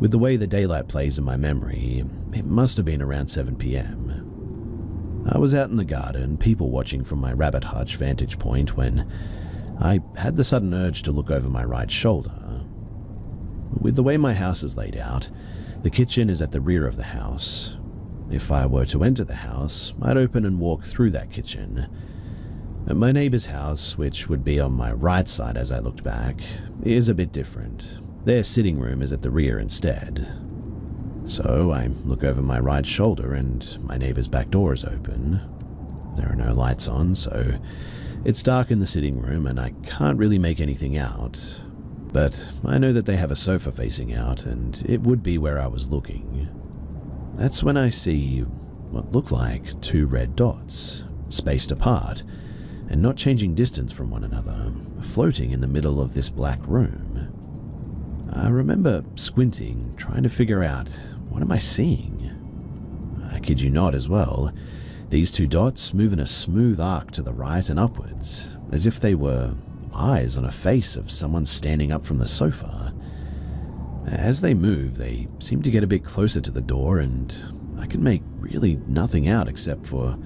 with the way the daylight plays in my memory, it must have been around 7 p.m. I was out in the garden, people watching from my rabbit hutch vantage point, when I had the sudden urge to look over my right shoulder. With the way my house is laid out, the kitchen is at the rear of the house. If I were to enter the house, I'd open and walk through that kitchen. My neighbor's house, which would be on my right side as I looked back, is a bit different. Their sitting room is at the rear instead. So I look over my right shoulder and my neighbor's back door is open. There are no lights on, so it's dark in the sitting room and I can't really make anything out. But I know that they have a sofa facing out, and it would be where I was looking. That's when I see what look like 2 red dots, spaced apart, and not changing distance from one another, floating in the middle of this black room. I remember squinting, trying to figure out, what am I seeing? I kid you not as well. These 2 dots move in a smooth arc to the right and upwards, as if they were eyes on a face of someone standing up from the sofa. As they move, they seem to get a bit closer to the door, and I can make really nothing out except for,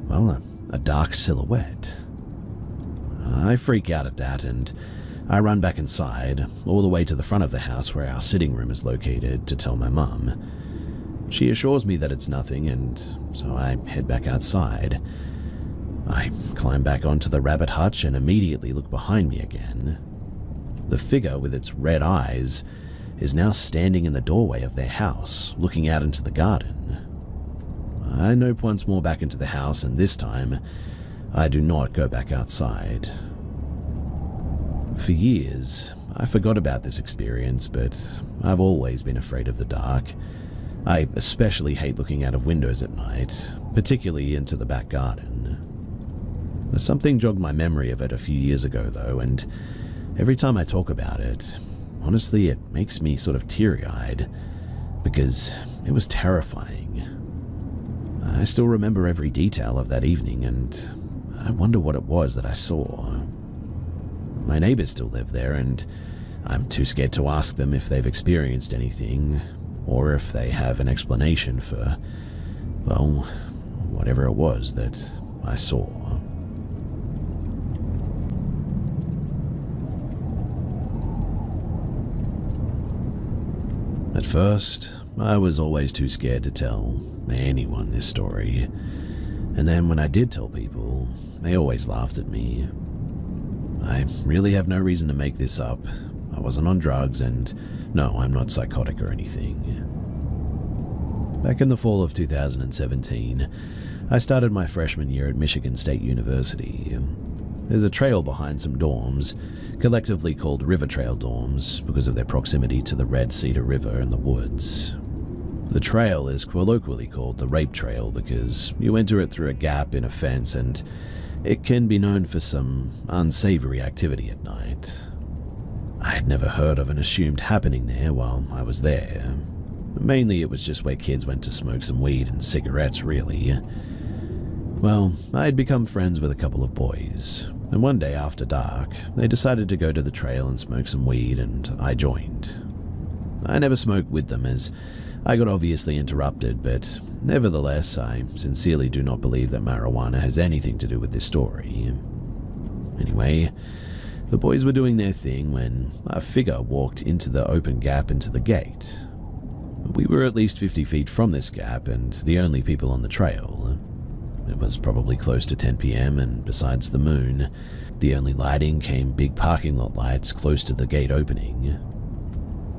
well, a dark silhouette. I freak out at that and I run back inside, all the way to the front of the house where our sitting room is located, to tell my mum. She assures me that it's nothing, and so I head back outside. I climb back onto the rabbit hutch and immediately look behind me again. The figure with its red eyes is now standing in the doorway of their house, looking out into the garden. I nope once more back into the house, and this time, I do not go back outside. For years, I forgot about this experience, but I've always been afraid of the dark. I especially hate looking out of windows at night, particularly into the back garden. Something jogged my memory of it a few years ago, though, and every time I talk about it, honestly, it makes me sort of teary-eyed, because it was terrifying. I still remember every detail of that evening, and I wonder what it was that I saw. My neighbors still live there, and I'm too scared to ask them if they've experienced anything, or if they have an explanation for, well, whatever it was that I saw. At first, I was always too scared to tell anyone this story, and then when I did tell people, they always laughed at me. I really have no reason to make this up. I wasn't on drugs, and no, I'm not psychotic or anything. Back in the fall of 2017, I started my freshman year at Michigan State University. There's a trail behind some dorms, collectively called River Trail dorms because of their proximity to the Red Cedar River and the woods. The trail is colloquially called the Rape Trail because you enter it through a gap in a fence, and it can be known for some unsavory activity at night. I had never heard of an assumed happening there while I was there. Mainly it was just where kids went to smoke some weed and cigarettes, really. Well, I had become friends with a couple of boys, and one day after dark, they decided to go to the trail and smoke some weed, and I joined. I never smoked with them as I got obviously interrupted, but nevertheless, I sincerely do not believe that marijuana has anything to do with this story. Anyway, the boys were doing their thing when a figure walked into the open gap into the gate. We were at least 50 feet from this gap and the only people on the trail. It was probably close to 10 p.m. and besides the moon, the only lighting came big parking lot lights close to the gate opening.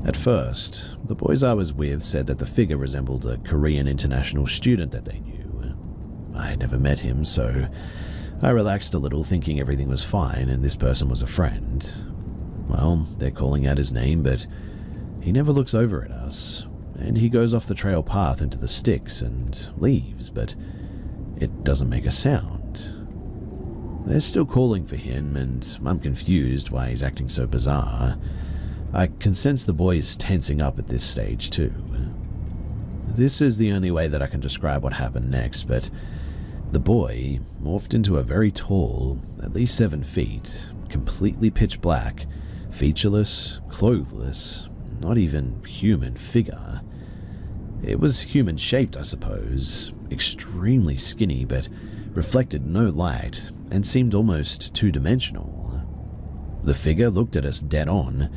At first, the boys I was with said that the figure resembled a Korean international student that they knew. I had never met him, so I relaxed a little, thinking everything was fine and this person was a friend. Well, they're calling out his name, but he never looks over at us, and he goes off the trail path into the sticks and leaves, but it doesn't make a sound. They're still calling for him, and I'm confused why he's acting so bizarre. I can sense the boys tensing up at this stage too. This is the only way that I can describe what happened next, but the boy morphed into a very tall, at least 7 feet, completely pitch black, featureless, clothless, not even human figure. It was human-shaped, I suppose, extremely skinny, but reflected no light and seemed almost two-dimensional. The figure looked at us dead on,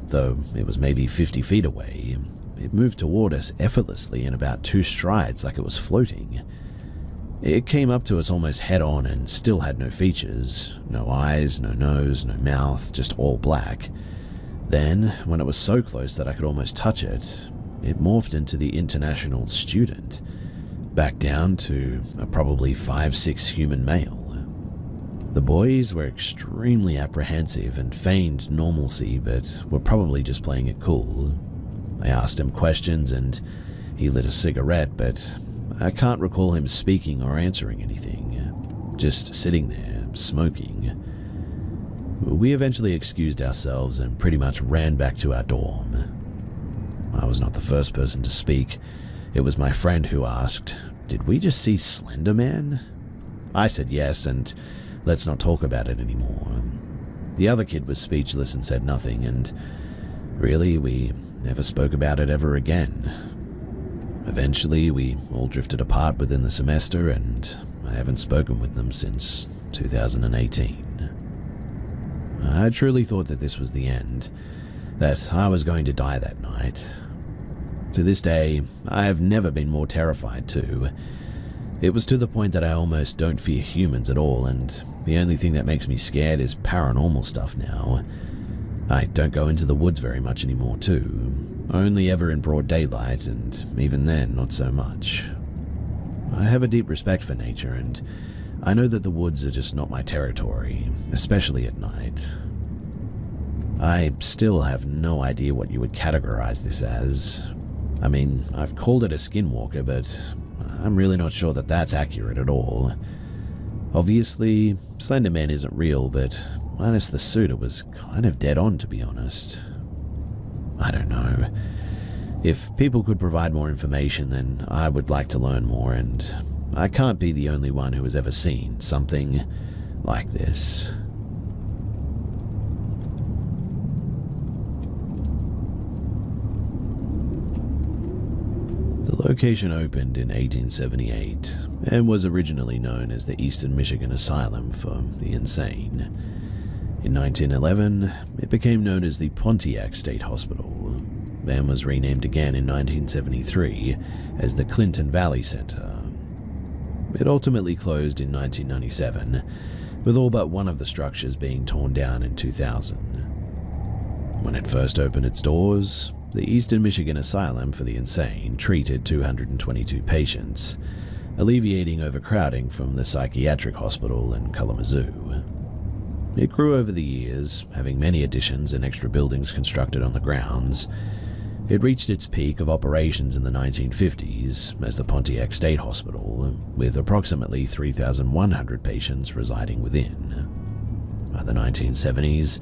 though it was maybe 50 feet away. It moved toward us effortlessly in about 2 strides like it was floating. It came up to us almost head-on and still had no features, no eyes, no nose, no mouth, just all black. Then, when it was so close that I could almost touch it, it morphed into the international student, back down to a probably 5'6" human male. The boys were extremely apprehensive and feigned normalcy, but were probably just playing it cool. I asked him questions and he lit a cigarette, but I can't recall him speaking or answering anything, just sitting there, smoking. We eventually excused ourselves and pretty much ran back to our dorm. I was not the first person to speak. It was my friend who asked, "Did we just see Slender Man?" I said yes, and let's not talk about it anymore. The other kid was speechless and said nothing, and really, we never spoke about it ever again. Eventually, we all drifted apart within the semester, and I haven't spoken with them since 2018. I truly thought that this was the end, that I was going to die that night. To this day, I have never been more terrified too. It was to the point that I almost don't fear humans at all, and the only thing that makes me scared is paranormal stuff now. I don't go into the woods very much anymore too, only ever in broad daylight, and even then not so much. I have a deep respect for nature, and I know that the woods are just not my territory, especially at night. I still have no idea what you would categorize this as. I mean, I've called it a skinwalker, but I'm really not sure that that's accurate at all. Obviously, Slender Man isn't real, but minus the suit, it was kind of dead on, to be honest. I don't know. If people could provide more information, then I would like to learn more, and I can't be the only one who has ever seen something like this. The location opened in 1878 and was originally known as the Eastern Michigan Asylum for the Insane. In 1911, it became known as the Pontiac State Hospital, then was renamed again in 1973 as the Clinton Valley Center. It ultimately closed in 1997, with all but one of the structures being torn down in 2000. When it first opened its doors, the Eastern Michigan Asylum for the Insane treated 222 patients, alleviating overcrowding from the psychiatric hospital in Kalamazoo. It grew over the years, having many additions and extra buildings constructed on the grounds. It reached its peak of operations in the 1950s as the Pontiac State Hospital, with approximately 3,100 patients residing within. By the 1970s,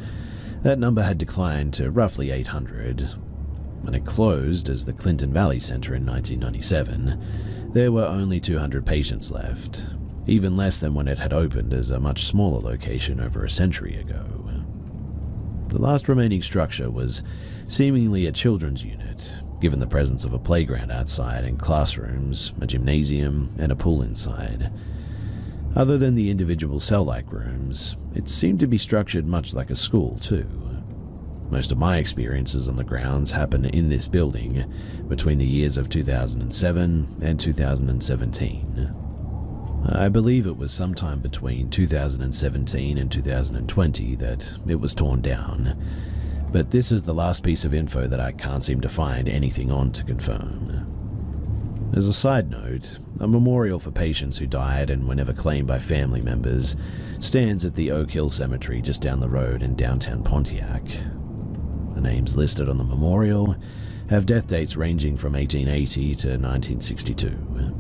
that number had declined to roughly 800. When it closed as the Clinton Valley Center in 1997, there were only 200 patients left, even less than when it had opened as a much smaller location over a century ago. The last remaining structure was seemingly a children's unit, given the presence of a playground outside and classrooms, a gymnasium, and a pool inside. Other than the individual cell-like rooms, it seemed to be structured much like a school too. Most of my experiences on the grounds happened in this building between the years of 2007 and 2017. I believe it was sometime between 2017 and 2020 that it was torn down, but this is the last piece of info that I can't seem to find anything on to confirm. As a side note, a memorial for patients who died and were never claimed by family members stands at the Oak Hill Cemetery just down the road in downtown Pontiac. The names listed on the memorial have death dates ranging from 1880 to 1962.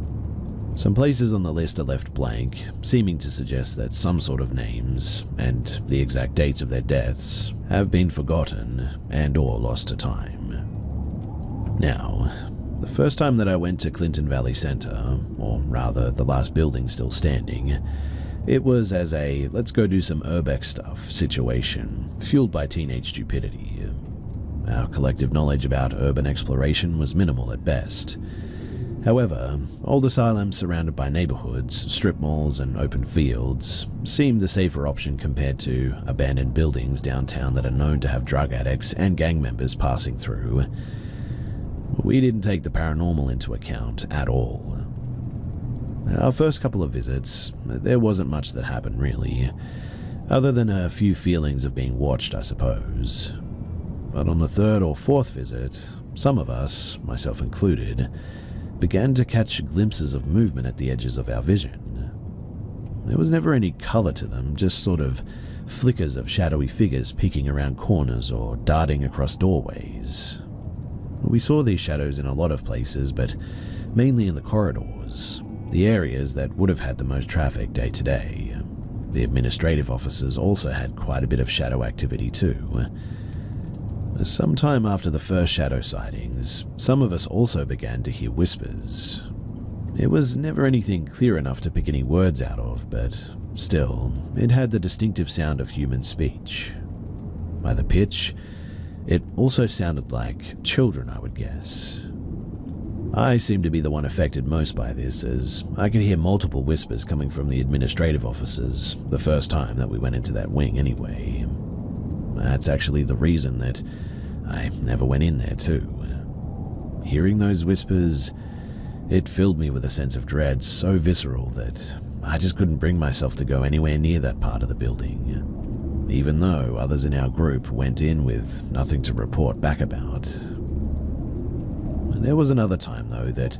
Some places on the list are left blank, seeming to suggest that some sort of names and the exact dates of their deaths have been forgotten and or lost to time. Now, the first time that I went to Clinton Valley Center, or rather the last building still standing, it was as a let's go do some urbex stuff situation, fueled by teenage stupidity. Our collective knowledge about urban exploration was minimal at best. However, old asylums surrounded by neighborhoods, strip malls, and open fields seemed the safer option compared to abandoned buildings downtown that are known to have drug addicts and gang members passing through. We didn't take the paranormal into account at all. Our first couple of visits, there wasn't much that happened really, other than a few feelings of being watched, I suppose. But on the third or fourth visit, some of us, myself included, began to catch glimpses of movement at the edges of our vision. There was never any color to them, just sort of flickers of shadowy figures peeking around corners or darting across doorways. We saw these shadows in a lot of places, but mainly in the corridors, the areas that would have had the most traffic day to day. The administrative offices also had quite a bit of shadow activity too. Sometime after the first shadow sightings, some of us also began to hear whispers. It was never anything clear enough to pick any words out of, but still, it had the distinctive sound of human speech. By the pitch, it also sounded like children, I would guess. I seemed to be the one affected most by this, as I could hear multiple whispers coming from the administrative offices the first time that we went into that wing anyway. That's actually the reason that I never went in there too. Hearing those whispers, it filled me with a sense of dread so visceral that I just couldn't bring myself to go anywhere near that part of the building, even though others in our group went in with nothing to report back about. There was another time, though, that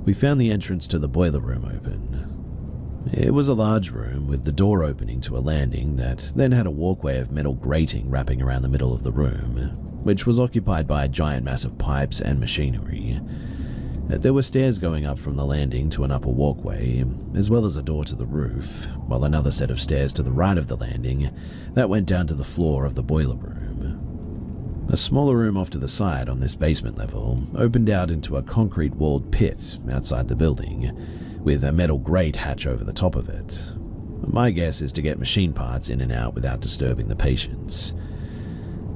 we found the entrance to the boiler room open. It was a large room with the door opening to a landing that then had a walkway of metal grating wrapping around the middle of the room, which was occupied by a giant mass of pipes and machinery. There were stairs going up from the landing to an upper walkway, as well as a door to the roof, while another set of stairs to the right of the landing that went down to the floor of the boiler room. A smaller room off to the side on this basement level opened out into a concrete-walled pit outside the building, with a metal grate hatch over the top of it. My guess is to get machine parts in and out without disturbing the patients.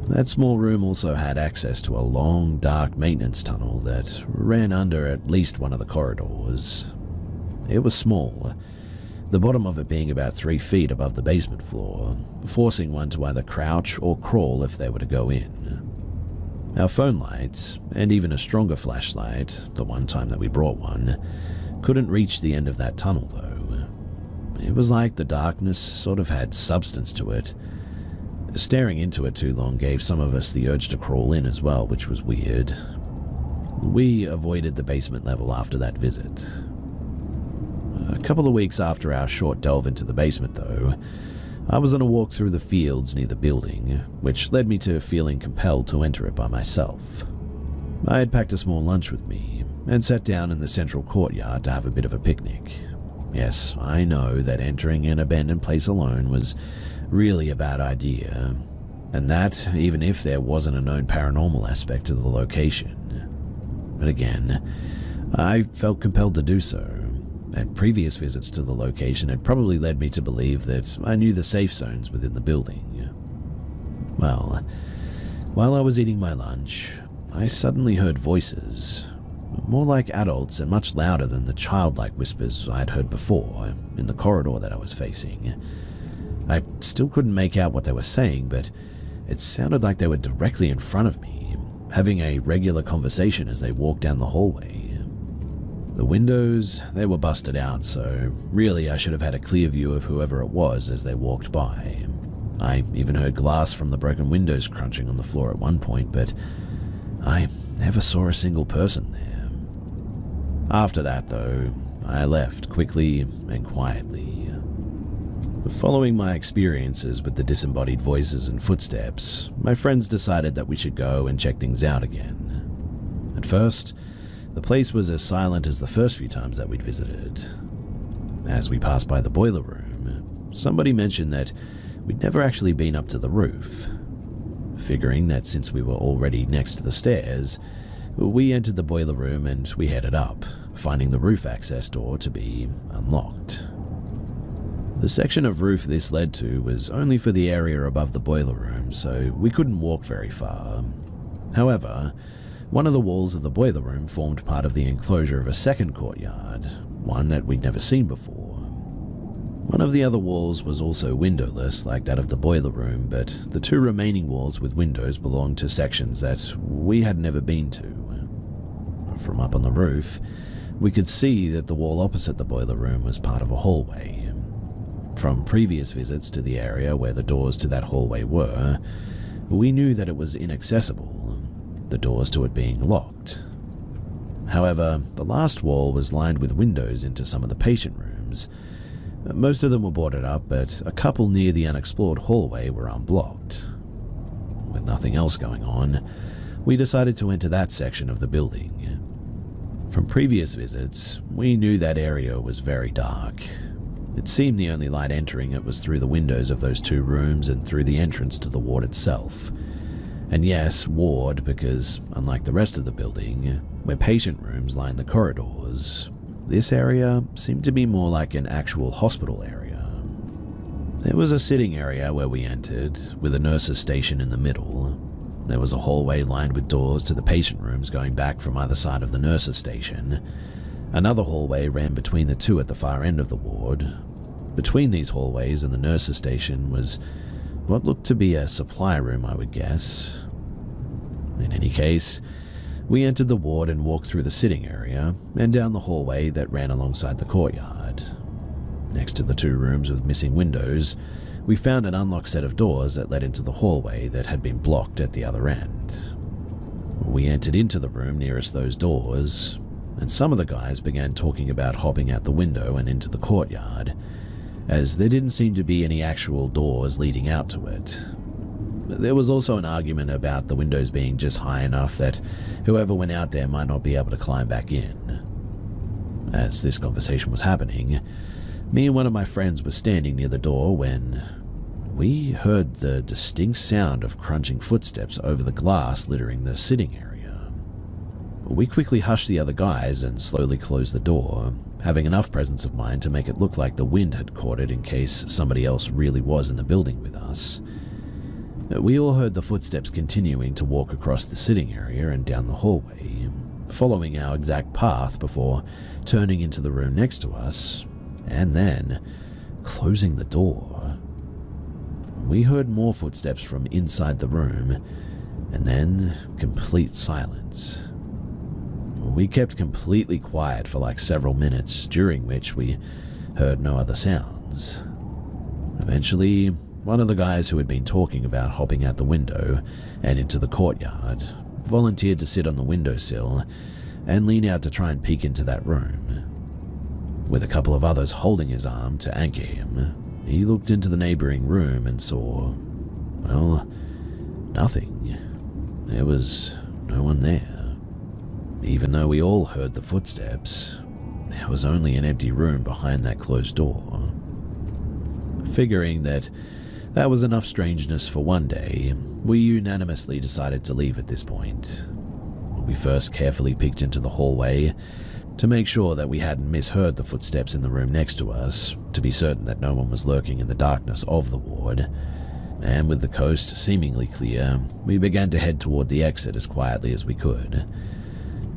That small room also had access to a long, dark maintenance tunnel that ran under at least one of the corridors. It was small, the bottom of it being about 3 feet above the basement floor, forcing one to either crouch or crawl if they were to go in. Our phone lights, and even a stronger flashlight, the one time that we brought one, couldn't reach the end of that tunnel though. It was like the darkness sort of had substance to it. Staring into it too long gave some of us the urge to crawl in as well, which was weird. We avoided the basement level after that visit. A couple of weeks after our short delve into the basement, though, I was on a walk through the fields near the building, which led me to feeling compelled to enter it by myself. I had packed a small lunch with me and sat down in the central courtyard to have a bit of a picnic. Yes, I know that entering an abandoned place alone was really a bad idea, and that even if there wasn't a known paranormal aspect to the location. But again, I felt compelled to do so, and previous visits to the location had probably led me to believe that I knew the safe zones within the building. Well, while I was eating my lunch, I suddenly heard voices, more like adults and much louder than the childlike whispers I had heard before in the corridor that I was facing. I still couldn't make out what they were saying, but it sounded like they were directly in front of me, having a regular conversation as they walked down the hallway. The windows, they were busted out, so really I should have had a clear view of whoever it was as they walked by. I even heard glass from the broken windows crunching on the floor at one point, but I never saw a single person there. After that, though, I left quickly and quietly. Following my experiences with the disembodied voices and footsteps, my friends decided that we should go and check things out again. At first, the place was as silent as the first few times that we'd visited. As we passed by the boiler room, somebody mentioned that we'd never actually been up to the roof. Figuring that since we were already next to the stairs, we entered the boiler room and we headed up, finding the roof access door to be unlocked. The section of roof this led to was only for the area above the boiler room, so we couldn't walk very far. However, one of the walls of the boiler room formed part of the enclosure of a second courtyard, one that we'd never seen before. One of the other walls was also windowless like that of the boiler room, but the 2 remaining walls with windows belonged to sections that we had never been to. From up on the roof, we could see that the wall opposite the boiler room was part of a hallway. From previous visits to the area where the doors to that hallway were, we knew that it was inaccessible, the doors to it being locked. However, the last wall was lined with windows into some of the patient rooms. Most of them were boarded up, but a couple near the unexplored hallway were unblocked. With nothing else going on, we decided to enter that section of the building. From previous visits, we knew that area was very dark. It seemed the only light entering it was through the windows of those 2 rooms and through the entrance to the ward itself. And yes, ward, because unlike the rest of the building, where patient rooms lined the corridors, this area seemed to be more like an actual hospital area. There was a sitting area where we entered, with a nurse's station in the middle. There was a hallway lined with doors to the patient rooms going back from either side of the nurses' station. Another hallway ran between the two at the far end of the ward. Between these hallways and the nurses' station was what looked to be a supply room, I would guess. In any case, we entered the ward and walked through the sitting area and down the hallway that ran alongside the courtyard. Next to the two rooms with missing windows, we found an unlocked set of doors that led into the hallway that had been blocked at the other end. We entered into the room nearest those doors, and some of the guys began talking about hopping out the window and into the courtyard, as there didn't seem to be any actual doors leading out to it. There was also an argument about the windows being just high enough that whoever went out there might not be able to climb back in. As this conversation was happening, me and one of my friends were standing near the door when we heard the distinct sound of crunching footsteps over the glass littering the sitting area. We quickly hushed the other guys and slowly closed the door, having enough presence of mind to make it look like the wind had caught it in case somebody else really was in the building with us. We all heard the footsteps continuing to walk across the sitting area and down the hallway, following our exact path before turning into the room next to us, and then closing the door. We heard more footsteps from inside the room, and then complete silence. We kept completely quiet for like several minutes, during which we heard no other sounds. Eventually, one of the guys who had been talking about hopping out the window and into the courtyard volunteered to sit on the windowsill and lean out to try and peek into that room. With a couple of others holding his arm to anchor him, he looked into the neighboring room and saw, well, nothing. There was no one there. Even though we all heard the footsteps, there was only an empty room behind that closed door. Figuring that was enough strangeness for one day, we unanimously decided to leave at this point. We first carefully peeked into the hallway to make sure that we hadn't misheard the footsteps in the room next to us, to be certain that no one was lurking in the darkness of the ward, and with the coast seemingly clear, we began to head toward the exit as quietly as we could.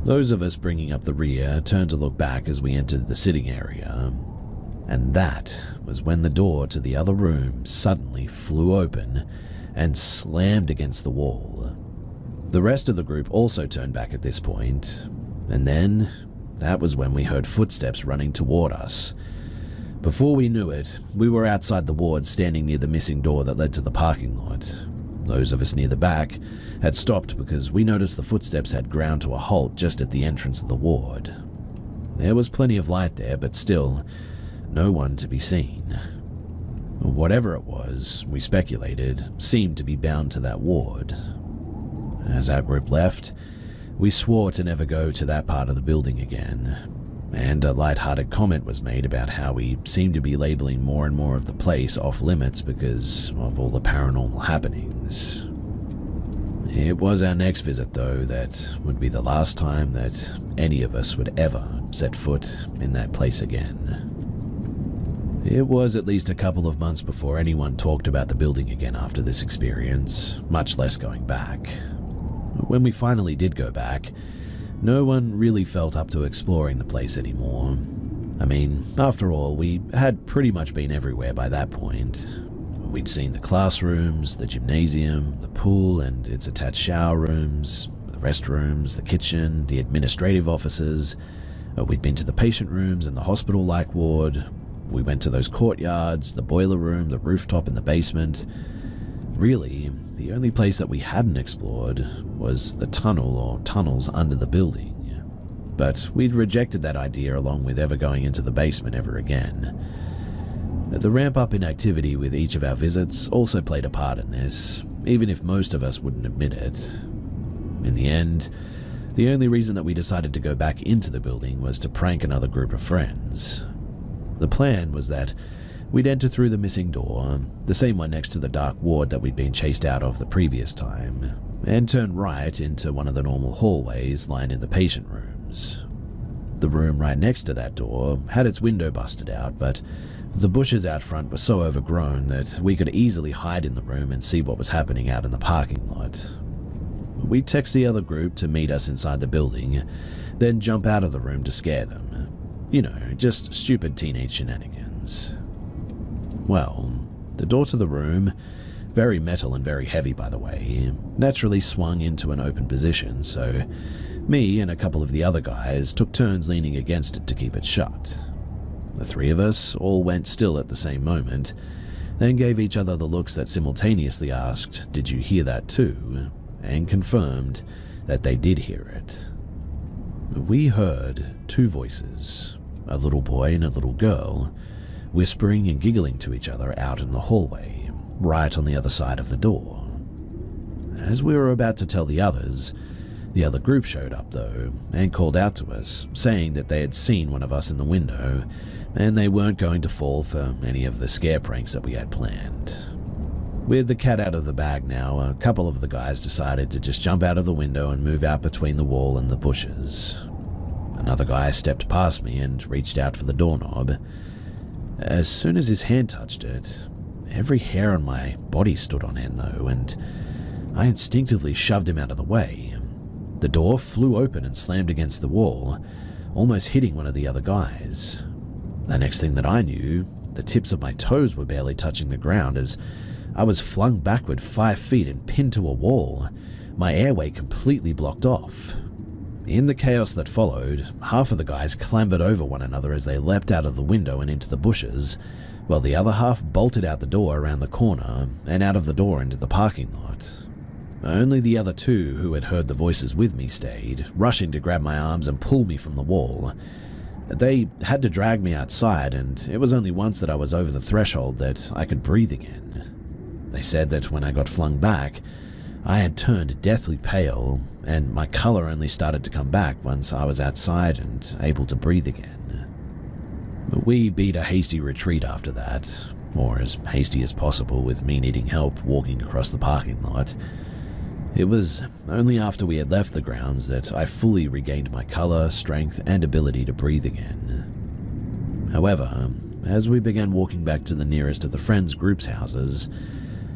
Those of us bringing up the rear turned to look back as we entered the sitting area, and that was when the door to the other room suddenly flew open and slammed against the wall. The rest of the group also turned back at this point, and then that was when we heard footsteps running toward us. Before we knew it, we were outside the ward standing near the missing door that led to the parking lot. Those of us near the back had stopped because we noticed the footsteps had ground to a halt just at the entrance of the ward. There was plenty of light there, but still, no one to be seen. Whatever it was, we speculated, seemed to be bound to that ward. As our group left, we swore to never go to that part of the building again, and a light-hearted comment was made about how we seemed to be labeling more and more of the place off-limits because of all the paranormal happenings. It was our next visit, though, that would be the last time that any of us would ever set foot in that place again. It was at least a couple of months before anyone talked about the building again after this experience, much less going back. When we finally did go back, no one really felt up to exploring the place anymore. I mean, after all, we had pretty much been everywhere by that point. We'd seen the classrooms, the gymnasium, the pool and its attached shower rooms, the restrooms, the kitchen, the administrative offices. We'd been to the patient rooms and the hospital-like ward. We went to those courtyards, the boiler room, the rooftop and the basement. Really, the only place that we hadn't explored was the tunnel or tunnels under the building. But we'd rejected that idea along with ever going into the basement ever again. The ramp up in activity with each of our visits also played a part in this, even if most of us wouldn't admit it. In the end, the only reason that we decided to go back into the building was to prank another group of friends. The plan was that we'd enter through the missing door, the same one next to the dark ward that we'd been chased out of the previous time, and turn right into one of the normal hallways lined in the patient rooms. The room right next to that door had its window busted out, but the bushes out front were so overgrown that we could easily hide in the room and see what was happening out in the parking lot. We'd text the other group to meet us inside the building, then jump out of the room to scare them. You know, just stupid teenage shenanigans. Well, the door to the room, very metal and very heavy by the way, naturally swung into an open position, so me and a couple of the other guys took turns leaning against it to keep it shut. The three of us all went still at the same moment, then gave each other the looks that simultaneously asked, "Did you hear that too?" and confirmed that they did hear it. We heard two voices, a little boy and a little girl, whispering and giggling to each other out in the hallway, right on the other side of the door. As we were about to tell the others, the other group showed up though, and called out to us, saying that they had seen one of us in the window, and they weren't going to fall for any of the scare pranks that we had planned. With the cat out of the bag now, a couple of the guys decided to just jump out of the window and move out between the wall and the bushes. Another guy stepped past me and reached out for the doorknob. As soon as his hand touched it, every hair on my body stood on end though, and I instinctively shoved him out of the way. The door flew open and slammed against the wall, almost hitting one of the other guys. The next thing that I knew, the tips of my toes were barely touching the ground as I was flung backward 5 feet and pinned to a wall, my airway completely blocked off. In the chaos that followed, half of the guys clambered over one another as they leapt out of the window and into the bushes, while the other half bolted out the door around the corner and out of the door into the parking lot. Only the other two who had heard the voices with me stayed, rushing to grab my arms and pull me from the wall. They had to drag me outside, and it was only once that I was over the threshold that I could breathe again. They said that when I got flung back, I had turned deathly pale, and my color only started to come back once I was outside and able to breathe again. But we beat a hasty retreat after that, or as hasty as possible with me needing help walking across the parking lot. It was only after we had left the grounds that I fully regained my color, strength, and ability to breathe again. However, as we began walking back to the nearest of the friends' group's houses,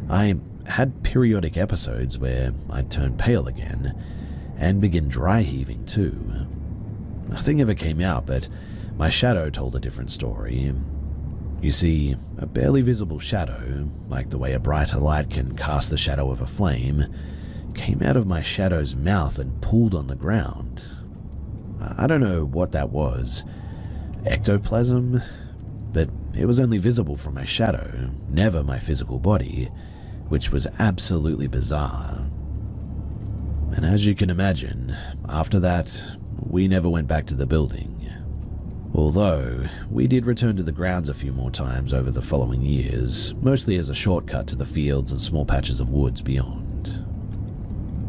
I had periodic episodes where I'd turn pale again and begin dry heaving too. Nothing ever came out, but my shadow told a different story. You see, a barely visible shadow, like the way a brighter light can cast the shadow of a flame, came out of my shadow's mouth and pulled on the ground. I don't know what that was, ectoplasm, but it was only visible from my shadow, never my physical body, which was absolutely bizarre. And as you can imagine, after that, we never went back to the building. Although, we did return to the grounds a few more times over the following years, mostly as a shortcut to the fields and small patches of woods beyond.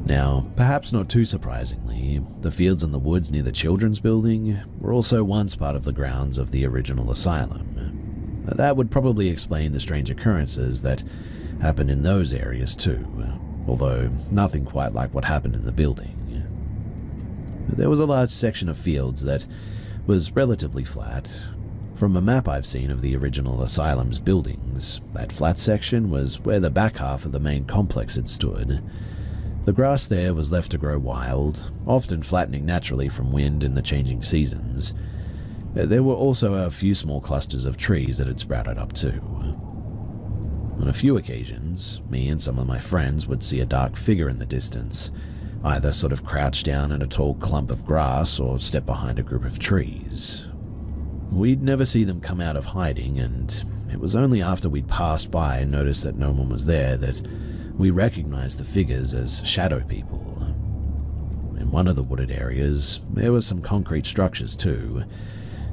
Now, perhaps not too surprisingly, the fields and the woods near the children's building were also once part of the grounds of the original asylum. That would probably explain the strange occurrences that happened in those areas too, although nothing quite like what happened in the building. There was a large section of fields that was relatively flat. From a map I've seen of the original asylum's buildings, that flat section was where the back half of the main complex had stood. The grass there was left to grow wild, often flattening naturally from wind and the changing seasons. There were also a few small clusters of trees that had sprouted up too. On a few occasions, me and some of my friends would see a dark figure in the distance, either sort of crouch down in a tall clump of grass or step behind a group of trees. We'd never see them come out of hiding, and it was only after we'd passed by and noticed that no one was there that we recognized the figures as shadow people. In one of the wooded areas, there were some concrete structures too,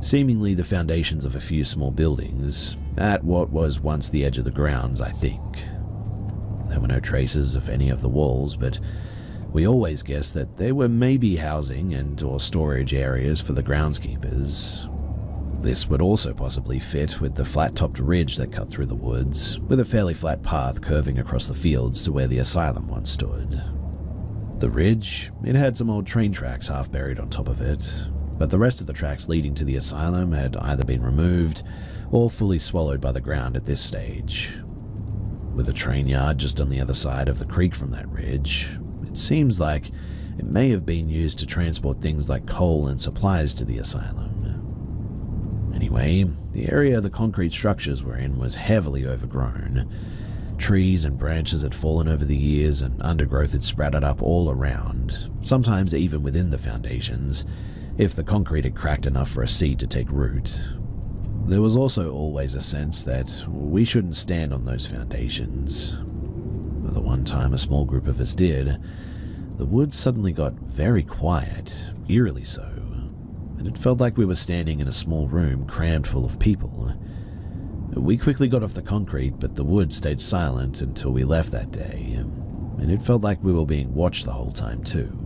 seemingly the foundations of a few small buildings, at what was once the edge of the grounds, I think. There were no traces of any of the walls, but we always guessed that they were maybe housing and or storage areas for the groundskeepers. This would also possibly fit with the flat-topped ridge that cut through the woods, with a fairly flat path curving across the fields to where the asylum once stood. The ridge, it had some old train tracks half buried on top of it, but the rest of the tracks leading to the asylum had either been removed or fully swallowed by the ground at this stage. With a train yard just on the other side of the creek from that ridge, it seems like it may have been used to transport things like coal and supplies to the asylum. Anyway, the area the concrete structures were in was heavily overgrown. Trees and branches had fallen over the years, and undergrowth had sprouted up all around, sometimes even within the foundations, if the concrete had cracked enough for a seed to take root. There was also always a sense that we shouldn't stand on those foundations. But the one time a small group of us did, the woods suddenly got very quiet, eerily so, and it felt like we were standing in a small room crammed full of people. We quickly got off the concrete, but the woods stayed silent until we left that day, and it felt like we were being watched the whole time too.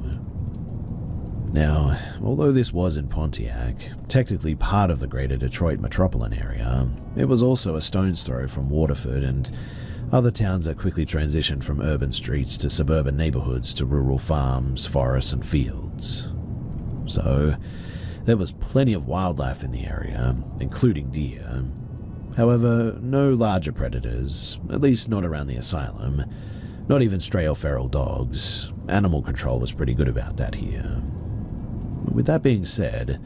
Now, although this was in Pontiac, technically part of the greater Detroit metropolitan area, it was also a stone's throw from Waterford and other towns that quickly transitioned from urban streets to suburban neighborhoods to rural farms, forests, and fields. So, there was plenty of wildlife in the area, including deer. However, no larger predators, at least not around the asylum, not even stray or feral dogs. Animal control was pretty good about that here. With that being said,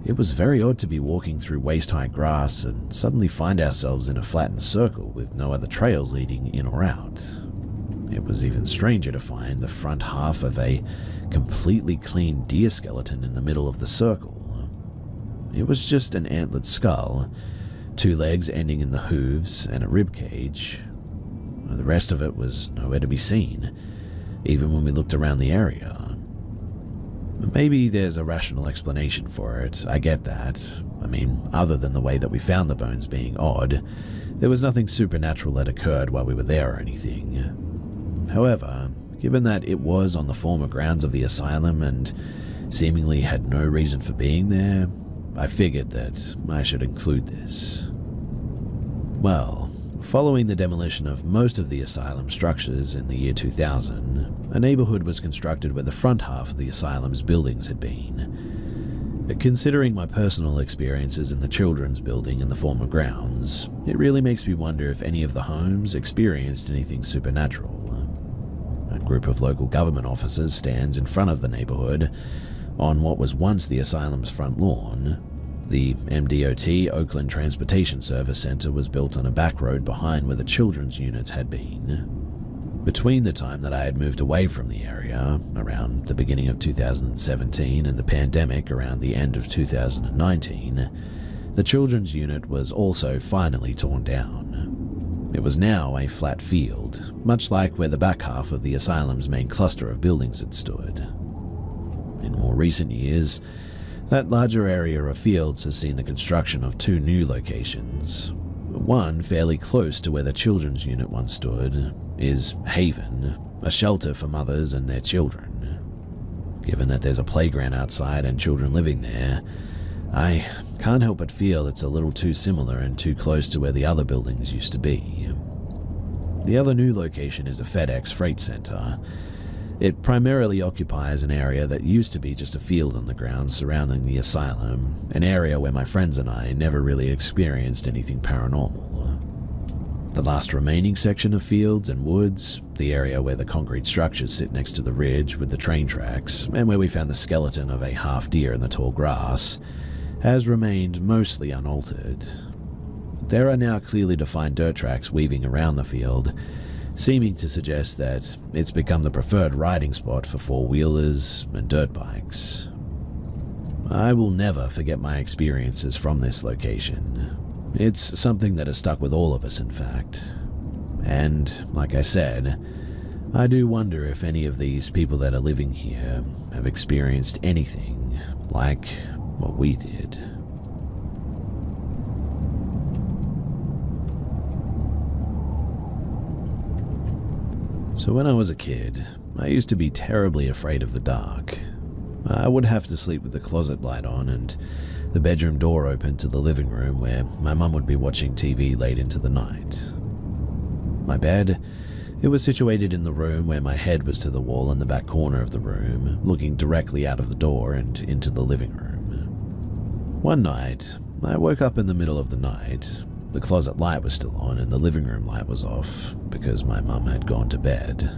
it was very odd to be walking through waist-high grass and suddenly find ourselves in a flattened circle with no other trails leading in or out. It was even stranger to find the front half of a completely clean deer skeleton in the middle of the circle. It was just an antlered skull, 2 legs ending in the hooves, and a rib cage. The rest of it was nowhere to be seen, even when we looked around the area. Maybe there's a rational explanation for it, I get that. I mean, other than the way that we found the bones being odd, there was nothing supernatural that occurred while we were there or anything. However, given that it was on the former grounds of the asylum and seemingly had no reason for being there, I figured that I should include this. Well, following the demolition of most of the asylum structures in the year 2000, a neighborhood was constructed where the front half of the asylum's buildings had been. Considering my personal experiences in the children's building and the former grounds, it really makes me wonder if any of the homes experienced anything supernatural. A group of local government officers stands in front of the neighborhood on what was once the asylum's front lawn. The MDOT Oakland Transportation Service Center was built on a back road behind where the children's units had been. Between the time that I had moved away from the area, around the beginning of 2017, and the pandemic around the end of 2019, the children's unit was also finally torn down. It was now a flat field, much like where the back half of the asylum's main cluster of buildings had stood. In more recent years, that larger area of fields has seen the construction of 2 new locations. One, fairly close to where the children's unit once stood, is Haven, a shelter for mothers and their children. Given that there's a playground outside and children living there, I can't help but feel it's a little too similar and too close to where the other buildings used to be. The other new location is a FedEx freight center. It primarily occupies an area that used to be just a field on the grounds surrounding the asylum, an area where my friends and I never really experienced anything paranormal. The last remaining section of fields and woods, the area where the concrete structures sit next to the ridge with the train tracks, and where we found the skeleton of a half deer in the tall grass, has remained mostly unaltered. There are now clearly defined dirt tracks weaving around the field, seeming to suggest that it's become the preferred riding spot for 4-wheelers and dirt bikes. I will never forget my experiences from this location. It's something that has stuck with all of us, in fact. And, like I said, I do wonder if any of these people that are living here have experienced anything like what we did. So when I was a kid, I used to be terribly afraid of the dark. I would have to sleep with the closet light on and the bedroom door open to the living room where my mum would be watching TV late into the night. My bed, it was situated in the room where my head was to the wall in the back corner of the room, looking directly out of the door and into the living room. One night, I woke up in the middle of the night. The closet light was still on and the living room light was off because my mum had gone to bed.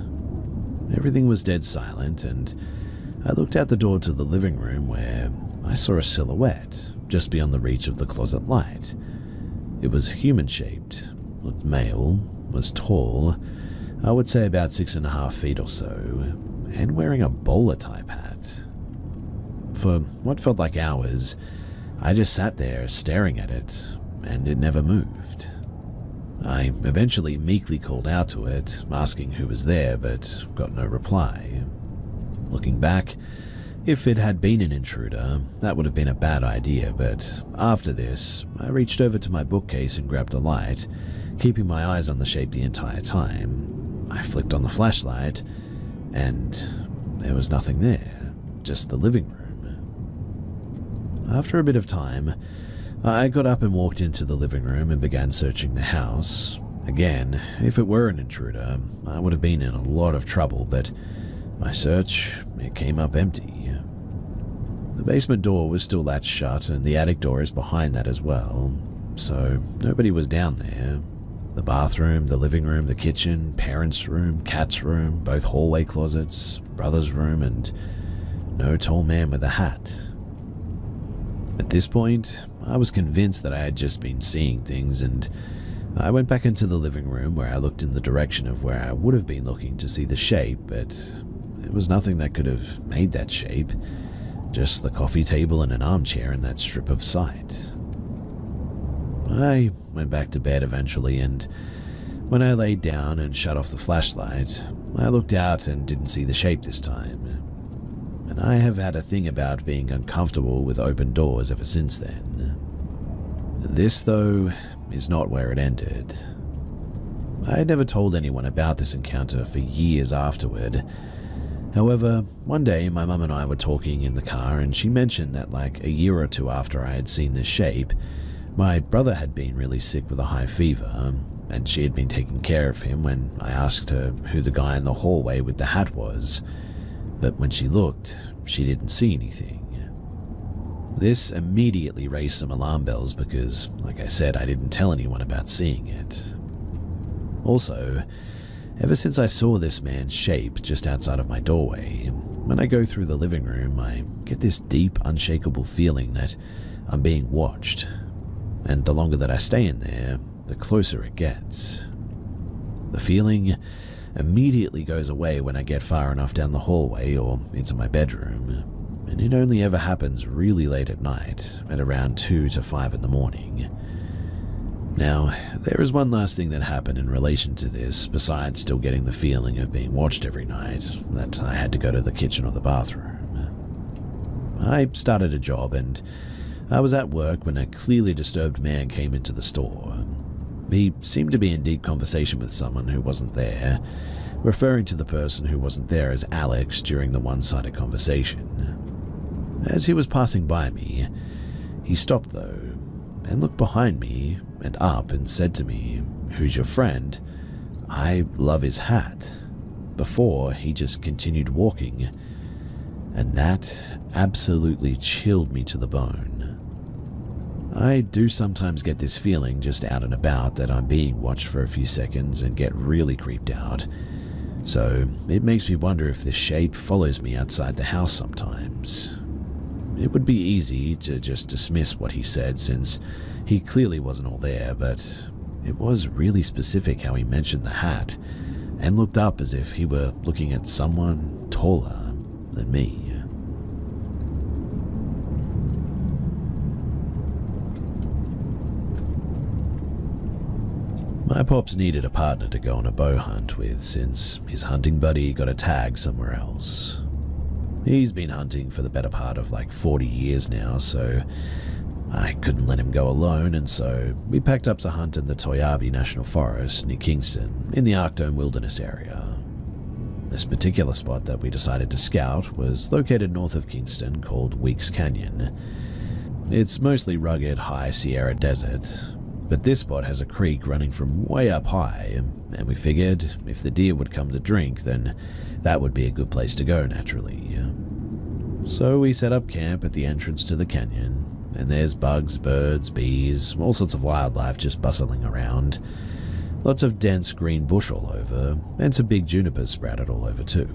Everything was dead silent, and I looked out the door to the living room where I saw a silhouette just beyond the reach of the closet light. It was human-shaped, looked male, was tall, I would say about 6.5 feet or so, and wearing a bowler-type hat. For what felt like hours, I just sat there staring at it, and it never moved. I eventually meekly called out to it, asking who was there, but got no reply. Looking back, if it had been an intruder, that would have been a bad idea, but after this, I reached over to my bookcase and grabbed a light, keeping my eyes on the shape the entire time. I flicked on the flashlight, and there was nothing there, just the living room. After a bit of time, I got up and walked into the living room and began searching the house. Again, if it were an intruder, I would have been in a lot of trouble, but my search, it came up empty. The basement door was still latched shut, and the attic door is behind that as well, so nobody was down there. The bathroom, the living room, the kitchen, parents' room, cat's room, both hallway closets, brother's room, and no tall man with a hat. At this point, I was convinced that I had just been seeing things, and I went back into the living room where I looked in the direction of where I would have been looking to see the shape, but there was nothing that could have made that shape, just the coffee table and an armchair in that strip of sight. I went back to bed eventually, and when I laid down and shut off the flashlight, I looked out and didn't see the shape this time. And I have had a thing about being uncomfortable with open doors ever since then. This, though, is not where it ended. I had never told anyone about this encounter for years afterward. However, one day my mum and I were talking in the car, and she mentioned that like a year or two after I had seen this shape, my brother had been really sick with a high fever, and she had been taking care of him when I asked her who the guy in the hallway with the hat was. But when she looked, she didn't see anything. This immediately raised some alarm bells because, like I said, I didn't tell anyone about seeing it. Also, ever since I saw this man's shape just outside of my doorway, when I go through the living room, I get this deep, unshakable feeling that I'm being watched. And the longer that I stay in there, the closer it gets. The feeling immediately goes away when I get far enough down the hallway or into my bedroom, and it only ever happens really late at night, at around 2 to 5 in the morning. Now, there is one last thing that happened in relation to this, besides still getting the feeling of being watched every night, that I had to go to the kitchen or the bathroom. I started a job, and I was at work when a clearly disturbed man came into the store. He seemed to be in deep conversation with someone who wasn't there, referring to the person who wasn't there as Alex during the one-sided conversation. As he was passing by me, he stopped though, and looked behind me and up and said to me, "Who's your friend? I love his hat," before he just continued walking, and that absolutely chilled me to the bone. I do sometimes get this feeling just out and about that I'm being watched for a few seconds and get really creeped out, so it makes me wonder if this shape follows me outside the house sometimes. It would be easy to just dismiss what he said since he clearly wasn't all there, but it was really specific how he mentioned the hat and looked up as if he were looking at someone taller than me. My pops needed a partner to go on a bow hunt with since his hunting buddy got a tag somewhere else. He's been hunting for the better part of like 40 years now, so I couldn't let him go alone, and so we packed up to hunt in the Toyabe National Forest near Kingston in the Arctone Wilderness area. This particular spot that we decided to scout was located north of Kingston called Weeks Canyon. It's mostly rugged, high Sierra desert, but this spot has a creek running from way up high, and we figured if the deer would come to drink, then that would be a good place to go naturally. So we set up camp at the entrance to the canyon, and there's bugs, birds, bees, all sorts of wildlife just bustling around. Lots of dense green bush all over, and some big junipers sprouted all over too.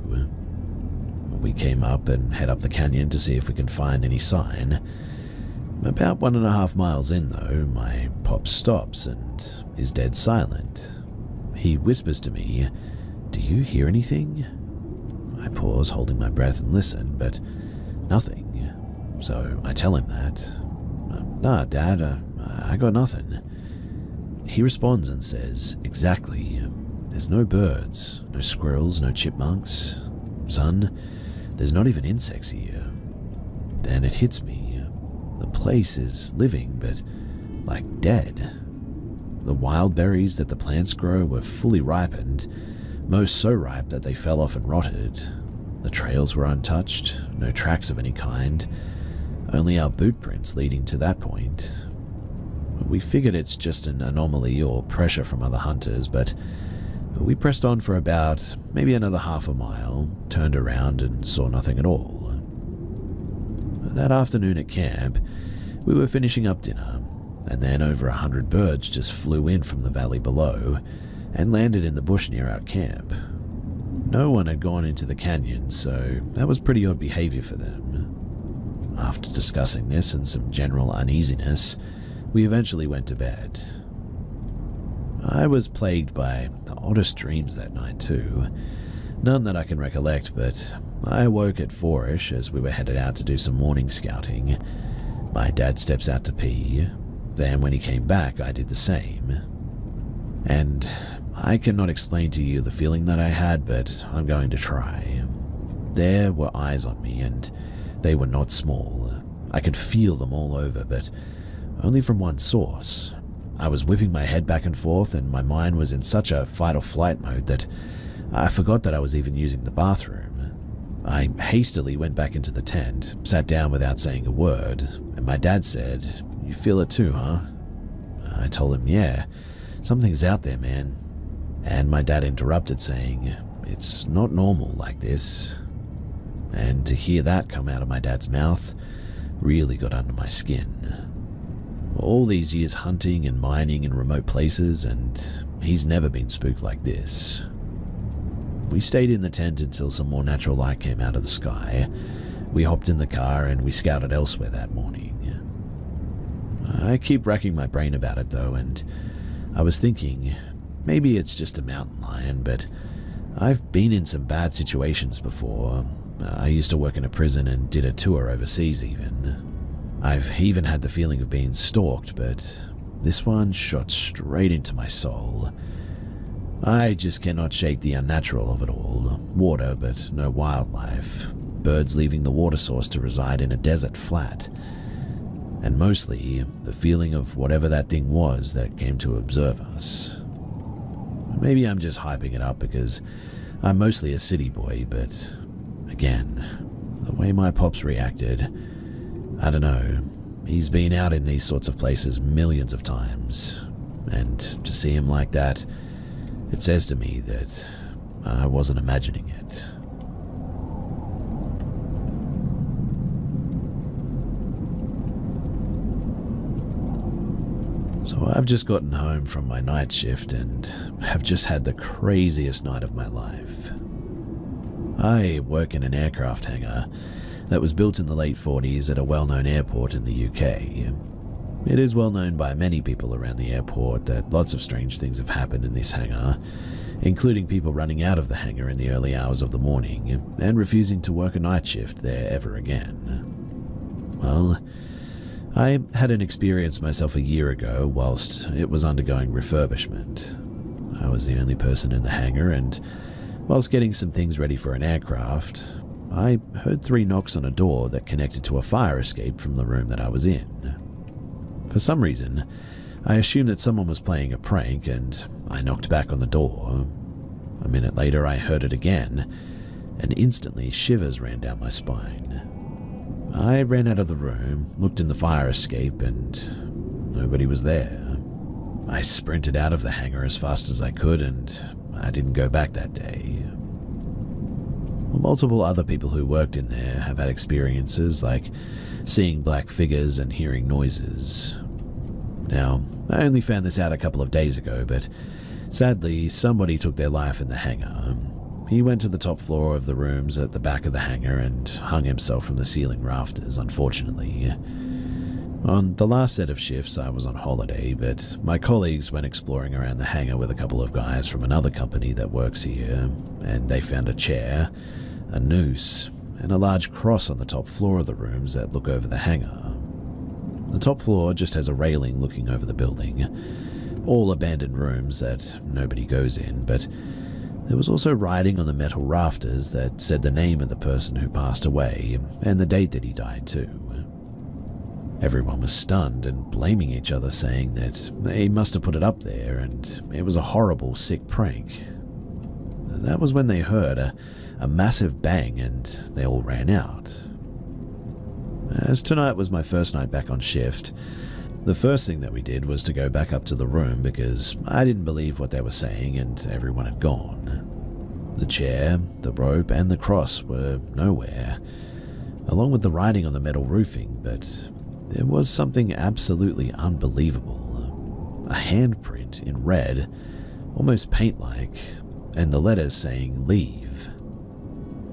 We came up and head up the canyon to see if we can find any sign. About 1.5 miles in, though, my pop stops and is dead silent. He whispers to me, "Do you hear anything?" I pause, holding my breath, and listen, but nothing. So I tell him that. "Nah, Dad, I got nothing." He responds and says, "Exactly. There's no birds, no squirrels, no chipmunks. Son, there's not even insects here." Then it hits me. The place is living, but like dead. The wild berries that the plants grow were fully ripened, most so ripe that they fell off and rotted. The trails were untouched, no tracks of any kind, only our boot prints leading to that point. We figured it's just an anomaly or pressure from other hunters, but we pressed on for about maybe another half a mile, turned around and saw nothing at all. That afternoon at camp, we were finishing up dinner, and then over 100 birds just flew in from the valley below and landed in the bush near our camp. No one had gone into the canyon, so that was pretty odd behavior for them. After discussing this and some general uneasiness, we eventually went to bed. I was plagued by the oddest dreams that night too. None that I can recollect, but I awoke at 4-ish as we were headed out to do some morning scouting. My dad steps out to pee. Then when he came back, I did the same. And I cannot explain to you the feeling that I had, but I'm going to try. There were eyes on me, and they were not small. I could feel them all over, but only from one source. I was whipping my head back and forth, and my mind was in such a fight or flight mode that I forgot that I was even using the bathroom. I hastily went back into the tent, sat down without saying a word, and my dad said, "You feel it too, huh?" I told him, "Yeah, something's out there, man." And my dad interrupted saying, "It's not normal like this." And to hear that come out of my dad's mouth really got under my skin. All these years hunting and mining in remote places, and he's never been spooked like this. We stayed in the tent until some more natural light came out of the sky. We hopped in the car and we scouted elsewhere that morning. I keep racking my brain about it though, and I was thinking, maybe it's just a mountain lion, but I've been in some bad situations before. I used to work in a prison and did a tour overseas even. I've even had the feeling of being stalked, but this one shot straight into my soul. I just cannot shake the unnatural of it all. Water, but no wildlife. Birds leaving the water source to reside in a desert flat. And mostly, the feeling of whatever that thing was that came to observe us. Maybe I'm just hyping it up because I'm mostly a city boy, but again, the way my pops reacted, I don't know. He's been out in these sorts of places millions of times, and to see him like that, it says to me that I wasn't imagining it. So I've just gotten home from my night shift and have just had the craziest night of my life. I work in an aircraft hangar that was built in the late 40s at a well-known airport in the UK. It is well known by many people around the airport that lots of strange things have happened in this hangar, including people running out of the hangar in the early hours of the morning and refusing to work a night shift there ever again. Well, I had an experience myself a year ago whilst it was undergoing refurbishment. I was the only person in the hangar, and whilst getting some things ready for an aircraft, I heard 3 knocks on a door that connected to a fire escape from the room that I was in. For some reason, I assumed that someone was playing a prank, and I knocked back on the door. A minute later, I heard it again, and instantly shivers ran down my spine. I ran out of the room, looked in the fire escape, and nobody was there. I sprinted out of the hangar as fast as I could, and I didn't go back that day. Multiple other people who worked in there have had experiences like seeing black figures and hearing noises. Now, I only found this out a couple of days ago, but Sadly, somebody took their life in the hangar. He went to the top floor of the rooms at the back of the hangar and hung himself from the ceiling rafters, unfortunately. On the last set of shifts, I was on holiday, but my colleagues went exploring around the hangar with a couple of guys from another company that works here, and they found a chair, a noose, and a large cross on the top floor of the rooms that look over the hangar. The top floor just has a railing looking over the building, all abandoned rooms that nobody goes in, but there was also writing on the metal rafters that said the name of the person who passed away and the date that he died too. Everyone was stunned and blaming each other, saying that they must have put it up there and it was a horrible, sick prank. That was when they heard a massive bang and they all ran out. As tonight was my first night back on shift, the first thing that we did was to go back up to the room because I didn't believe what they were saying and everyone had gone. The chair, the rope, and the cross were nowhere, along with the writing on the metal roofing, but there was something absolutely unbelievable. A handprint in red, almost paint-like, and the letters saying leave.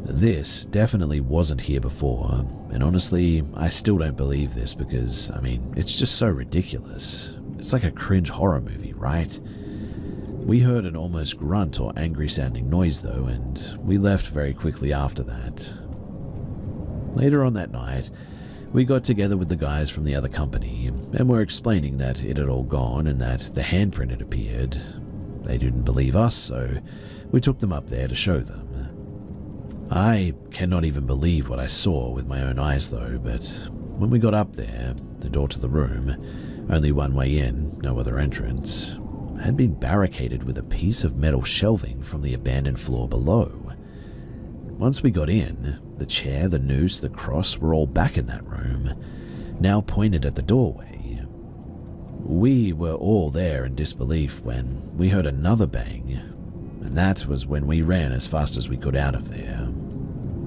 This definitely wasn't here before, and honestly, I still don't believe this because, it's just so ridiculous. It's like a cringe horror movie, right? We heard an almost grunt or angry sounding noise though, and we left very quickly after that. Later on that night, we got together with the guys from the other company and were explaining that it had all gone and that the handprint had appeared. They didn't believe us, so we took them up there to show them. I cannot even believe what I saw with my own eyes though, but when we got up there, the door to the room, only one way in, no other entrance, had been barricaded with a piece of metal shelving from the abandoned floor below. Once we got in, the chair, the noose, the cross were all back in that room, now pointed at the doorway. We were all there in disbelief when we heard another bang, and that was when we ran as fast as we could out of there.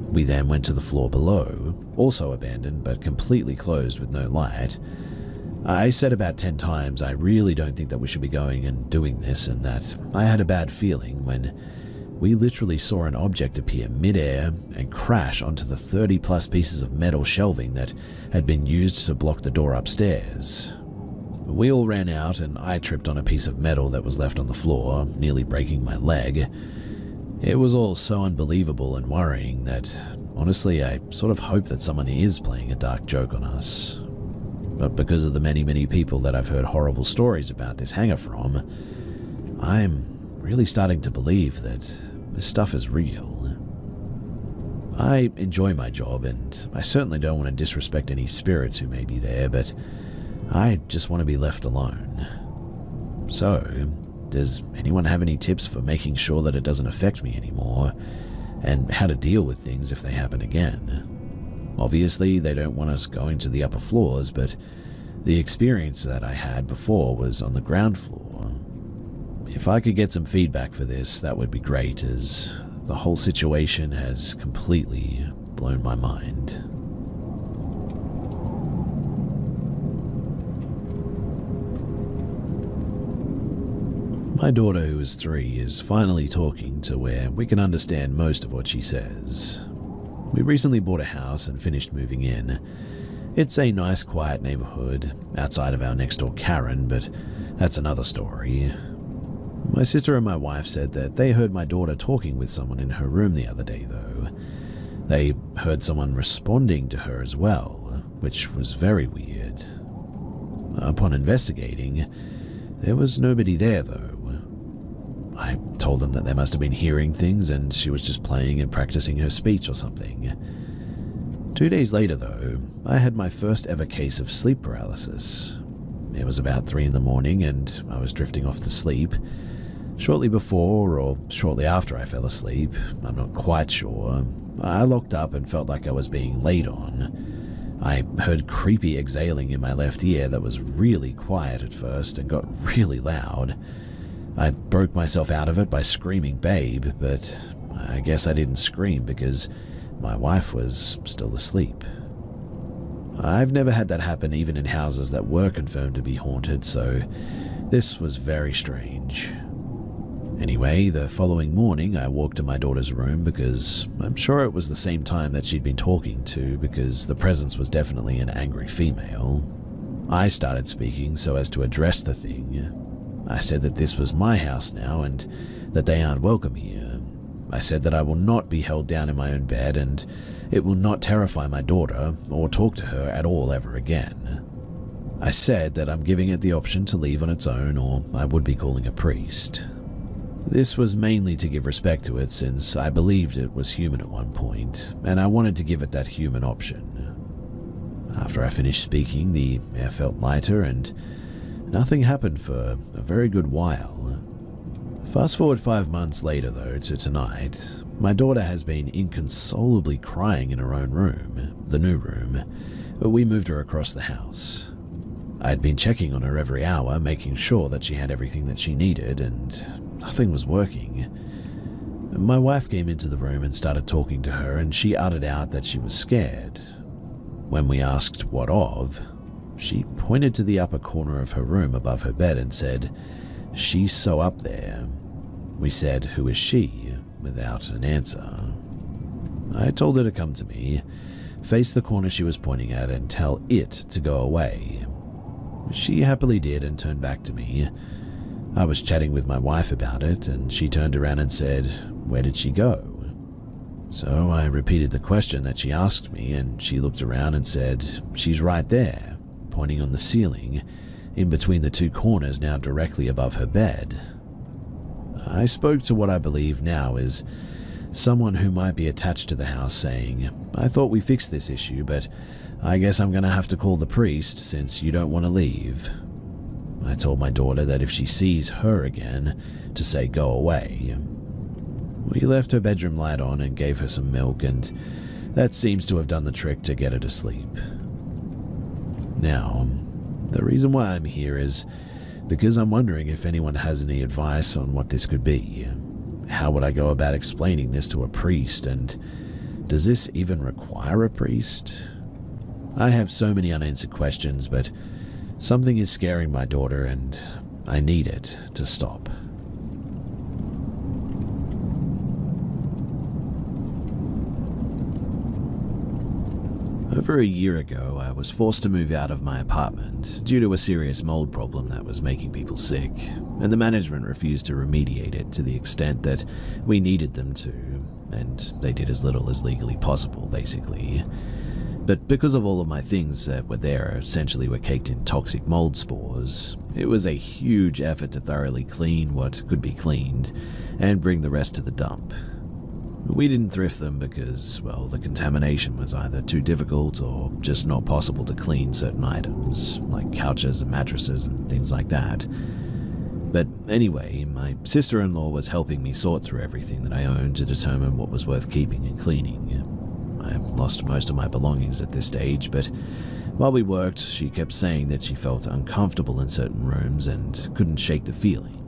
We then went to the floor below, also abandoned but completely closed with no light. I said about 10 times I really don't think that we should be going and doing this, and that I had a bad feeling when we literally saw an object appear mid-air and crash onto the 30+ pieces of metal shelving that had been used to block the door upstairs. We all ran out and I tripped on a piece of metal that was left on the floor, nearly breaking my leg. It was all so unbelievable and worrying that, honestly, I sort of hope that someone is playing a dark joke on us. But because of the many people that I've heard horrible stories about this hangar from, I'm really starting to believe that this stuff is real. I enjoy my job and I certainly don't want to disrespect any spirits who may be there, but I just want to be left alone. So, does anyone have any tips for making sure that it doesn't affect me anymore, and how to deal with things if they happen again? Obviously, they don't want us going to the upper floors, but the experience that I had before was on the ground floor. If I could get some feedback for this, that would be great, as the whole situation has completely blown my mind. My daughter, who is 3, is finally talking to where we can understand most of what she says. We recently bought a house and finished moving in. It's a nice, quiet neighborhood outside of our next door Karen, but that's another story. My sister and my wife said that they heard my daughter talking with someone in her room the other day, though. They heard someone responding to her as well, which was very weird. Upon investigating, there was nobody there, though. I told them that they must have been hearing things and she was just playing and practicing her speech or something. 2 days later, though, I had my first ever case of sleep paralysis. It was about 3 in the morning and I was drifting off to sleep. Shortly before or shortly after I fell asleep, I'm not quite sure, I looked up and felt like I was being laid on. I heard creepy exhaling in my left ear that was really quiet at first and got really loud. I broke myself out of it by screaming babe, but I guess I didn't scream because my wife was still asleep. I've never had that happen even in houses that were confirmed to be haunted, so this was very strange. Anyway, the following morning I walked to my daughter's room because I'm sure it was the same time that she'd been talking to, because the presence was definitely an angry female. I started speaking so as to address the thing. I said that this was my house now and that they aren't welcome here. I said that I will not be held down in my own bed and it will not terrify my daughter or talk to her at all ever again. I said that I'm giving it the option to leave on its own or I would be calling a priest. This was mainly to give respect to it since I believed it was human at one point, and I wanted to give it that human option. After I finished speaking, the air felt lighter and nothing happened for a very good while. Fast forward 5 months later though to tonight, my daughter has been inconsolably crying in her own room, the new room, but we moved her across the house. I'd been checking on her every hour, making sure that she had everything that she needed, and nothing was working. My wife came into the room and started talking to her, and she uttered out that she was scared. When we asked what of, she pointed to the upper corner of her room above her bed and said, "She's so up there." We said, "Who is she?" without an answer. I told her to come to me, face the corner she was pointing at, and tell it to go away. She happily did and turned back to me. I was chatting with my wife about it, and she turned around and said, "Where did she go?" So I repeated the question that she asked me, and she looked around and said, "She's right there," pointing on the ceiling, in between the two corners now directly above her bed. I spoke to what I believe now is someone who might be attached to the house saying, "I thought we fixed this issue, but I guess I'm going to have to call the priest since you don't want to leave." I told my daughter that if she sees her again, to say go away. We left her bedroom light on and gave her some milk, and that seems to have done the trick to get her to sleep. Now, the reason why I'm here is because I'm wondering if anyone has any advice on what this could be. How would I go about explaining this to a priest, and does this even require a priest? I have so many unanswered questions, but something is scaring my daughter and I need it to stop. Over a year ago, I was forced to move out of my apartment due to a serious mold problem that was making people sick, and the management refused to remediate it to the extent that we needed them to, and they did as little as legally possible, basically. But because of all of my things that were there essentially were caked in toxic mold spores, it was a huge effort to thoroughly clean what could be cleaned and bring the rest to the dump. We didn't thrift them because, well, the contamination was either too difficult or just not possible to clean certain items, like couches and mattresses and things like that. But anyway, my sister-in-law was helping me sort through everything that I owned to determine what was worth keeping and cleaning. I lost most of my belongings at this stage, but while we worked, she kept saying that she felt uncomfortable in certain rooms and couldn't shake the feeling.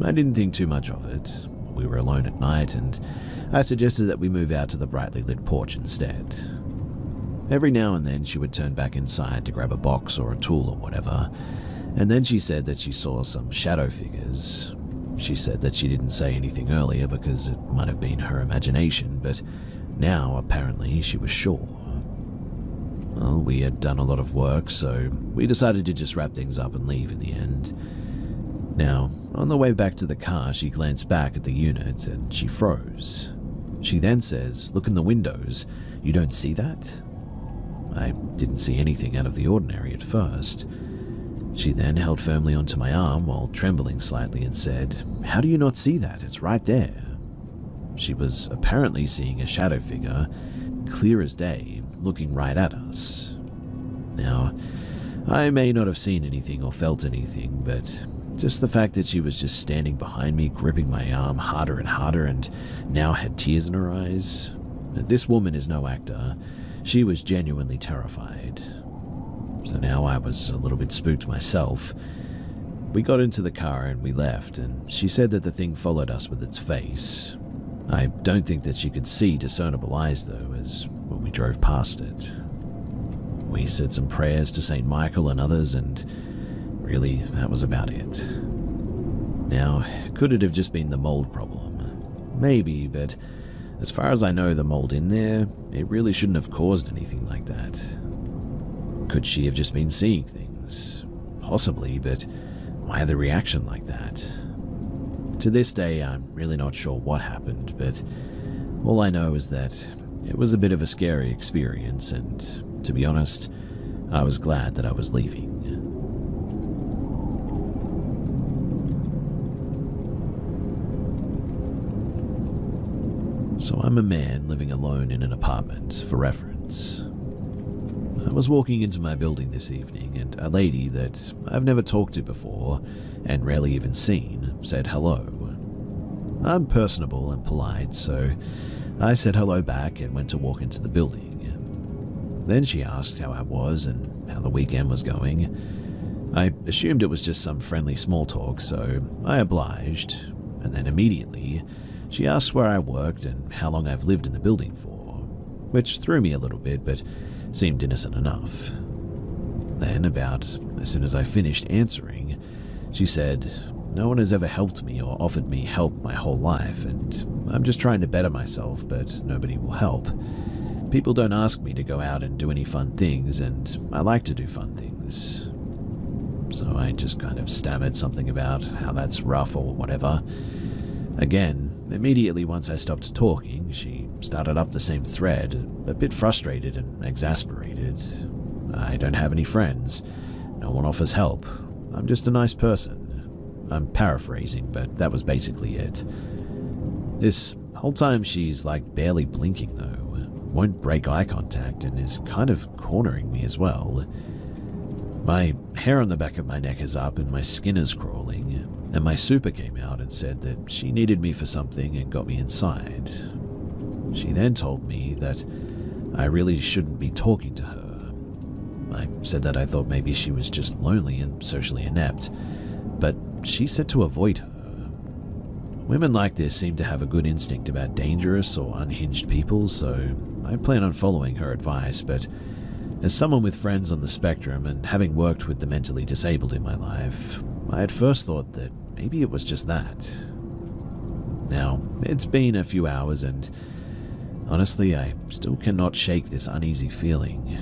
I didn't think too much of it. We were alone at night, and I suggested that we move out to the brightly lit porch instead. Every now and then she would turn back inside to grab a box or a tool or whatever, and then she said that she saw some shadow figures. She said that she didn't say anything earlier because it might have been her imagination, but now apparently she was sure. Well, we had done a lot of work, so we decided to just wrap things up and leave in the end. Now, on the way back to the car, she glanced back at the unit and she froze. She then says, "Look in the windows. You don't see that?" I didn't see anything out of the ordinary at first. She then held firmly onto my arm while trembling slightly and said, "How do you not see that? It's right there." She was apparently seeing a shadow figure, clear as day, looking right at us. Now, I may not have seen anything or felt anything, but just the fact that she was just standing behind me, gripping my arm harder and harder, and now had tears in her eyes. This woman is no actor. She was genuinely terrified. So now I was a little bit spooked myself. We got into the car and we left, and she said that the thing followed us with its face. I don't think that she could see discernible eyes though, as when we drove past it. We said some prayers to St. Michael and others, and really, that was about it. Now, could it have just been the mold problem? Maybe, but as far as I know, the mold in there, it really shouldn't have caused anything like that. Could she have just been seeing things? Possibly, but why the reaction like that? To this day, I'm really not sure what happened, but all I know is that it was a bit of a scary experience, and to be honest, I was glad that I was leaving. So I'm a man living alone in an apartment, for reference. I was walking into my building this evening, and a lady that I've never talked to before, and rarely even seen, said hello. I'm personable and polite, so I said hello back and went to walk into the building. Then she asked how I was and how the weekend was going. I assumed it was just some friendly small talk, so I obliged, and then immediately she asked where I worked and how long I've lived in the building for, which threw me a little bit, but seemed innocent enough. Then, about as soon as I finished answering, she said, "No one has ever helped me or offered me help my whole life, and I'm just trying to better myself, but nobody will help. People don't ask me to go out and do any fun things, and I like to do fun things." So I just kind of stammered something about how that's rough or whatever. Again, immediately once I stopped talking, she started up the same thread, a bit frustrated and exasperated. "I don't have any friends. No one offers help. I'm just a nice person." I'm paraphrasing, but that was basically it. This whole time she's like barely blinking though, won't break eye contact, and is kind of cornering me as well. My hair on the back of my neck is up and my skin is crawling, and my super came out and said that she needed me for something and got me inside. She then told me that I really shouldn't be talking to her. I said that I thought maybe she was just lonely and socially inept, but she said to avoid her. Women like this seem to have a good instinct about dangerous or unhinged people, so I plan on following her advice, but as someone with friends on the spectrum and having worked with the mentally disabled in my life, I at first thought that maybe it was just that. Now, it's been a few hours and honestly, I still cannot shake this uneasy feeling.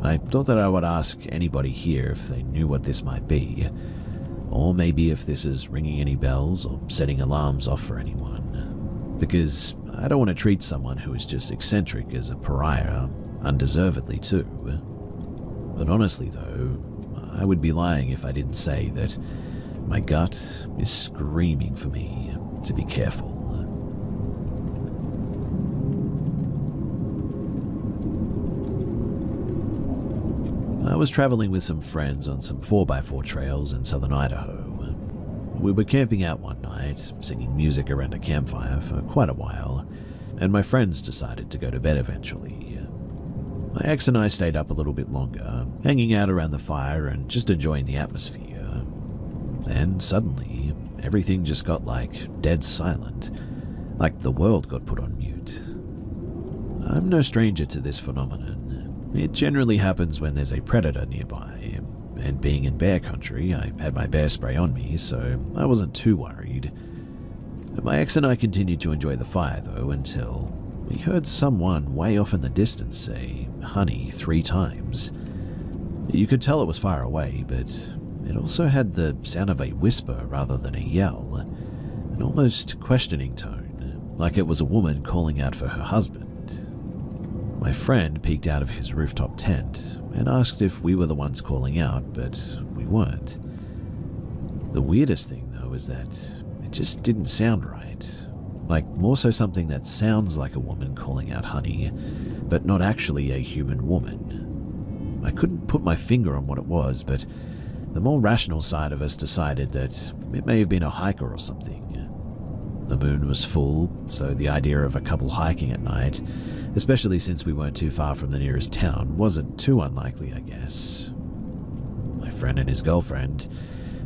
I thought that I would ask anybody here if they knew what this might be, or maybe if this is ringing any bells or setting alarms off for anyone, because I don't want to treat someone who is just eccentric as a pariah, undeservedly too. But honestly though, I would be lying if I didn't say that my gut is screaming for me to be careful. I was traveling with some friends on some 4x4 trails in southern Idaho. We were camping out one night, singing music around a campfire for quite a while, and my friends decided to go to bed eventually. My ex and I stayed up a little bit longer, hanging out around the fire and just enjoying the atmosphere. Then suddenly, everything just got dead silent, like the world got put on mute. I'm no stranger to this phenomenon. It generally happens when there's a predator nearby, and being in bear country, I had my bear spray on me, so I wasn't too worried. My ex and I continued to enjoy the fire though until we heard someone way off in the distance say "honey" 3 times. You could tell it was far away, but it also had the sound of a whisper rather than a yell, an almost questioning tone, like it was a woman calling out for her husband. My friend peeked out of his rooftop tent and asked if we were the ones calling out, but we weren't. The weirdest thing though is that it just didn't sound right. More so something that sounds like a woman calling out "honey," but not actually a human woman. I couldn't put my finger on what it was, but the more rational side of us decided that it may have been a hiker or something. The moon was full, so the idea of a couple hiking at night, especially since we weren't too far from the nearest town, wasn't too unlikely, I guess. My friend and his girlfriend,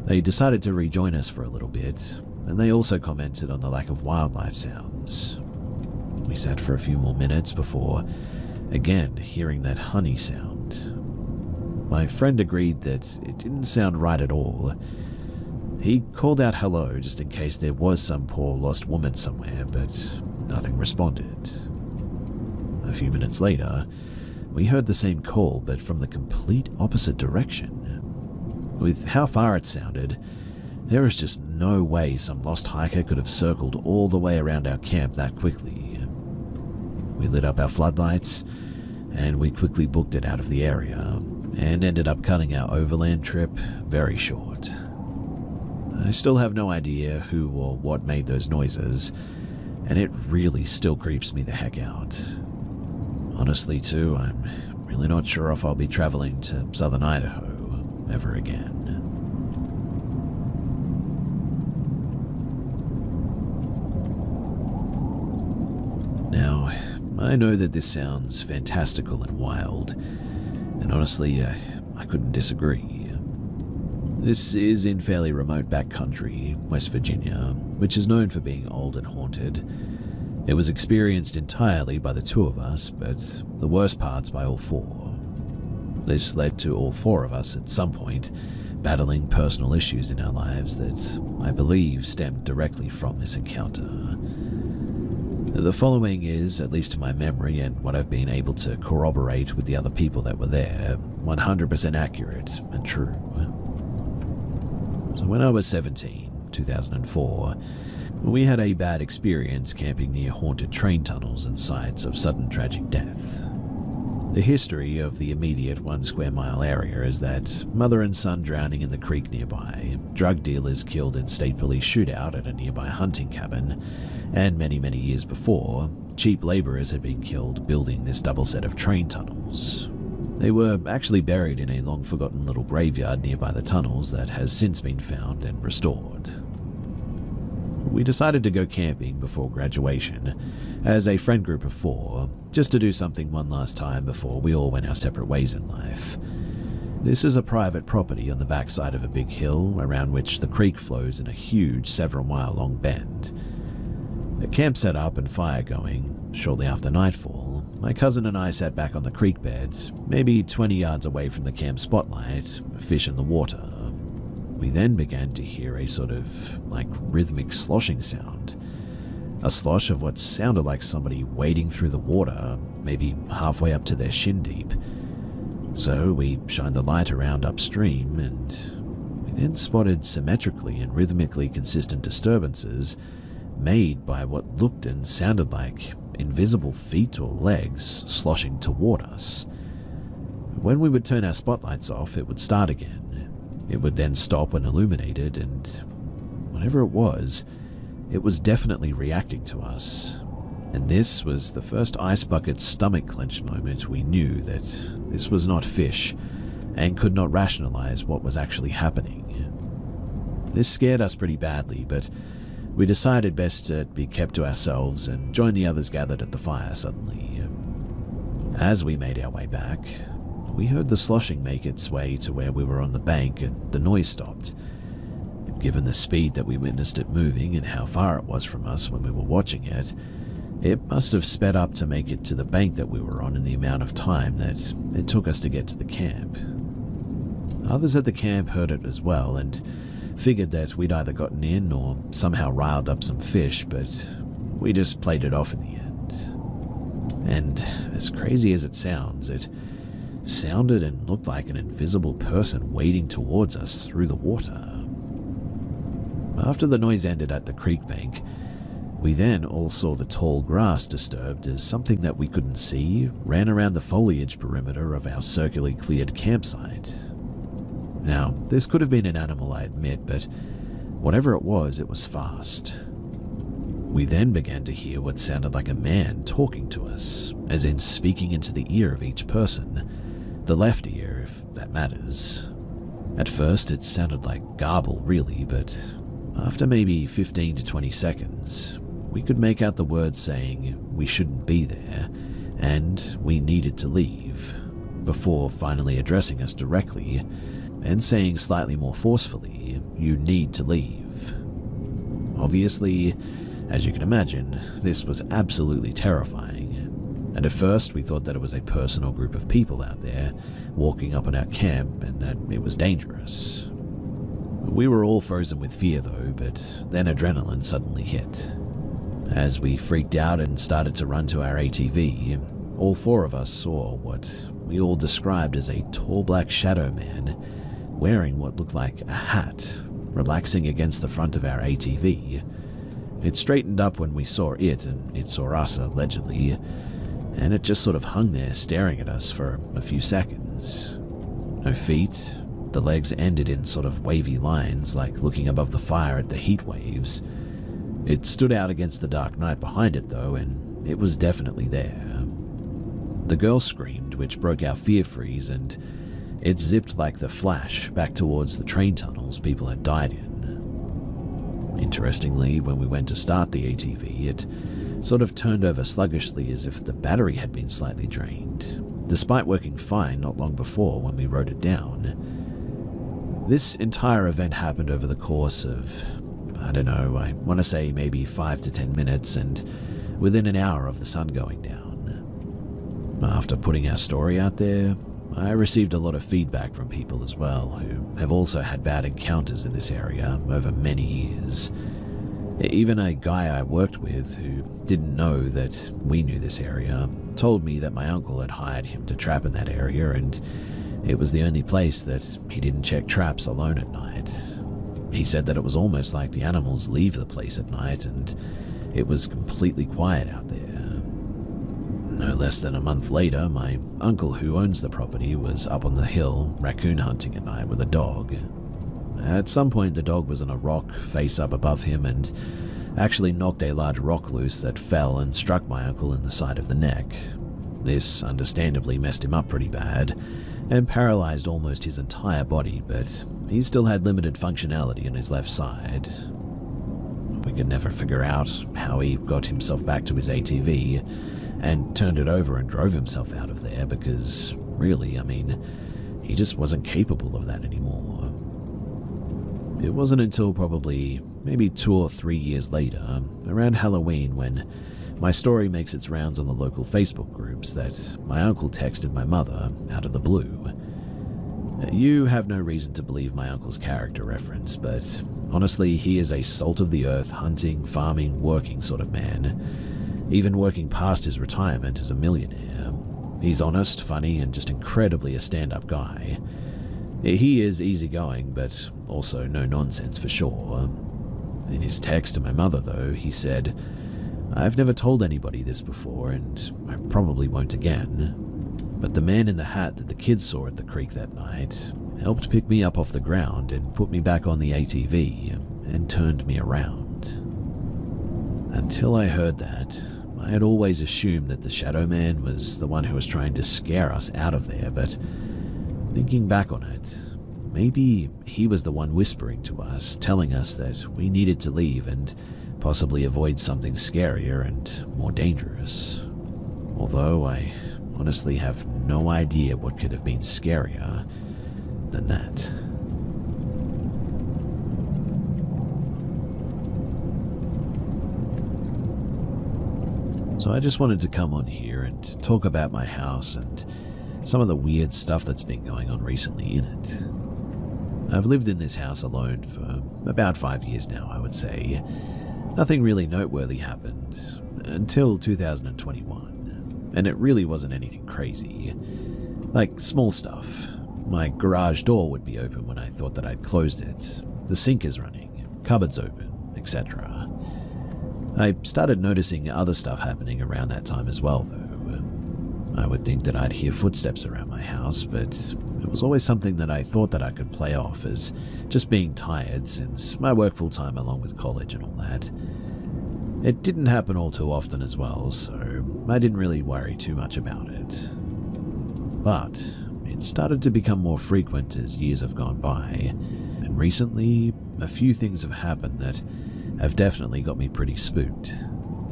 they decided to rejoin us for a little bit, and they also commented on the lack of wildlife sounds. We sat for a few more minutes before, again, hearing that honey sound. My friend agreed that it didn't sound right at all. He called out hello just in case there was some poor lost woman somewhere, but nothing responded. A few minutes later, we heard the same call, but from the complete opposite direction. With how far it sounded, there is just no way some lost hiker could have circled all the way around our camp that quickly. We lit up our floodlights, and we quickly booked it out of the area, and ended up cutting our overland trip very short. I still have no idea who or what made those noises, and it really still creeps me the heck out. Honestly, too, I'm really not sure if I'll be traveling to southern Idaho ever again. Now, I know that this sounds fantastical and wild, and honestly, I couldn't disagree. This is in fairly remote backcountry, West Virginia, which is known for being old and haunted. It was experienced entirely by the two of us, but the worst parts by all four. This led to all four of us at some point battling personal issues in our lives that I believe stemmed directly from this encounter. The following is, at least to my memory and what I've been able to corroborate with the other people that were there, 100% accurate and true. So when I was 17, 2004, we had a bad experience camping near haunted train tunnels and sites of sudden tragic death. The history of the immediate 1 square mile area is that mother and son drowning in the creek nearby, drug dealers killed in state police shootout at a nearby hunting cabin, and many years before, cheap laborers had been killed building this double set of train tunnels. They were actually buried in a long-forgotten little graveyard nearby the tunnels that has since been found and restored. We decided to go camping before graduation as a friend group of 4, just to do something one last time before we all went our separate ways in life. This is a private property on the backside of a big hill around which the creek flows in a huge several-mile-long bend. A camp set up and fire going. Shortly after nightfall, my cousin and I sat back on the creek bed, maybe 20 yards away from the camp spotlight, a fish in the water. We then began to hear a sort of, rhythmic sloshing sound. A slosh of what sounded like somebody wading through the water, maybe halfway up to their shin deep. So we shined the light around upstream, and we then spotted symmetrically and rhythmically consistent disturbances made by what looked and sounded like invisible feet or legs sloshing toward us. When we would turn our spotlights off, it would start again. It would then stop when illuminated, and whatever it was definitely reacting to us. And this was the first ice bucket stomach clench moment we knew that this was not fish and could not rationalize what was actually happening. This scared us pretty badly, but we decided best to be kept to ourselves and join the others gathered at the fire suddenly. As we made our way back, we heard the sloshing make its way to where we were on the bank and the noise stopped. Given the speed that we witnessed it moving and how far it was from us when we were watching it, it must have sped up to make it to the bank that we were on in the amount of time that it took us to get to the camp. Others at the camp heard it as well and figured that we'd either gotten in or somehow riled up some fish, but we just played it off in the end. And as crazy as it sounded and looked like an invisible person wading towards us through the water. After the noise ended at the creek bank, we then all saw the tall grass disturbed as something that we couldn't see ran around the foliage perimeter of our circularly cleared campsite. Now, this could have been an animal, I admit, but whatever it was fast. We then began to hear what sounded like a man talking to us, as in speaking into the ear of each person, the left ear, if that matters. At first, it sounded like garble, really, but after maybe 15 to 20 seconds, we could make out the words saying we shouldn't be there, and we needed to leave, before finally addressing us directly, and saying slightly more forcefully, "You need to leave." Obviously, as you can imagine, this was absolutely terrifying, and at first we thought that it was a person or group of people out there walking up on our camp and that it was dangerous. We were all frozen with fear though, but then adrenaline suddenly hit. As we freaked out and started to run to our ATV, all four of us saw what we all described as a tall black shadow man wearing what looked like a hat, relaxing against the front of our ATV. It straightened up when we saw it, and it saw us allegedly, and it just sort of hung there staring at us for a few seconds. No feet, the legs ended in sort of wavy lines like looking above the fire at the heat waves. It stood out against the dark night behind it though, and it was definitely there. The girl screamed, which broke our fear freeze, and it zipped like the Flash back towards the train tunnels people had died in. Interestingly, when we went to start the ATV, it sort of turned over sluggishly as if the battery had been slightly drained, despite working fine not long before when we rode it down. This entire event happened over the course of, I don't know, I want to say maybe 5 to 10 minutes, and within an hour of the sun going down. After putting our story out there, I received a lot of feedback from people as well who have also had bad encounters in this area over many years. Even a guy I worked with who didn't know that we knew this area told me that my uncle had hired him to trap in that area, and it was the only place that he didn't check traps alone at night. He said that it was almost like the animals leave the place at night and it was completely quiet out there. No less than a month later, my uncle who owns the property was up on the hill raccoon hunting at night with a dog. At some point the dog was on a rock face up above him and actually knocked a large rock loose that fell and struck my uncle in the side of the neck. This understandably messed him up pretty bad and paralyzed almost his entire body, but he still had limited functionality in his left side. We could never figure out how he got himself back to his ATV and turned it over and drove himself out of there because, really, I mean, he just wasn't capable of that anymore. It wasn't until probably maybe 2 or 3 years later, around Halloween, when my story makes its rounds on the local Facebook groups, that my uncle texted my mother out of the blue. You have no reason to believe my uncle's character reference, but honestly, he is a salt-of-the-earth, hunting, farming, working sort of man. Even working past his retirement as a millionaire. He's honest, funny, and just incredibly a stand-up guy. He is easygoing, but also no nonsense for sure. In his text to my mother, though, he said, "I've never told anybody this before, and I probably won't again. But the man in the hat that the kids saw at the creek that night helped pick me up off the ground and put me back on the ATV and turned me around." Until I heard that, I had always assumed that the Shadow Man was the one who was trying to scare us out of there, but thinking back on it, maybe he was the one whispering to us, telling us that we needed to leave and possibly avoid something scarier and more dangerous. Although I honestly have no idea what could have been scarier than that. So I just wanted to come on here and talk about my house and some of the weird stuff that's been going on recently in it. I've lived in this house alone for about 5 years now, I would say. Nothing really noteworthy happened until 2021, and it really wasn't anything crazy. Like small stuff. My garage door would be open when I thought that I'd closed it. The sink is running, cupboards open, etc. I started noticing other stuff happening around that time as well, though. I would think that I'd hear footsteps around my house, but it was always something that I thought that I could play off as just being tired since my work full-time along with college and all that. It didn't happen all too often as well, so I didn't really worry too much about it. But it started to become more frequent as years have gone by, and recently a few things have happened that have definitely got me pretty spooked,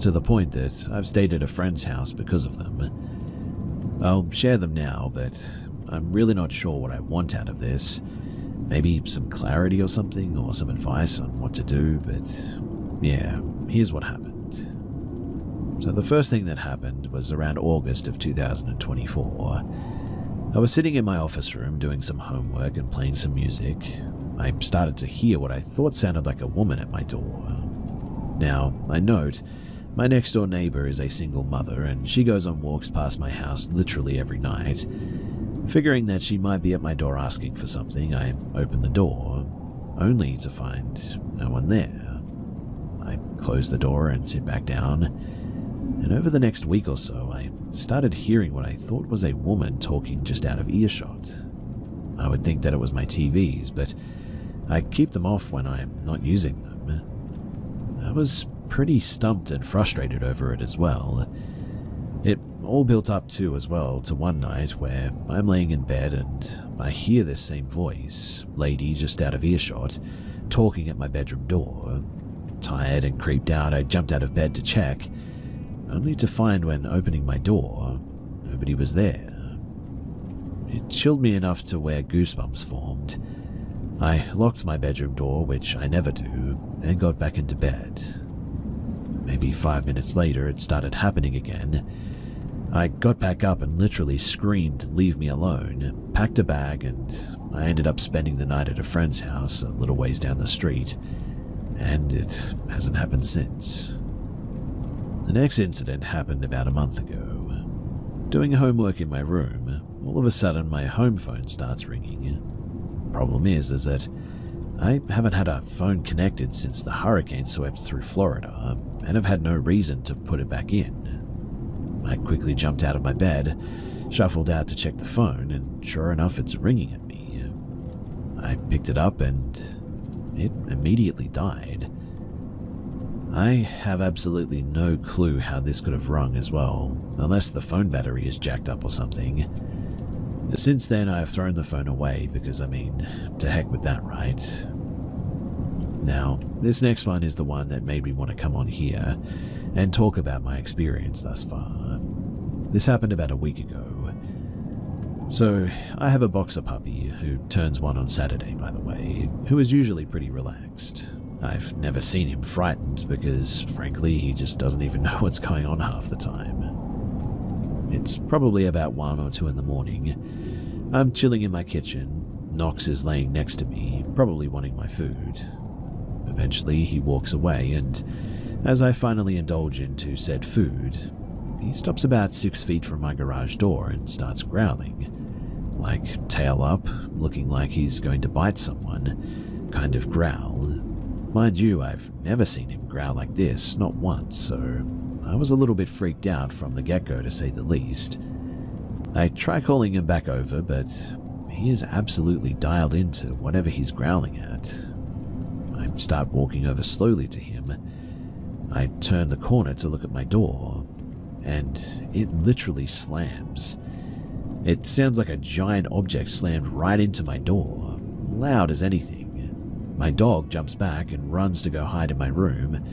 to the point that I've stayed at a friend's house because of them. I'll share them now, but I'm really not sure what I want out of this. Maybe some clarity or something, or some advice on what to do, but yeah, here's what happened. So the first thing that happened was around August of 2024. I was sitting in my office room doing some homework and playing some music I started to hear what I thought sounded like a woman at my door. Now, I note, my next door neighbor is a single mother and she goes on walks past my house literally every night. Figuring that she might be at my door asking for something, I open the door, only to find no one there. I close the door and sit back down, and over the next week or so, I started hearing what I thought was a woman talking just out of earshot. I would think that it was my TVs, but I keep them off when I'm not using them. I was pretty stumped and frustrated over it as well. It all built up to one night where I'm laying in bed and I hear this same voice, lady just out of earshot, talking at my bedroom door. Tired and creeped out, I jumped out of bed to check, only to find when opening my door, nobody was there. It chilled me enough to where goosebumps formed. I locked my bedroom door, which I never do, and got back into bed. Maybe 5 minutes later, it started happening again. I got back up and literally screamed, "Leave me alone," packed a bag, and I ended up spending the night at a friend's house a little ways down the street, and it hasn't happened since. The next incident happened about a month ago. Doing homework in my room, all of a sudden my home phone starts ringing. Problem is that I haven't had a phone connected since the hurricane swept through Florida, and have had no reason to put it back in. I quickly jumped out of my bed, shuffled out to check the phone, and sure enough, it's ringing at me. I picked it up and it immediately died. I have absolutely no clue how this could have rung as well, unless the phone battery is jacked up or something. Since then, I have thrown the phone away because, to heck with that, right? Now, this next one is the one that made me want to come on here and talk about my experience thus far. This happened about a week ago. So, I have a boxer puppy who turns 1 on Saturday, by the way, who is usually pretty relaxed. I've never seen him frightened because, frankly, he just doesn't even know what's going on half the time. It's probably about 1 or 2 in the morning. I'm chilling in my kitchen. Knox is laying next to me, probably wanting my food. Eventually, he walks away, and as I finally indulge into said food, he stops about 6 feet from my garage door and starts growling. Like, tail up, looking like he's going to bite someone, kind of growl. Mind you, I've never seen him growl like this, not once, so I was a little bit freaked out from the get-go, to say the least. I try calling him back over, but he is absolutely dialed into whatever he's growling at. I start walking over slowly to him. I turn the corner to look at my door, and it literally slams. It sounds like a giant object slammed right into my door, loud as anything. My dog jumps back and runs to go hide in my room.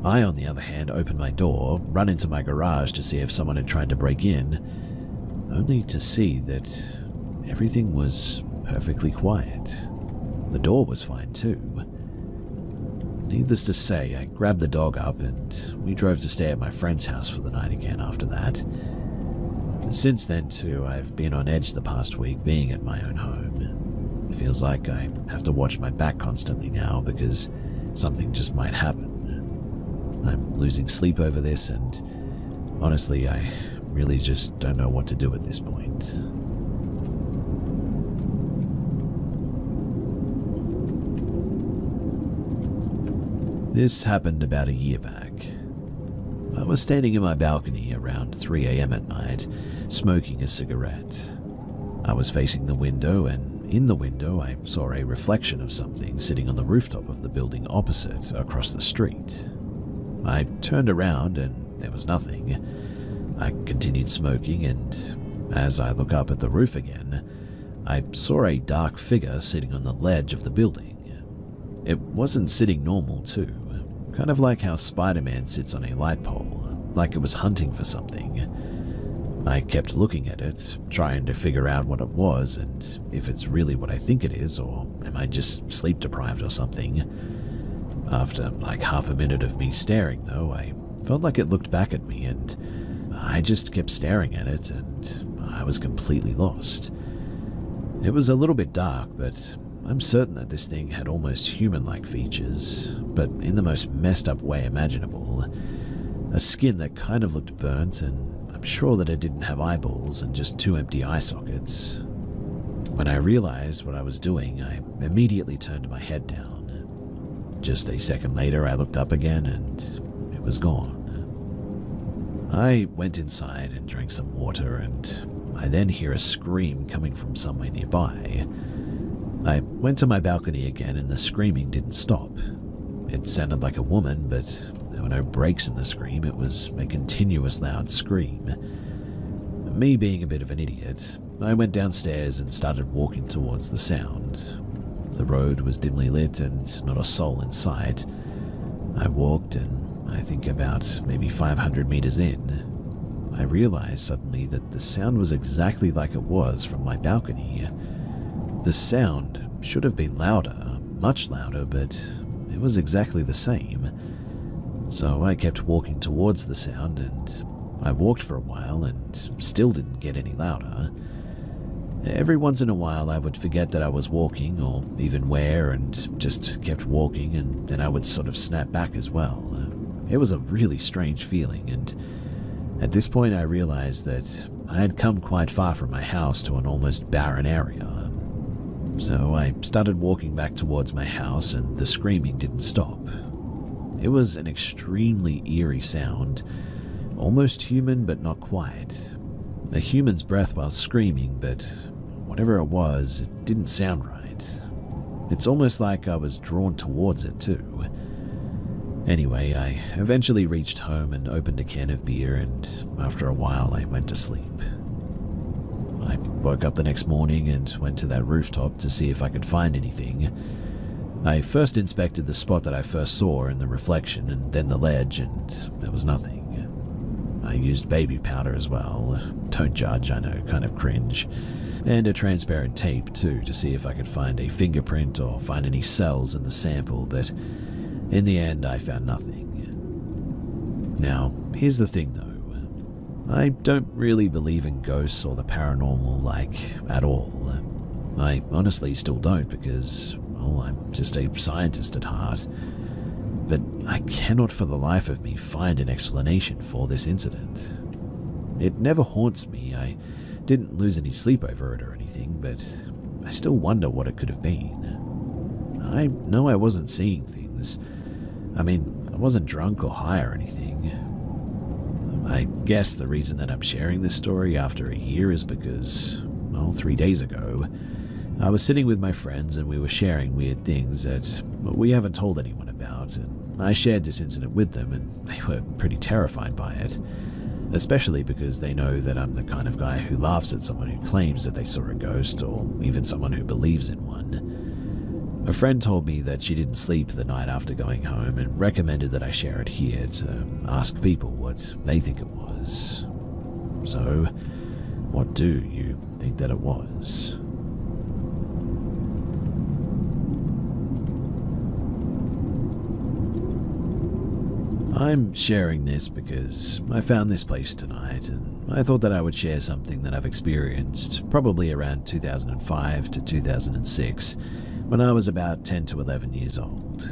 I, on the other hand, open my door, run into my garage to see if someone had tried to break in, only to see that everything was perfectly quiet. The door was fine too. Needless to say, I grabbed the dog up and we drove to stay at my friend's house for the night again after that. Since then too, I've been on edge the past week being at my own home. It feels like I have to watch my back constantly now because something just might happen. I'm losing sleep over this, and honestly, I really just don't know what to do at this point. This happened about a year back. I was standing in my balcony around 3 a.m. at night, smoking a cigarette. I was facing the window, and in the window I saw a reflection of something sitting on the rooftop of the building opposite across the street. I turned around and there was nothing. I continued smoking, and as I look up at the roof again, I saw a dark figure sitting on the ledge of the building. It wasn't sitting normal too, kind of like how Spider-Man sits on a light pole, like it was hunting for something. I kept looking at it, trying to figure out what it was and if it's really what I think it is, or am I just sleep deprived or something. After like half a minute of me staring though, I felt like it looked back at me, and I just kept staring at it, and I was completely lost. It was a little bit dark, but I'm certain that this thing had almost human-like features, but in the most messed up way imaginable. A skin that kind of looked burnt, and I'm sure that it didn't have eyeballs and just two empty eye sockets. When I realized what I was doing, I immediately turned my head down. Just a second later, I looked up again and it was gone. I went inside and drank some water, and I then hear a scream coming from somewhere nearby. I went to my balcony again and the screaming didn't stop. It sounded like a woman, but there were no breaks in the scream. It was a continuous loud scream. Me being a bit of an idiot, I went downstairs and started walking towards the sound. The road was dimly lit and not a soul in sight. I walked, and I think about maybe 500 meters in, I realized suddenly that the sound was exactly like it was from my balcony. The sound should have been louder, much louder, but it was exactly the same. So I kept walking towards the sound, and I walked for a while and still didn't get any louder. Every once in a while I would forget that I was walking, or even where, and just kept walking, and then I would sort of snap back as well. It was a really strange feeling, and at this point I realized that I had come quite far from my house to an almost barren area. So I started walking back towards my house, and the screaming didn't stop. It was an extremely eerie sound, almost human but not quite. A human's breath while screaming, but whatever it was, it didn't sound right. It's almost like I was drawn towards it too. Anyway, I eventually reached home and opened a can of beer, and after a while I went to sleep. I woke up the next morning and went to that rooftop to see if I could find anything. I first inspected the spot that I first saw in the reflection, and then the ledge, and there was nothing. I used baby powder as well. Don't judge, I know, kind of cringe. And a transparent tape too, to see if I could find a fingerprint or find any cells in the sample, but in the end I found nothing. Now, here's the thing though. I don't really believe in ghosts or the paranormal, at all. I honestly still don't because, well, I'm just a scientist at heart. But I cannot for the life of me find an explanation for this incident. It never haunts me. I didn't lose any sleep over it or anything, but I still wonder what it could have been. I know I wasn't seeing things. I mean, I wasn't drunk or high or anything. I guess the reason that I'm sharing this story after a year is because, well, 3 days ago, I was sitting with my friends and we were sharing weird things that we haven't told anyone about, and I shared this incident with them and they were pretty terrified by it, especially because they know that I'm the kind of guy who laughs at someone who claims that they saw a ghost or even someone who believes in one. A friend told me that she didn't sleep the night after going home and recommended that I share it here to ask people what they think it was. So, what do you think that it was? I'm sharing this because I found this place tonight and I thought that I would share something that I've experienced probably around 2005 to 2006 when I was about 10 to 11 years old.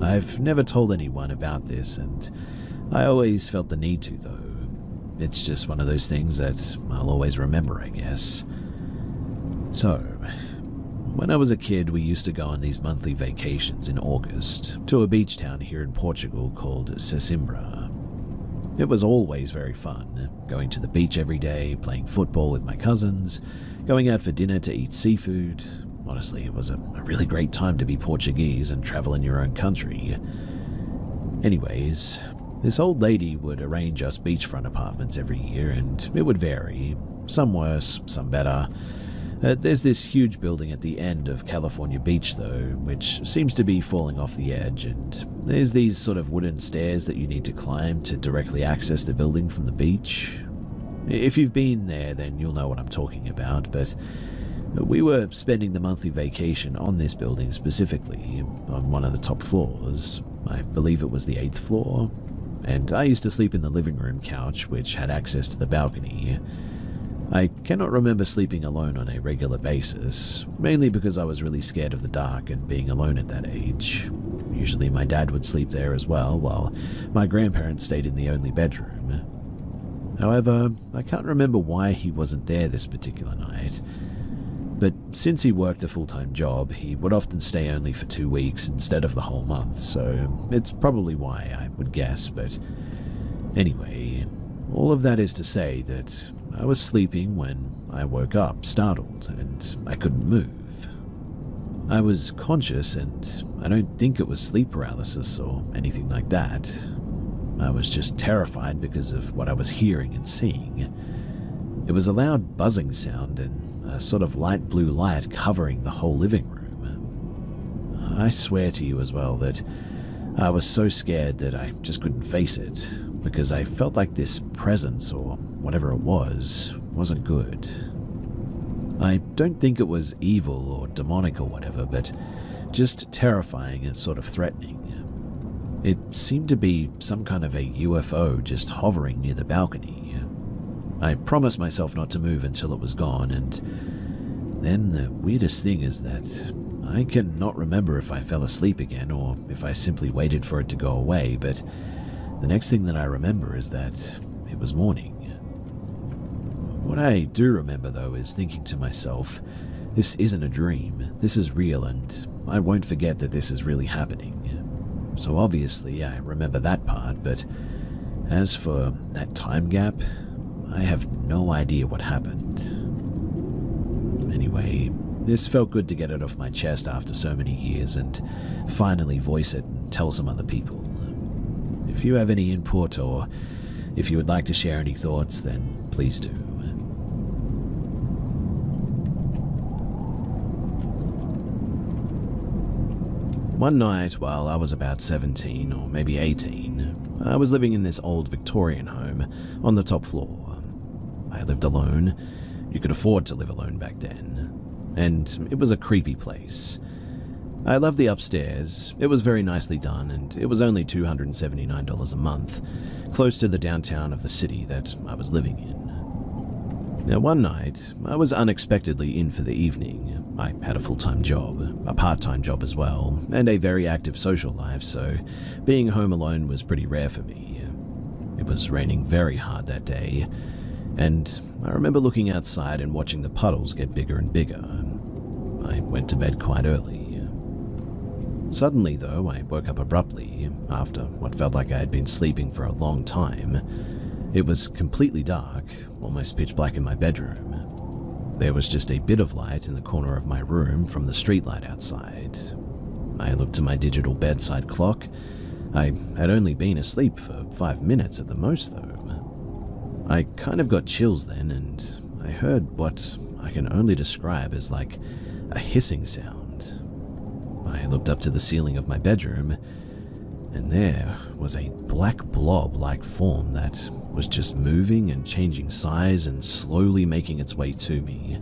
I've never told anyone about this and I always felt the need to though. It's just one of those things that I'll always remember, I guess. So, when I was a kid, we used to go on these monthly vacations in August to a beach town here in Portugal called Sesimbra. It was always very fun, going to the beach every day, playing football with my cousins, going out for dinner to eat seafood. Honestly, it was a really great time to be Portuguese and travel in your own country. Anyways, this old lady would arrange us beachfront apartments every year, and it would vary, some worse, some better. There's this huge building at the end of California Beach though, which seems to be falling off the edge, and there's these sort of wooden stairs that you need to climb to directly access the building from the beach. If you've been there, then you'll know what I'm talking about, but we were spending the monthly vacation on this building specifically, on one of the top floors. I believe it was the 8th floor, and I used to sleep in the living room couch, which had access to the balcony. I cannot remember sleeping alone on a regular basis, mainly because I was really scared of the dark and being alone at that age. Usually my dad would sleep there as well, while my grandparents stayed in the only bedroom. However, I can't remember why he wasn't there this particular night. But since he worked a full-time job, he would often stay only for 2 weeks instead of the whole month, so it's probably why, I would guess. But anyway, all of that is to say that I was sleeping when I woke up, startled, and I couldn't move. I was conscious, and I don't think it was sleep paralysis or anything like that. I was just terrified because of what I was hearing and seeing. It was a loud buzzing sound and a sort of light blue light covering the whole living room. I swear to you as well that I was so scared that I just couldn't face it, because I felt like this presence, or whatever it was, wasn't good. I don't think it was evil or demonic or whatever, but just terrifying and sort of threatening. It seemed to be some kind of a UFO just hovering near the balcony. I promised myself not to move until it was gone, and then the weirdest thing is that I cannot remember if I fell asleep again or if I simply waited for it to go away, but the next thing that I remember is that it was morning. What I do remember, though, is thinking to myself, this isn't a dream, this is real, and I won't forget that this is really happening. So obviously I remember that part, but as for that time gap, I have no idea what happened. Anyway, this felt good to get it off my chest after so many years and finally voice it and tell some other people. If you have any input or if you would like to share any thoughts, then please do. One night, while I was about 17 or maybe 18, I was living in this old Victorian home on the top floor. I lived alone. You could afford to live alone back then. And it was a creepy place. I loved the upstairs. It was very nicely done, and it was only $279 a month, close to the downtown of the city that I was living in. Now, one night, I was unexpectedly in for the evening. I had a full-time job, a part-time job as well, and a very active social life, so being home alone was pretty rare for me. It was raining very hard that day, and I remember looking outside and watching the puddles get bigger and bigger. I went to bed quite early. Suddenly, though, I woke up abruptly, after what felt like I had been sleeping for a long time. It was completely dark, almost pitch black in my bedroom. There was just a bit of light in the corner of my room from the streetlight outside. I looked at my digital bedside clock. I had only been asleep for 5 minutes at the most, though. I kind of got chills then, and I heard what I can only describe as like a hissing sound. I looked up to the ceiling of my bedroom, and there was a black blob-like form that was just moving and changing size and slowly making its way to me.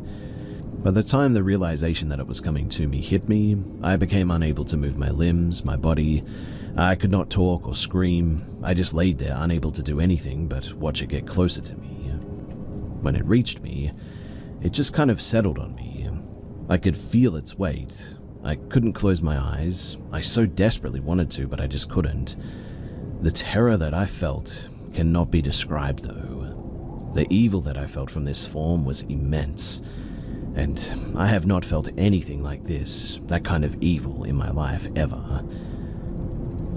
By the time the realization that it was coming to me hit me, I became unable to move my limbs, my body. I could not talk or scream. I just laid there, unable to do anything but watch it get closer to me. When it reached me, it just kind of settled on me. I could feel its weight. I couldn't close my eyes. I so desperately wanted to, but I just couldn't. The terror that I felt cannot be described, though. The evil that I felt from this form was immense, and I have not felt anything like this, that kind of evil, in my life ever.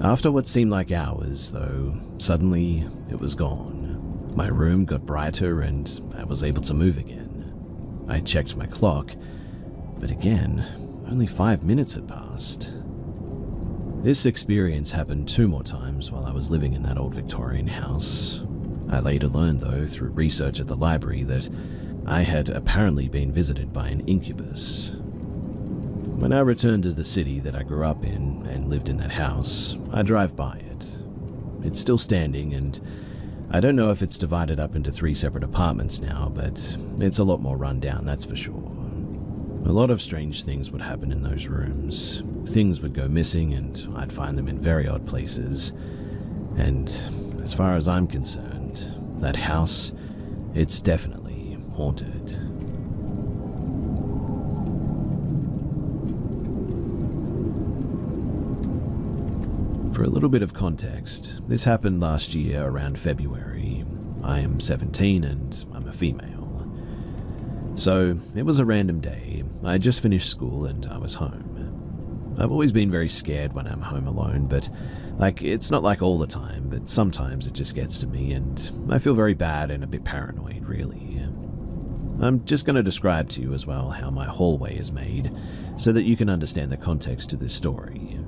After what seemed like hours, though, suddenly it was gone. My room got brighter and I was able to move again. I checked my clock, but again, only 5 minutes had passed. This experience happened 2 more times while I was living in that old Victorian house. I later learned, though, through research at the library, that I had apparently been visited by an incubus. When I returned to the city that I grew up in and lived in that house, I drive by it. It's still standing, and I don't know if it's divided up into 3 separate apartments now, but it's a lot more run down, that's for sure. A lot of strange things would happen in those rooms. Things would go missing, and I'd find them in very odd places. And as far as I'm concerned, that house, it's definitely haunted. For a little bit of context, this happened last year around February. I am 17 and I'm a female. So, it was a random day. I had just finished school and I was home. I've always been very scared when I'm home alone, but it's not like all the time, but sometimes it just gets to me and I feel very bad and a bit paranoid, really. I'm just going to describe to you as well how my hallway is made so that you can understand the context to this story.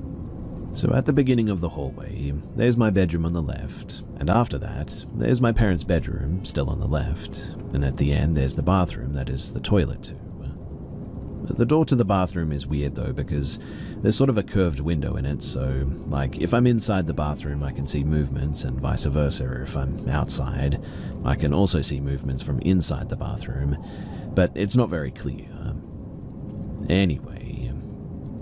So at the beginning of the hallway, there's my bedroom on the left, and after that, there's my parents' bedroom, still on the left, and at the end there's the bathroom that is the toilet too. The door to the bathroom is weird though because there's sort of a curved window in it, so if I'm inside the bathroom I can see movements and vice versa. If I'm outside, I can also see movements from inside the bathroom, but it's not very clear. Anyway,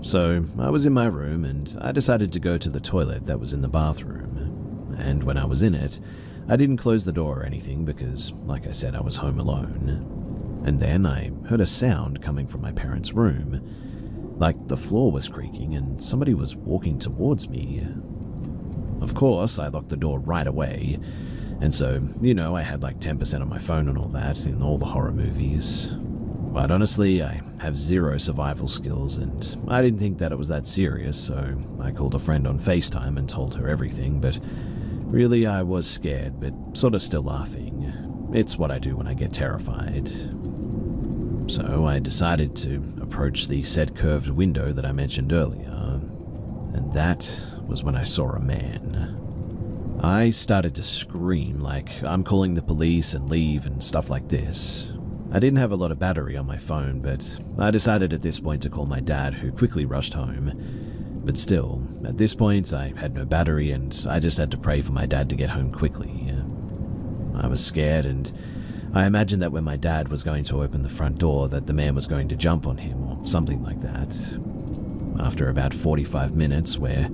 so I was in my room and I decided to go to the toilet that was in the bathroom, and when I was in it, I didn't close the door or anything because, like I said, I was home alone. And then I heard a sound coming from my parents' room, like the floor was creaking and somebody was walking towards me. Of course, I locked the door right away, and so, I had 10% on my phone and all that in all the horror movies. But honestly, I have zero survival skills, and I didn't think that it was that serious, so I called a friend on FaceTime and told her everything, but really I was scared, but sort of still laughing. It's what I do when I get terrified. So I decided to approach the said curved window that I mentioned earlier, and that was when I saw a man. I started to scream like I'm calling the police and leave and stuff like this. I didn't have a lot of battery on my phone, but I decided at this point to call my dad, who quickly rushed home. But still, at this point I had no battery and I just had to pray for my dad to get home quickly. I was scared, and I imagined that when my dad was going to open the front door that the man was going to jump on him or something like that. After about 45 minutes, where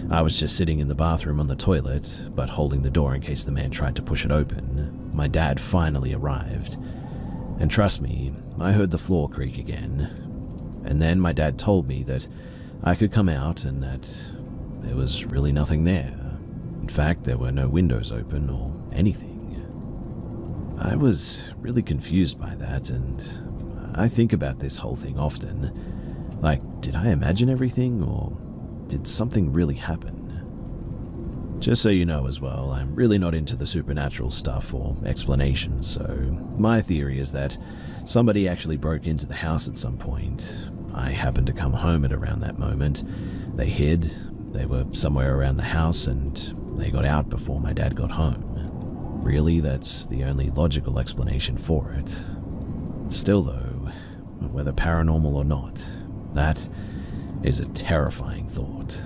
I was just sitting in the bathroom on the toilet, but holding the door in case the man tried to push it open, my dad finally arrived. And trust me, I heard the floor creak again. And then my dad told me that I could come out and that there was really nothing there. In fact, there were no windows open or anything. I was really confused by that, and I think about this whole thing often. Did I imagine everything, or did something really happen? Just so you know as well, I'm really not into the supernatural stuff or explanations, so my theory is that somebody actually broke into the house at some point. I happened to come home at around that moment. They hid, they were somewhere around the house, and they got out before my dad got home. Really, that's the only logical explanation for it. Still though, whether paranormal or not, that is a terrifying thought.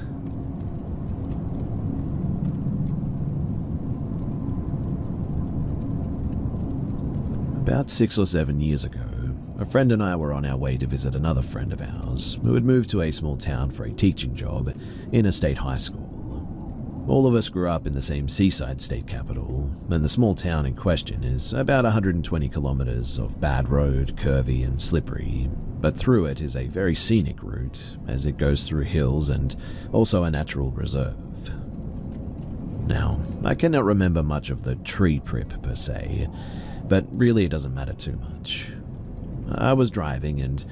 About 6 or 7 years ago, a friend and I were on our way to visit another friend of ours who had moved to a small town for a teaching job in a state high school. All of us grew up in the same seaside state capital, and the small town in question is about 120 kilometers of bad road, curvy and slippery, but through it is a very scenic route as it goes through hills and also a natural reserve. Now, I cannot remember much of the tree trip per se, but really it doesn't matter too much. I was driving and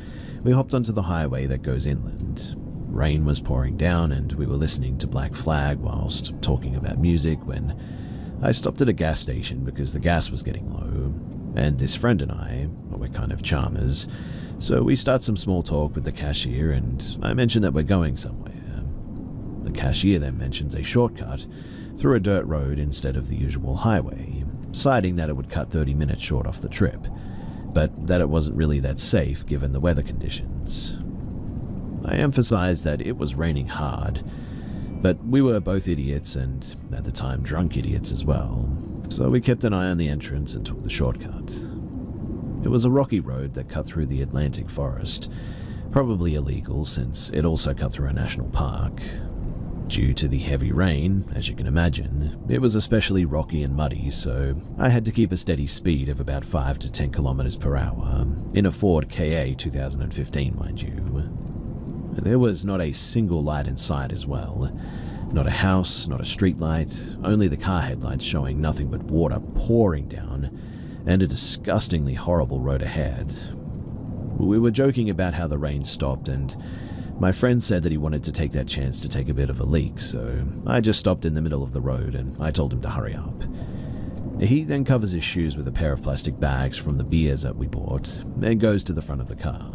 we hopped onto the highway that goes inland. Rain was pouring down and we were listening to Black Flag whilst talking about music when I stopped at a gas station because the gas was getting low, and this friend and I, we're kind of charmers, so we start some small talk with the cashier and I mention that we're going somewhere. The cashier then mentions a shortcut through a dirt road instead of the usual highway, citing that it would cut 30 minutes short off the trip, but that it wasn't really that safe given the weather conditions. I emphasized that it was raining hard, but we were both idiots and, at the time, drunk idiots as well, so we kept an eye on the entrance and took the shortcut. It was a rocky road that cut through the Atlantic forest, probably illegal since it also cut through a national park. Due to the heavy rain, as you can imagine, it was especially rocky and muddy, so I had to keep a steady speed of about 5 to 10 kilometers per hour, in a Ford KA 2015, mind you. There was not a single light in sight as well. Not a house, not a street light, only the car headlights showing nothing but water pouring down, and a disgustingly horrible road ahead. We were joking about how the rain stopped, and my friend said that he wanted to take that chance to take a bit of a leak, so I just stopped in the middle of the road and I told him to hurry up. He then covers his shoes with a pair of plastic bags from the beers that we bought and goes to the front of the car.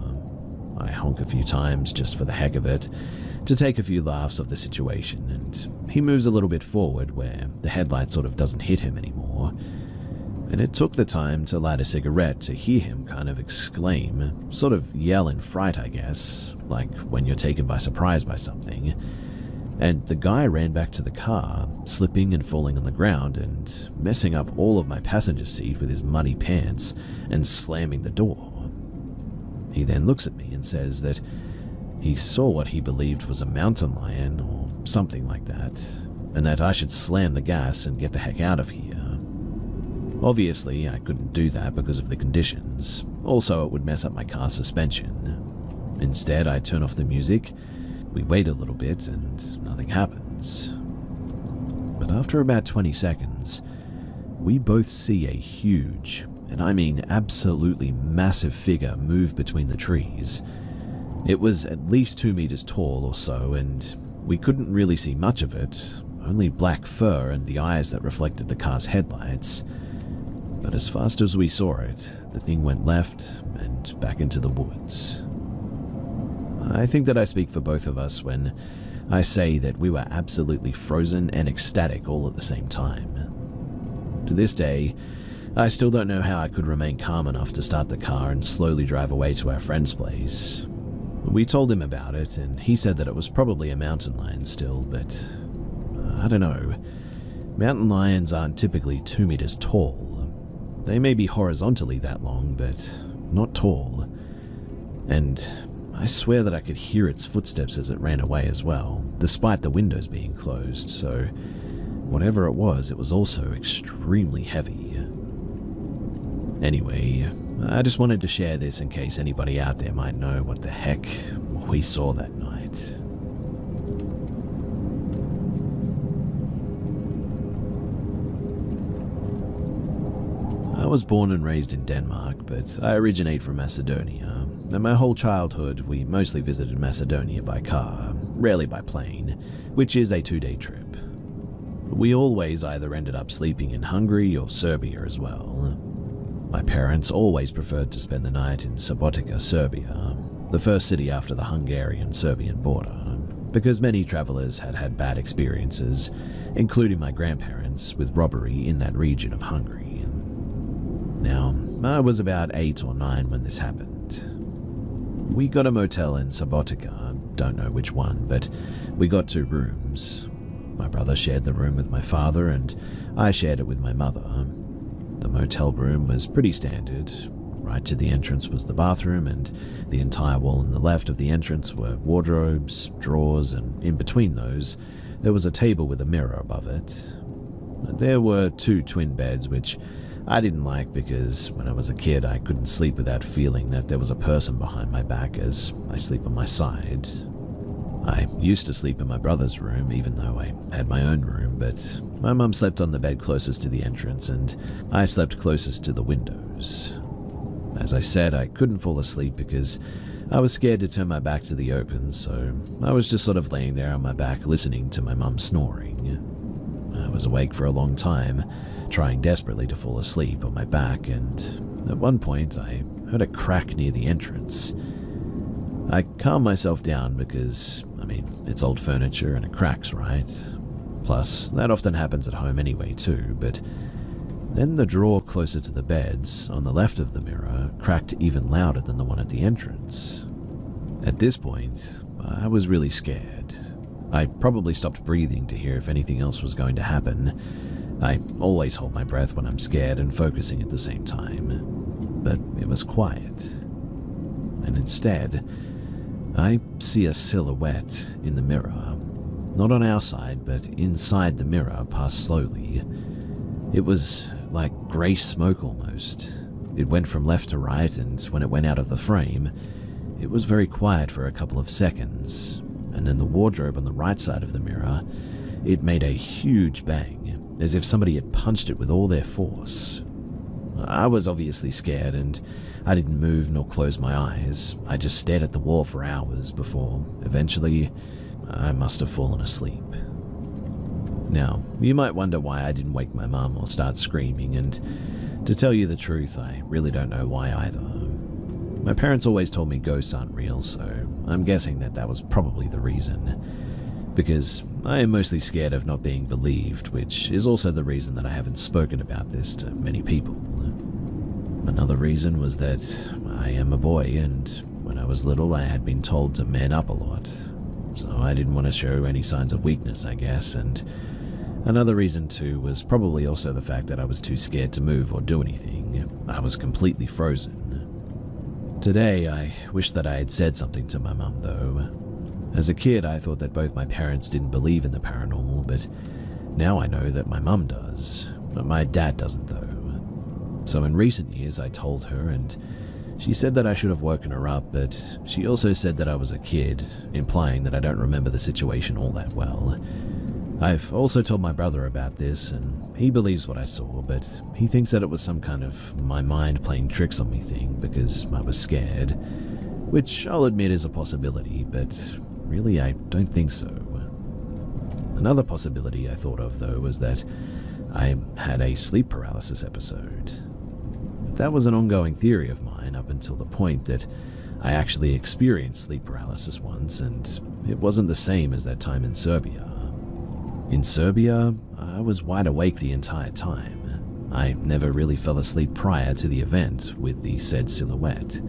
I honk a few times just for the heck of it, to take a few laughs of the situation, and he moves a little bit forward where the headlight sort of doesn't hit him anymore. And it took the time to light a cigarette to hear him kind of exclaim, sort of yell in fright, I guess, like when you're taken by surprise by something. And the guy ran back to the car, slipping and falling on the ground and messing up all of my passenger seat with his muddy pants and slamming the door. He then looks at me and says that he saw what he believed was a mountain lion or something like that, and that I should slam the gas and get the heck out of here. Obviously, I couldn't do that because of the conditions. Also, it would mess up my car's suspension. Instead, I turn off the music, we wait a little bit, and nothing happens. But after about 20 seconds, we both see a huge, and I mean absolutely massive figure move between the trees. It was at least 2 meters tall or so, and we couldn't really see much of it, only black fur and the eyes that reflected the car's headlights. But as fast as we saw it, the thing went left and back into the woods. I think that I speak for both of us when I say that we were absolutely frozen and ecstatic all at the same time. To this day, I still don't know how I could remain calm enough to start the car and slowly drive away to our friend's place. We told him about it, and he said that it was probably a mountain lion still, but I don't know. Mountain lions aren't typically 2 meters tall. They may be horizontally that long, but not tall. And I swear that I could hear its footsteps as it ran away as well, despite the windows being closed, so whatever it was also extremely heavy. Anyway, I just wanted to share this in case anybody out there might know what the heck we saw that night. I was born and raised in Denmark, but I originate from Macedonia, and my whole childhood we mostly visited Macedonia by car, rarely by plane, which is a 2-day trip. We always either ended up sleeping in Hungary or Serbia as well. My parents always preferred to spend the night in Subotica, Serbia, the first city after the Hungarian-Serbian border, because many travelers had had bad experiences, including my grandparents, with robbery in that region of Hungary. Now, I was about 8 or 9 when this happened. We got a motel in Subotica, don't know which one, but we got 2 rooms. My brother shared the room with my father, and I shared it with my mother. The motel room was pretty standard. Right to the entrance was the bathroom, and the entire wall on the left of the entrance were wardrobes, drawers, and in between those, there was a table with a mirror above it. There were 2 twin beds, which I didn't like because when I was a kid I couldn't sleep without feeling that there was a person behind my back as I sleep on my side. I used to sleep in my brother's room even though I had my own room, but my mum slept on the bed closest to the entrance and I slept closest to the windows. As I said, I couldn't fall asleep because I was scared to turn my back to the open, so I was just sort of laying there on my back listening to my mum snoring. I was awake for a long time, trying desperately to fall asleep on my back, and at one point I heard a crack near the entrance. I calmed myself down because, it's old furniture and it cracks, right? Plus, that often happens at home anyway too, but then the drawer closer to the beds, on the left of the mirror, cracked even louder than the one at the entrance. At this point, I was really scared. I probably stopped breathing to hear if anything else was going to happen. I always hold my breath when I'm scared and focusing at the same time. But it was quiet. And instead, I see a silhouette in the mirror. not on our side, but inside the mirror, passed slowly. It was like grey smoke almost. It went from left to right, and when it went out of the frame, it was very quiet for a couple of seconds, and then the wardrobe on the right side of the mirror, it made a huge bang, as if somebody had punched it with all their force. I was obviously scared, and I didn't move nor close my eyes. I just stared at the wall for hours before, eventually, I must have fallen asleep. Now, you might wonder why I didn't wake my mum or start screaming, and to tell you the truth, I really don't know why either. My parents always told me ghosts aren't real, so I'm guessing that was probably the reason. Because I am mostly scared of not being believed, which is also the reason that I haven't spoken about this to many people. Another reason was that I am a boy, and when I was little I had been told to man up a lot. So I didn't want to show any signs of weakness, I guess, and another reason too was probably also the fact that I was too scared to move or do anything. I was completely frozen. Today, I wish that I had said something to my mum, though. As a kid, I thought that both my parents didn't believe in the paranormal, but now I know that my mum does. But my dad doesn't, though. So in recent years, I told her, and she said that I should have woken her up, but she also said that I was a kid, implying that I don't remember the situation all that well. I've also told my brother about this, and he believes what I saw, but he thinks that it was some kind of my mind playing tricks on me thing because I was scared, which I'll admit is a possibility, but really I don't think so. Another possibility I thought of, though, was that I had a sleep paralysis episode. That was an ongoing theory of mine up until the point that I actually experienced sleep paralysis once, and it wasn't the same as that time in Serbia. In Serbia, I was wide awake the entire time. I never really fell asleep prior to the event with the said silhouette.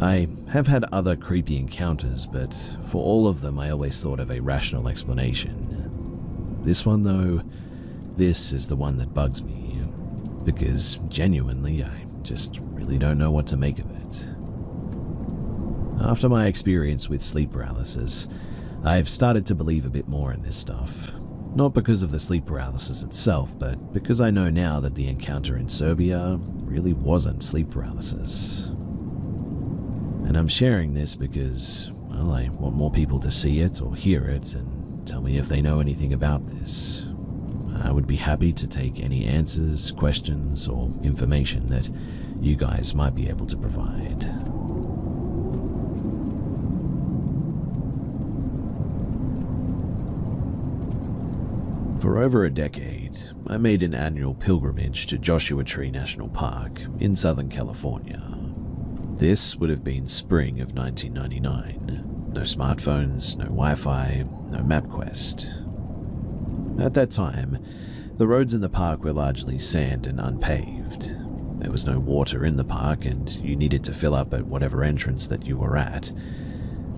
I have had other creepy encounters, but for all of them I always thought of a rational explanation. This one, though, this is the one that bugs me, because genuinely I just really don't know what to make of it. After my experience with sleep paralysis, I've started to believe a bit more in this stuff. Not because of the sleep paralysis itself, but because I know now that the encounter in Serbia really wasn't sleep paralysis. And I'm sharing this because, well, I want more people to see it or hear it and tell me if they know anything about this. I would be happy to take any answers, questions, or information that you guys might be able to provide. For over a decade, I made an annual pilgrimage to Joshua Tree National Park in Southern California. This would have been spring of 1999. No smartphones, no Wi-Fi, no MapQuest. At that time, the roads in the park were largely sand and unpaved. There was no water in the park, and you needed to fill up at whatever entrance that you were at.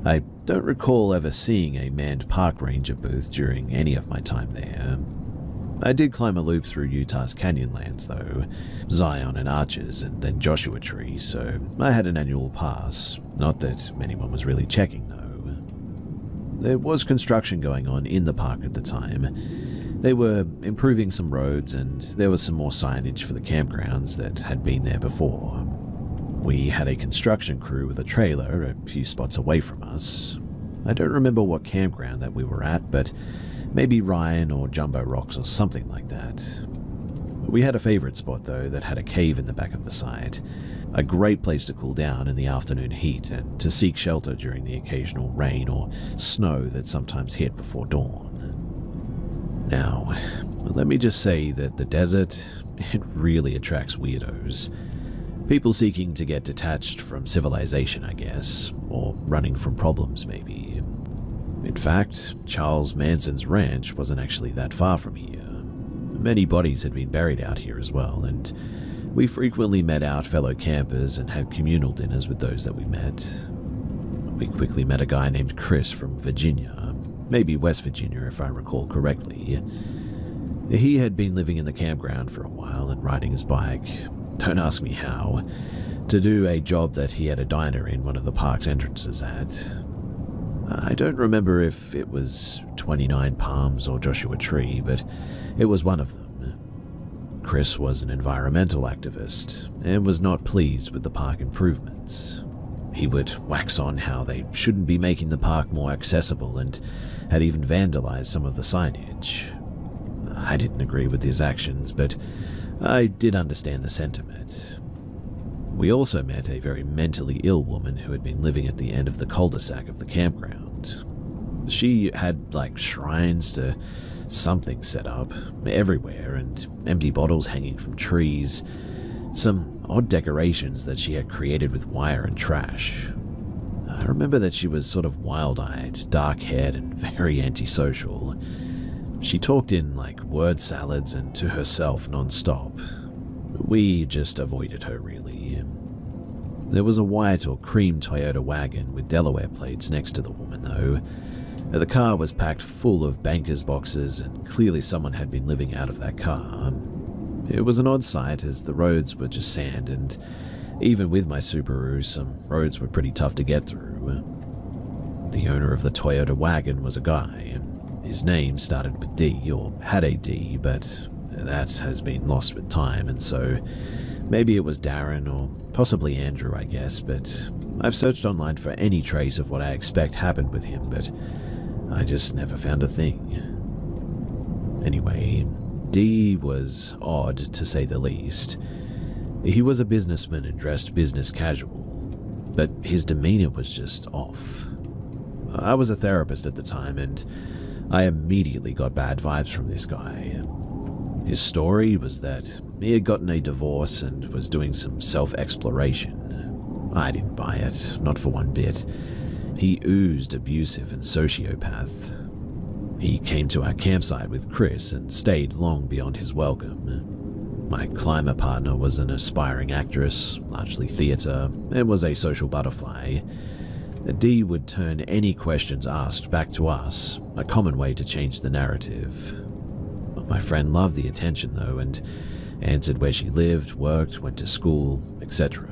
I don't recall ever seeing a manned park ranger booth during any of my time there. I did climb a loop through Utah's Canyonlands, though, Zion and Arches, and then Joshua Tree, so I had an annual pass. Not that anyone was really checking, though. There was construction going on in the park at the time. They were improving some roads, and there was some more signage for the campgrounds that had been there before. We had a construction crew with a trailer a few spots away from us. I don't remember what campground that we were at, but maybe Ryan or Jumbo Rocks or something like that. We had a favorite spot, though, that had a cave in the back of the site. A great place to cool down in the afternoon heat and to seek shelter during the occasional rain or snow that sometimes hit before dawn. Now, let me just say that the desert, it really attracts weirdos. People seeking to get detached from civilization, I guess, or running from problems, maybe. In fact, Charles Manson's ranch wasn't actually that far from here. Many bodies had been buried out here as well, and we frequently met our fellow campers and had communal dinners with those that we met. We quickly met a guy named Chris from Virginia, maybe West Virginia if I recall correctly. He had been living in the campground for a while and riding his bike, don't ask me how, to do a job that he had a diner in one of the park's entrances at. I don't remember if it was 29 Palms or Joshua Tree, but it was one of them. Chris was an environmental activist and was not pleased with the park improvements. He would wax on how they shouldn't be making the park more accessible and had even vandalized some of the signage. I didn't agree with his actions, but I did understand the sentiment. We also met a very mentally ill woman who had been living at the end of the cul-de-sac of the campground. She had shrines to something set up everywhere and empty bottles hanging from trees, some odd decorations that she had created with wire and trash. I remember that she was sort of wild-eyed, dark-haired, and very antisocial. She talked in word salads and to herself non-stop. We just avoided her, really. There was a white or cream Toyota wagon with Delaware plates next to the woman, though. The car was packed full of banker's boxes, and clearly someone had been living out of that car. It was an odd sight, as the roads were just sand, and even with my Subaru, some roads were pretty tough to get through. The owner of the Toyota wagon was a guy, and his name started with D, or had a D, but that has been lost with time, and so maybe it was Darren, or possibly Andrew, I guess, but I've searched online for any trace of what I expect happened with him, but I just never found a thing. Anyway, D was odd, to say the least. He was a businessman and dressed business casual, but his demeanor was just off. I was a therapist at the time, and I immediately got bad vibes from this guy. His story was that he had gotten a divorce and was doing some self-exploration. I didn't buy it, not for one bit. He oozed abusive and sociopath. He came to our campsite with Chris and stayed long beyond his welcome. My climber partner was an aspiring actress, largely theatre, and was a social butterfly. D would turn any questions asked back to us, a common way to change the narrative. My friend loved the attention, though, and answered where she lived, worked, went to school, etc.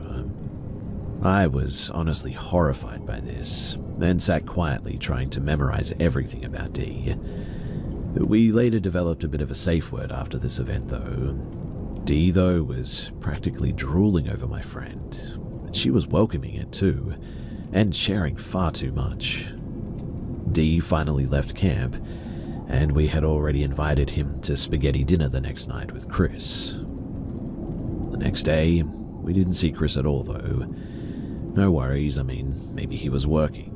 I was honestly horrified by this, and sat quietly trying to memorize everything about D. We later developed a bit of a safe word after this event, though. D, though, was practically drooling over my friend, and she was welcoming it too, and sharing far too much. D finally left camp, and we had already invited him to spaghetti dinner the next night with Chris. The next day, we didn't see Chris at all, though. No worries, maybe he was working.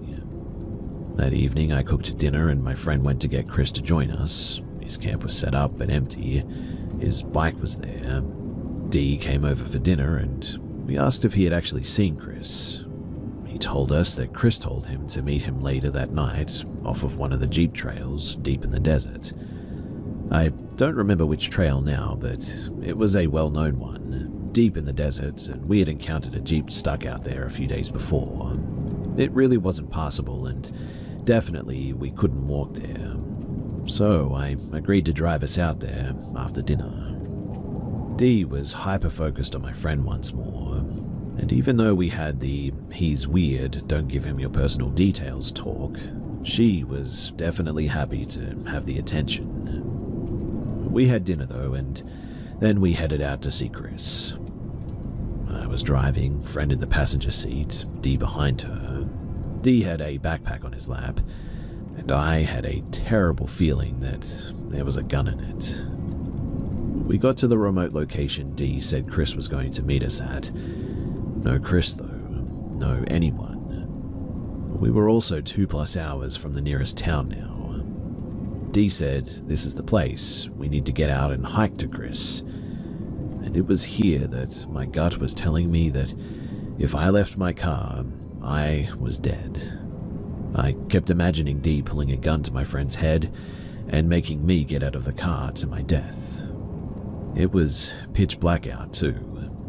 That evening, I cooked dinner and my friend went to get Chris to join us. His camp was set up but empty. His bike was there. D came over for dinner and we asked if he had actually seen Chris. He told us that Chris told him to meet him later that night off of one of the jeep trails deep in the desert. I don't remember which trail now, but it was a well-known one, deep in the desert, and we had encountered a jeep stuck out there a few days before. It really wasn't passable, and definitely we couldn't walk there. So I agreed to drive us out there after dinner. D was hyper-focused on my friend once more, and even though we had the "he's weird, don't give him your personal details" talk, she was definitely happy to have the attention. We had dinner though, and then we headed out to see Chris. I was driving, friend in the passenger seat, D behind her. D had a backpack on his lap, and I had a terrible feeling that there was a gun in it. We got to the remote location D said Chris was going to meet us at. No Chris though, no anyone. We were also 2+ hours from the nearest town now. D said, "This is the place, we need to get out and hike to Chris." And it was here that my gut was telling me that if I left my car, I was dead. I kept imagining D pulling a gun to my friend's head and making me get out of the car to my death. It was pitch black out too.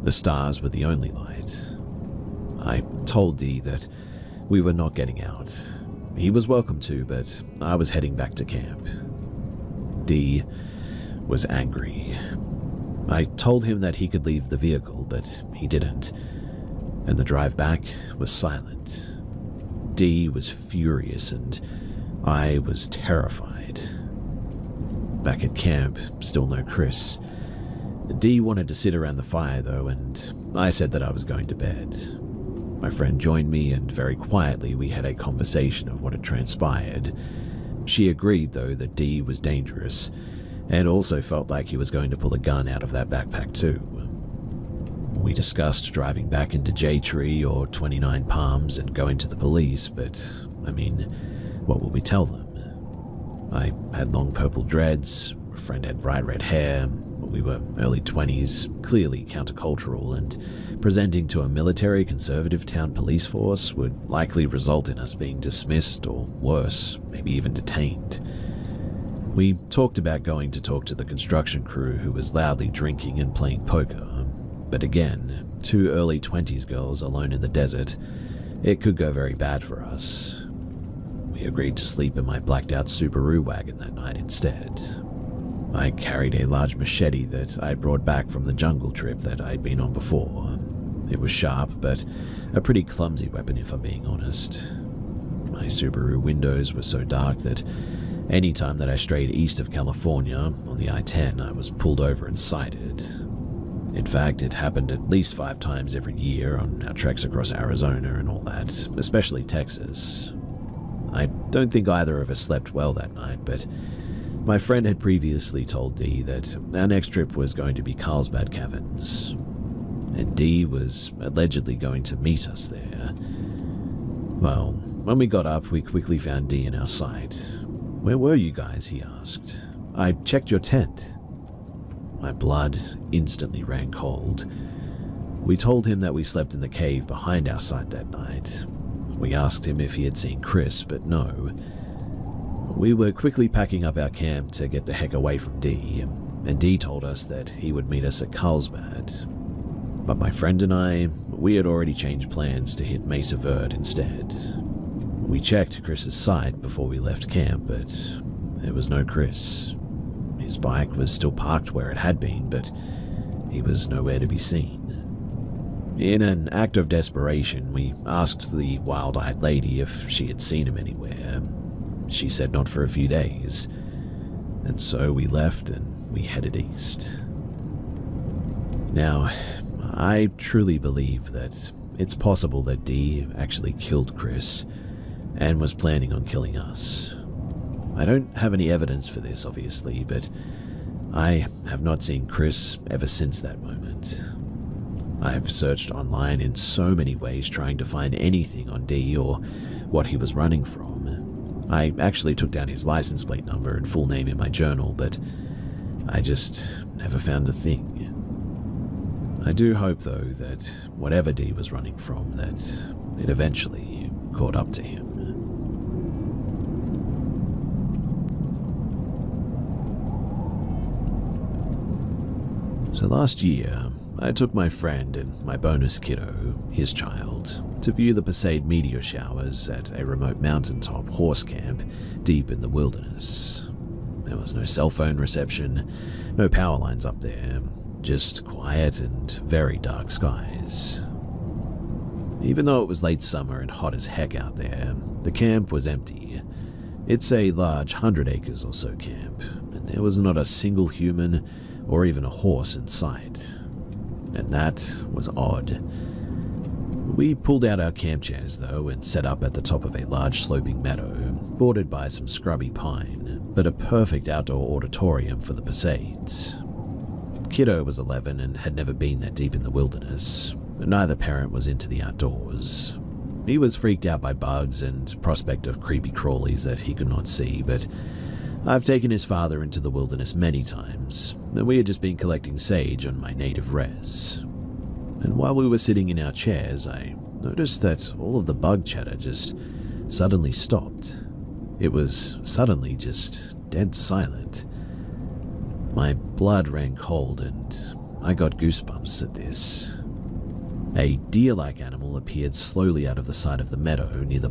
The stars were the only light. I told D that we were not getting out. He was welcome to, but I was heading back to camp. D was angry. I told him that he could leave the vehicle, but he didn't, and the drive back was silent. Dee was furious and I was terrified. Back at camp, still no Chris. Dee wanted to sit around the fire though, and I said that I was going to bed. My friend joined me and very quietly we had a conversation of what had transpired. She agreed though that Dee was dangerous and also felt like he was going to pull a gun out of that backpack too. We discussed driving back into J-Tree or 29 Palms and going to the police, but, I mean, what would we tell them? I had long purple dreads, a friend had bright red hair, we were early 20s, clearly countercultural, and presenting to a military conservative town police force would likely result in us being dismissed or worse, maybe even detained. We talked about going to talk to the construction crew who was loudly drinking and playing poker. But again, two early 20s girls alone in the desert, it could go very bad for us. We agreed to sleep in my blacked out Subaru wagon that night instead. I carried a large machete that I brought back from the jungle trip that I'd been on before. It was sharp, but a pretty clumsy weapon if I'm being honest. My Subaru windows were so dark that any time that I strayed east of California on the I-10, I was pulled over and cited. In fact, it happened at least 5 times every year on our treks across Arizona and all that, especially Texas. I don't think either of us slept well that night, but my friend had previously told Dee that our next trip was going to be Carlsbad Caverns, and Dee was allegedly going to meet us there. Well, when we got up, we quickly found Dee in our sight. "Where were you guys?" he asked. "I checked your tent." My blood instantly ran cold. We told him that we slept in the cave behind our site that night. We asked him if he had seen Chris, but no. We were quickly packing up our camp to get the heck away from Dee, and Dee told us that he would meet us at Carlsbad. But my friend and I, we had already changed plans to hit Mesa Verde instead. We checked Chris's site before we left camp, but there was no Chris. His bike was still parked where it had been, but he was nowhere to be seen. In an act of desperation, we asked the wild-eyed lady if she had seen him anywhere. She said not for a few days, and so we left and we headed east. Now, I truly believe that it's possible that Dee actually killed Chris and was planning on killing us. I don't have any evidence for this, obviously, but I have not seen Chris ever since that moment. I've searched online in so many ways trying to find anything on Dee or what he was running from. I actually took down his license plate number and full name in my journal, but I just never found a thing. I do hope, though, that whatever Dee was running from, that it eventually caught up to him. So last year, I took my friend and my bonus kiddo, his child, to view the Perseid meteor showers at a remote mountaintop horse camp deep in the wilderness. There was no cell phone reception, no power lines up there, just quiet and very dark skies. Even though it was late summer and hot as heck out there, the camp was empty. It's a large 100 acres or so camp, and there was not a single human or even a horse in sight. And that was odd. We pulled out our camp chairs though and set up at the top of a large sloping meadow, bordered by some scrubby pine, but a perfect outdoor auditorium for the Perseids. Kiddo was 11 and had never been that deep in the wilderness. Neither parent was into the outdoors. He was freaked out by bugs and prospect of creepy crawlies that he could not see, but I've taken his father into the wilderness many times, and we had just been collecting sage on my native res. And while we were sitting in our chairs, I noticed that all of the bug chatter just suddenly stopped. It was suddenly just dead silent. My blood ran cold and I got goosebumps at this. A deer-like animal appeared slowly out of the side of the meadow near the